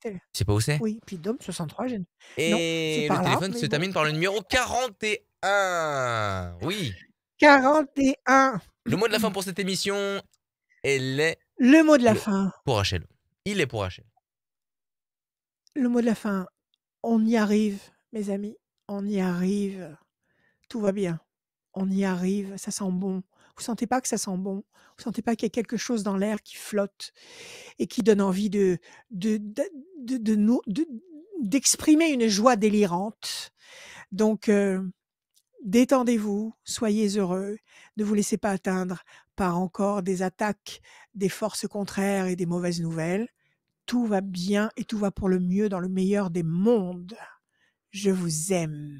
Téléphone. Tu sais pas où c'est? Oui, Puy-de-Dôme 63, non, c'est Et le par là, téléphone mais se bon. termine par le numéro 41. Oui. 41. Le mot de la fin pour cette émission, elle est Le mot de la fin. pour Rachel. Il est pour Rachel. Le mot de la fin. On y arrive, mes amis. On y arrive. Tout va bien. On y arrive. Ça sent bon. Vous sentez pas que ça sent bon? Vous sentez pas qu'il y a quelque chose dans l'air qui flotte et qui donne envie d'exprimer une joie délirante? Donc, détendez-vous, soyez heureux, ne vous laissez pas atteindre par encore des attaques des forces contraires et des mauvaises nouvelles. Tout va bien et tout va pour le mieux dans le meilleur des mondes. Je vous aime.